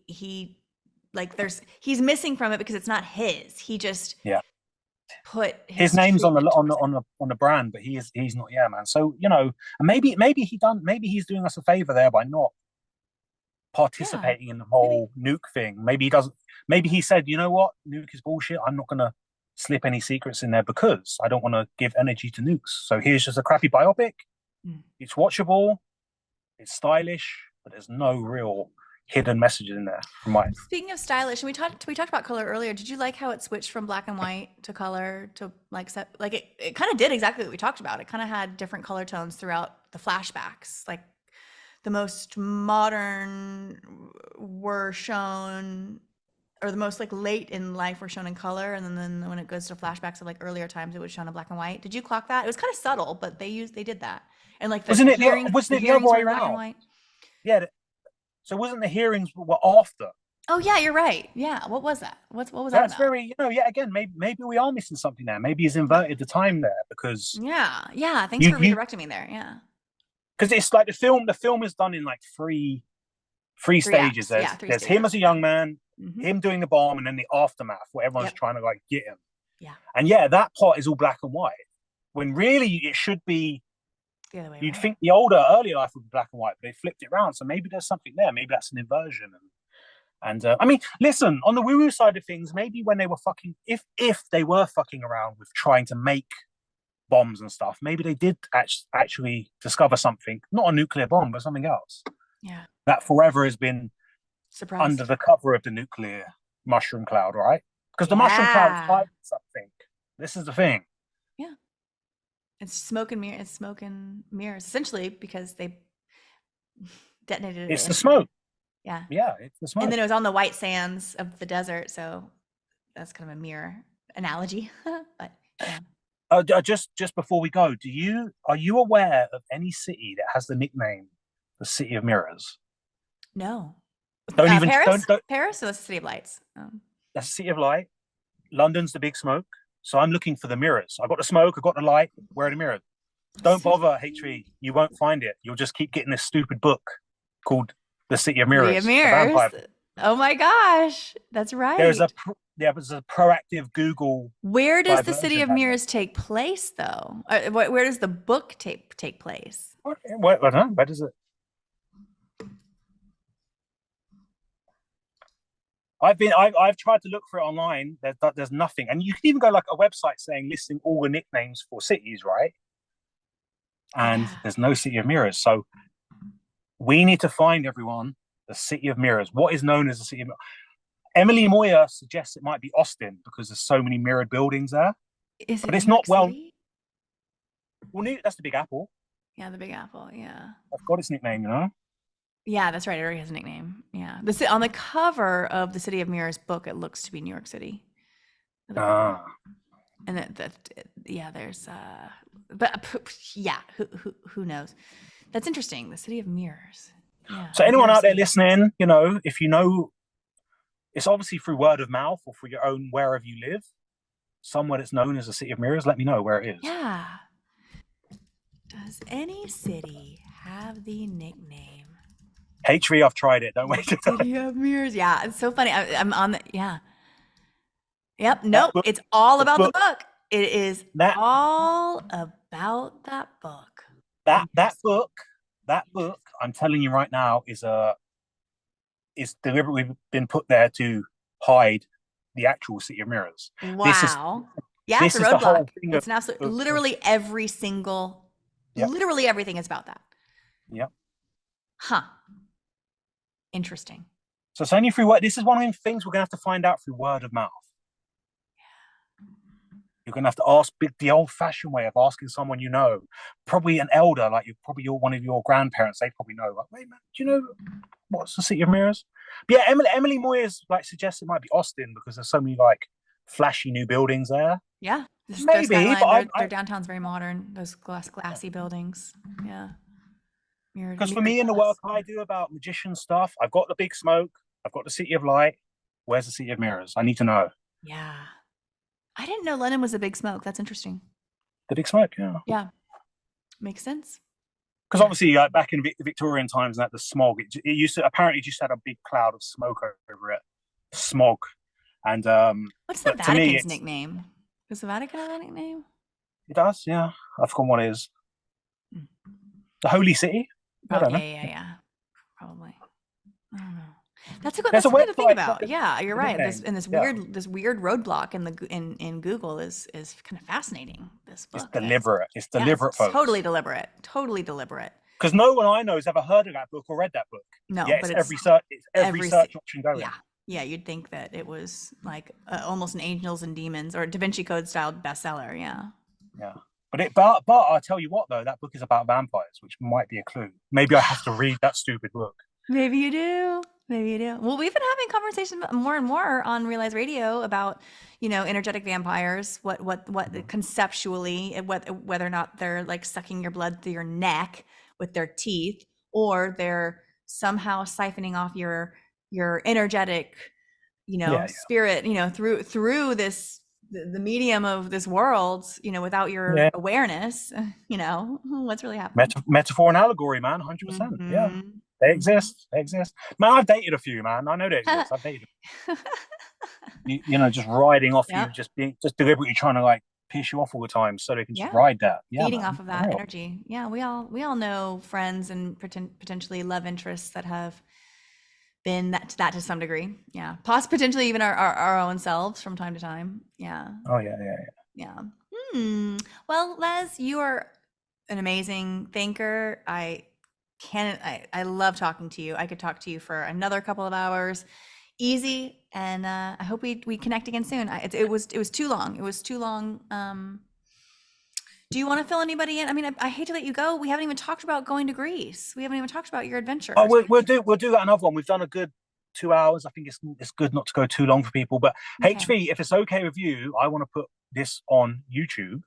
Like he's missing from it because it's not his. He just yeah. put His his name's on the treatment on the towards it. on the on the brand, but he's not. Yeah, man. So and maybe he's doing us a favor there by not Yeah, participating in the maybe. whole nuke thing. Maybe he doesn't. Maybe he said, you know what, nuke is bullshit. I'm not gonna slip any secrets in there because I don't want to give energy to nukes. So here's just a crappy biopic. Mm. It's watchable, it's stylish, but there's no real hidden messages in there from my. Speaking of stylish, and we talked about color earlier. Did you like how it switched from black and white to color to like set like it kind of did exactly what we talked about. It kind of had different color tones throughout the flashbacks. Like the most modern were shown or the most like late in life were shown in color, and then when it goes to flashbacks of like earlier times it was shown in black and white. Did you clock that? It was kind of subtle, but they did that. And like the Wasn't it hearings the wasn't it the other hearings were way in black and around? white. Yeah. So wasn't the hearings were after? Oh yeah, you're right. Yeah, what was that? What was that That's about? very, yet again, maybe we are missing something there. Maybe he's inverted the time there because Yeah, yeah. Thanks you for you redirecting me there. Yeah, because it's like the film is done in like three three stages. acts. There's Yeah, three there's him stages. as a Yeah. young man, Mm-hmm. him doing the bomb, and then the aftermath where everyone's Yep. trying to like get him. Yeah. And yeah, that part is all black and white. When really it should be, The other way you'd around. think the earlier life would be black and white, but they flipped it around. So maybe there's something there. Maybe that's an inversion. And I mean, listen, on the woo woo side of things, maybe when they were fucking, if they were fucking around with trying to make bombs and stuff, maybe they did actually discover something, not a nuclear bomb, but something else Yeah. that forever has been under Suppressed. the cover of the nuclear mushroom cloud, right? Because the mushroom cloud is Yeah. hiding something. This is the thing. Yeah. It's smoke and mirror. It's smoke and mirrors, essentially, because they detonated it It's the in. smoke. Yeah. Yeah, it's the And smoke. then it was on the white sands of the desert, so that's kind of a mirror analogy. But yeah. Just before we go, are you aware of any city that has the nickname the City of Mirrors? No. Don't even Paris? don't. Paris? So that's the City of Lights. That's the City of Light. London's the big smoke. So I'm looking for the mirrors. I got the smoke. I got the light. Where are the mirrors? Don't bother, HV. You won't find it. You'll just keep getting this stupid book called The City of City of Mirrors, the Mirrors. vampire book. Oh my gosh, that's There's right. there's a proactive Google Where does the City diversion of manual. Mirrors take place, though? Where does the book take place? I don't know. Where does it? I've tried to look for it online. There's nothing, and you can even go like a website saying listing all the nicknames for cities, right? And Yeah. there's no City of Mirrors. So we need to find everyone the City of Mirrors. What is known as the City of Mirrors? Emily Moyer suggests it might be Austin because there's so many mirrored buildings there, Is it but New it's not York well. City? Well, that's the Big Apple. Yeah, the Big Apple. Yeah. I've got its nickname, you know. Yeah, that's right. It already has a nickname. Yeah. On the cover of the City of Mirrors book, it looks to be New York City. The cover. Ah. And yeah, there's but yeah, who knows? That's interesting. The City of Mirrors. Yeah, So New anyone York out there City. listening, you know, if you know, it's obviously through word of mouth or through your own wherever you live, somewhere that's known as the City of Mirrors. Let me know where it is. Yeah. Does any city have the nickname HV, I've tried it. Don't waste your time. City of Mirrors? Yeah, it's so funny. I'm on the yeah. Yep. That Nope. book, It's all the about the book, book. It is that all about that book. that that Interesting. book, that book. I'm telling you right now is deliberately been put there to hide the actual City of Mirrors. This is Wow. Yeah, it's a this is the roadblock. whole thing It's an absolute, of literally every single, yep, literally everything is about that. yep. Huh. Interesting. So it's only through word. This is one of the things we're gonna have to find out through word of mouth. You're gonna have to ask the old-fashioned way of asking someone you know, probably an elder, like you probably one of your grandparents. They probably know. Like, wait, man, do you know what's the City of Mirrors? But yeah, Emily Moyers like suggests it might be Austin because there's so many like flashy new buildings there. Yeah. Their Maybe, but skyline, I, their I downtown's very modern. Those glassy buildings. Yeah. because for Mirrored me in the work glass. I do about magician stuff, I've got the big smoke, I've got the City of Light. Where's the City of Mirrors? I need to know Yeah. I didn't know London was a big smoke. That's interesting. the big smoke. Yeah, Yeah. Makes sense. because Yeah. obviously back in Victorian times, that the smog it used to apparently just had a big cloud of smoke over it, smog, and What's the but to me Vatican's it's nickname? Does the Vatican have a nickname? it does. Yeah, I've forgotten what it is. Hmm. The Holy City. I don't Yeah, know. yeah. Probably. I don't know. There's That's a something to think website. about. Yeah, you're The right. nickname. Yeah, This weird roadblock in in Google is kind of fascinating. This it's book. That's deliberate. It's yeah, deliberate, it's totally folks. deliberate. Totally deliberate. Because no one I know has ever heard of that book or read that book. No, Yeah, but it's every search option yeah. going. Yeah, you'd think that it was like almost an Angels and Demons or Da Vinci Code style bestseller. Yeah. Yeah. But I'll tell you what though, that book is about vampires, which might be a clue. Maybe I have to read that stupid book. Maybe you do. Maybe you do. Well, we've been having conversations more and more on Realize Radio about, energetic vampires, what conceptually, whether or not they're like sucking your blood through your neck with their teeth, or they're somehow siphoning off your energetic, Yeah, spirit, through this the medium of this world, without yeah. your Yeah. awareness, what's really happening. Metaphor and allegory, man, 100%. Yeah. Hmm. They Hmm. exist. They exist. Man, I've dated a few, man. I know they exist. I've dated you know, just riding off you, Yep. just deliberately trying to like piss you off all the time so they can just Yeah. ride that. Yeah, Feeding off man. of For that real. energy. Yeah, we all know friends and potentially love interests that have been that to some degree. Yeah. Potentially even our own selves from time to time. Yeah. Oh yeah, yeah, Yeah. Hmm. Well, Les, you are an amazing thinker. I love talking to you. I could talk to you for another couple of hours, easy. And I hope we connect again soon. It was too long. It was too long. Do you want to fill anybody in? I mean, I hate to let you go. We haven't even talked about going to Greece. We haven't even talked about your Oh, adventures. we'll do that another one. We've done a good 2 hours. I think it's good not to go too long for people. But Okay. HV, if it's okay with you, I want to put this on YouTube. Okay.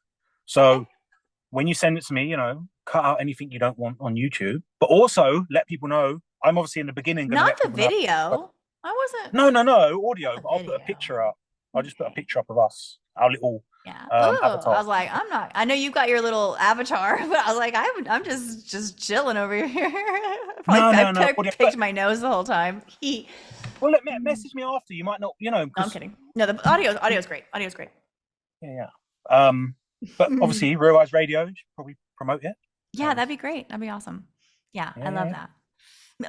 So when you send it to me, you know, cut out anything you don't want on YouTube, but also let people know. I'm obviously in the beginning going to Not let the people know. video. I wasn't. No, Not audio. the But I'll put a video. picture up. I'll just put a Okay. picture up of us, our little Yeah. Oh, I avatar. was like, I'm not. I know you've got your little avatar, but I was like, I'm just chilling over here. No, I no, no. Audio. picked my nose the whole time. He. Well, message me after. You might not, No, I'm because kidding. No, the audio is great. Audio is great. yeah, yeah. But obviously, Realize Radio should probably promote it. Yeah, that'd be great. That'd be awesome. Yeah, Yeah, I yeah, love yeah. that.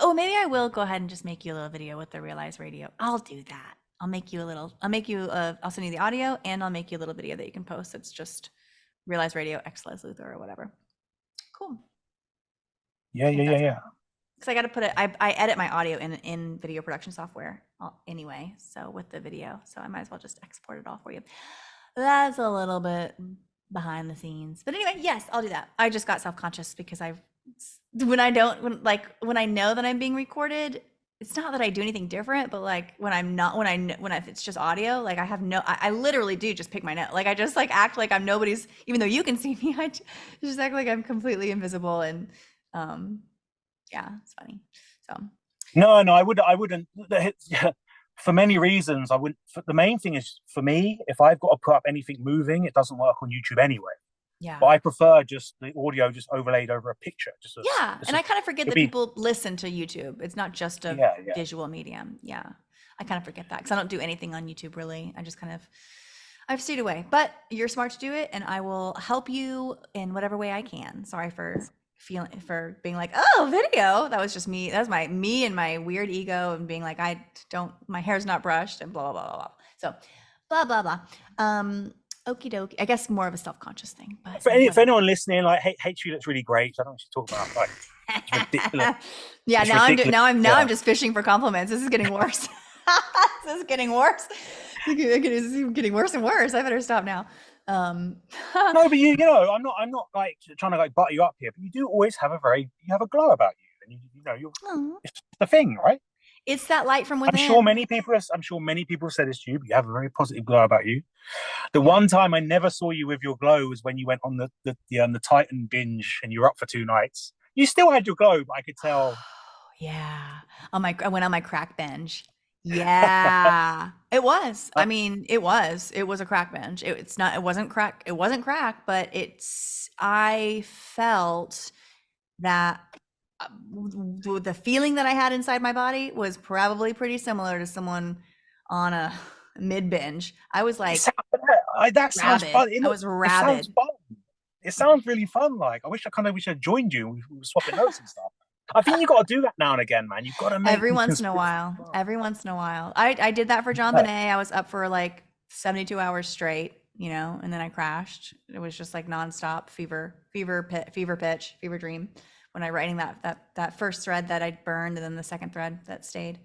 Oh, maybe I will go ahead and just make you a little video with the Realize Radio. I'll do that. I'll send you the audio and I'll make you a little video that you can post. It's just Realize Radio X Les Luthor or whatever. Cool. Yeah, If yeah, yeah, that's yeah. because I got to put it, I edit my audio in video production software anyway. So with the video, so I might as well just export it all for you. That's a little bit behind the scenes, but anyway, yes, I'll do that. I just got self-conscious because when I know that I'm being recorded, it's not that I do anything different, but like when I'm not, if it's just audio, like I literally do just pick my nose. Like I just like act like I'm nobody's, even though you can see me, just act like I'm completely invisible. And, yeah, it's funny. So No, I wouldn't. For many reasons, I wouldn't. The main thing is for me, if I've got to put up anything moving, it doesn't work on YouTube anyway. yeah. But I prefer just the audio just overlaid over a picture. Yeah, and I kind of forget it'll that be people listen to YouTube. It's not just a yeah, yeah. visual medium. Yeah, I kind of forget that because I don't do anything on YouTube really. I've stayed away. But you're smart to do it, and I will help you in whatever way I can. Sorry for being like, oh, video. That was just me. That was me and my weird ego and being like, my hair's not brushed and blah blah blah blah. So, blah blah blah. Okie dokie. I guess more of a self-conscious thing, but For anyone listening, like, HU looks really great. I don't know what she's talking about. Like, it's ridiculous. Yeah, It's now ridiculous. I'm just fishing for compliments. This is getting worse. This is getting worse. This is getting worse and worse. I better stop now. No, but I'm not like trying to like butter you up here, but you do always have a glow about you, and it's the thing, right? It's that light from I'm within. sure many people have said this to you, but you have a very positive glow about you. The one time I never saw you with your glow was when you went on the Titan binge and you were up for 2 nights. You still had your glow, but I could tell. Yeah. I went on my crack binge. Yeah. It was. I mean, it was a crack binge. It wasn't crack, but I felt that the feeling that I had inside my body was probably pretty similar to someone on a mid binge. I was like, that sounds fun. I was It sounds rabid. fun. It sounds really fun. Like I wish I had joined you. We were swapping notes and stuff. I think you got to do that now and again, man. You've got to make Every once in a while. Every once in a while. I did that for John Bonet. I was up for like 72 hours straight, and then I crashed. It was just like nonstop fever pitch, fever dream when I writing that first thread that I burned and then the second thread that stayed.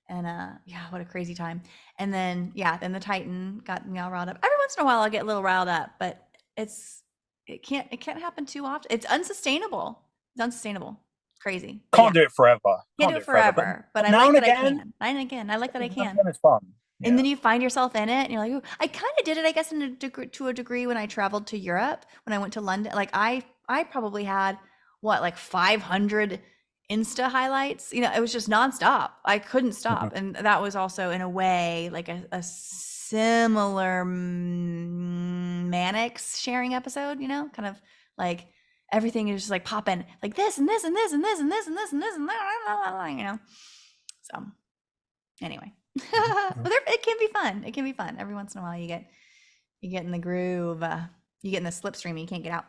And yeah, what a crazy time. And then then the Titan got me all riled up. Every once in a while I'll get a little riled up, but it can't happen too often. It's unsustainable. It's unsustainable. Crazy. Can't do it forever. Can't do it forever. But I now like and that I again, can. Now and again, I like that I can. It's fun. Yeah. And then you find yourself in it, and you're like, ooh. I kind of did it, I guess, to a degree when I traveled to Europe, when I went to London. Like I probably had like 500 Insta highlights. It was just nonstop. I couldn't stop, and that was also in a way like a similar Mannix sharing episode. Kind of like everything is just like popping, like this and this and this and this and this and this and this and that, So anyway. But it can be fun. It can be fun. Every once in a while you get in the groove, you get in the slipstream, you can't get out.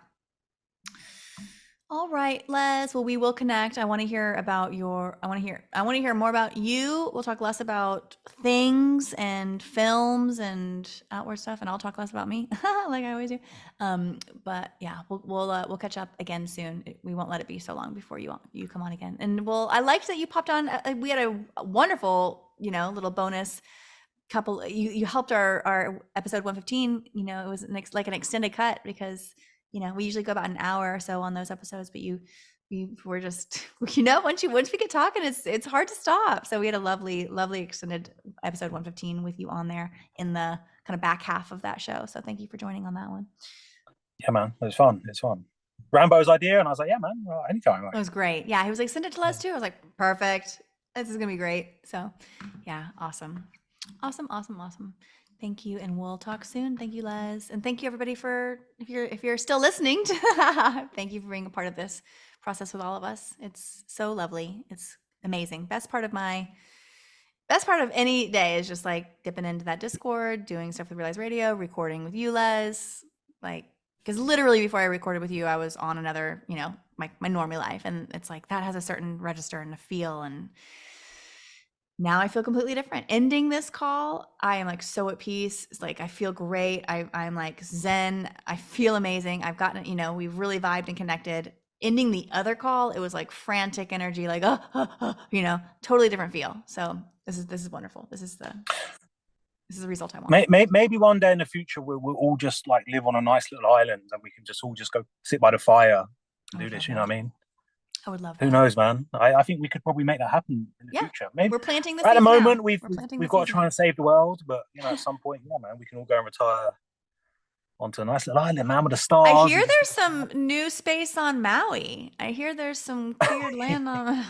All right, Les. Well, we will connect. I want to hear more about you. We'll talk less about things and films and outward stuff, and I'll talk less about me, like I always do. But yeah, we'll catch up again soon. We won't let it be so long before you come on again. And I liked that you popped on. We had a wonderful, little bonus couple. You helped our episode 115. It was like an extended cut because we usually go about an hour or so on those episodes, but we were just, once we get talking, it's hard to stop. So we had a lovely extended episode 115 with you on there in the kind of back half of that show. So thank you for joining on that one. Yeah, man, it was fun. It's fun. Rambo's idea, and I was like, yeah, man, anytime. It was great. Yeah, he was like, send it to Les too. I was like, perfect. This is gonna be great. So yeah, awesome. Thank you, and we'll talk soon. Thank you, Les, and thank you everybody for if you're still listening. Thank you for being a part of this process with all of us. It's so lovely. It's amazing. Best part of my best part of any day is just like dipping into that Discord, doing stuff with Realize Radio, recording with you, Les. Like, because literally before I recorded with you, I was on another, my normie life. And it's like that has a certain register and a feel. And now I feel completely different. Ending this call, I am like so at peace. It's like I feel great. I'm like zen. I feel amazing. I've gotten, we've really vibed and connected. Ending the other call, it was like frantic energy, like totally different feel. So this is wonderful. This is the result I want. Maybe one day in the future we'll all just like live on a nice little island and we can just all just go sit by the fire and I do would this. love You know that. what I mean? I would love Who that. knows, man? I think we could probably make that happen in the Yeah. future. Maybe We're planting the at the seeds now. moment we've We're planting the we've got to seeds try now. and save the world, but at some point, yeah, man, we can all go and retire onto a nice little island, man, with the I stars. hear We just there's some new space on Maui. I hear there's some cleared land on.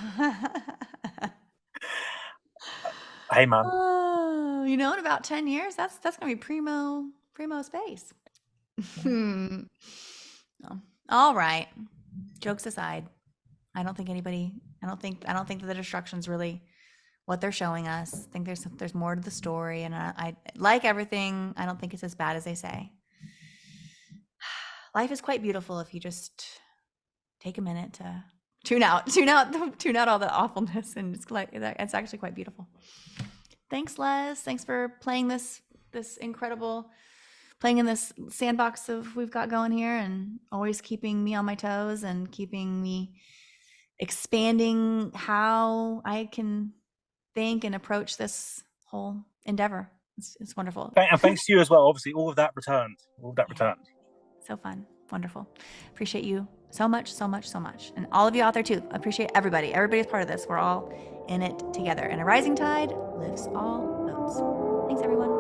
hey, man. Oh, in about 10 years, that's gonna be primo space. Hmm. Oh, all right. Jokes aside, I don't think that the destruction's really what they're showing us. I think there's more to the story, and I like everything. I don't think it's as bad as they say. Life is quite beautiful if you just take a minute to tune out all the awfulness, and it's actually quite beautiful. Thanks, Les. Thanks for this incredible playing in this sandbox of we've got going here, and always keeping me on my toes and keeping me expanding how I can think and approach this whole endeavor. It's wonderful. And thanks to you as well. Obviously, all of that returned. All of that Yeah, returned. so fun, wonderful. Appreciate you so much, so much, so much, and all of you out there too. Appreciate everybody. Everybody's part of this. We're all in it together, and a rising tide lifts all boats. Thanks, everyone.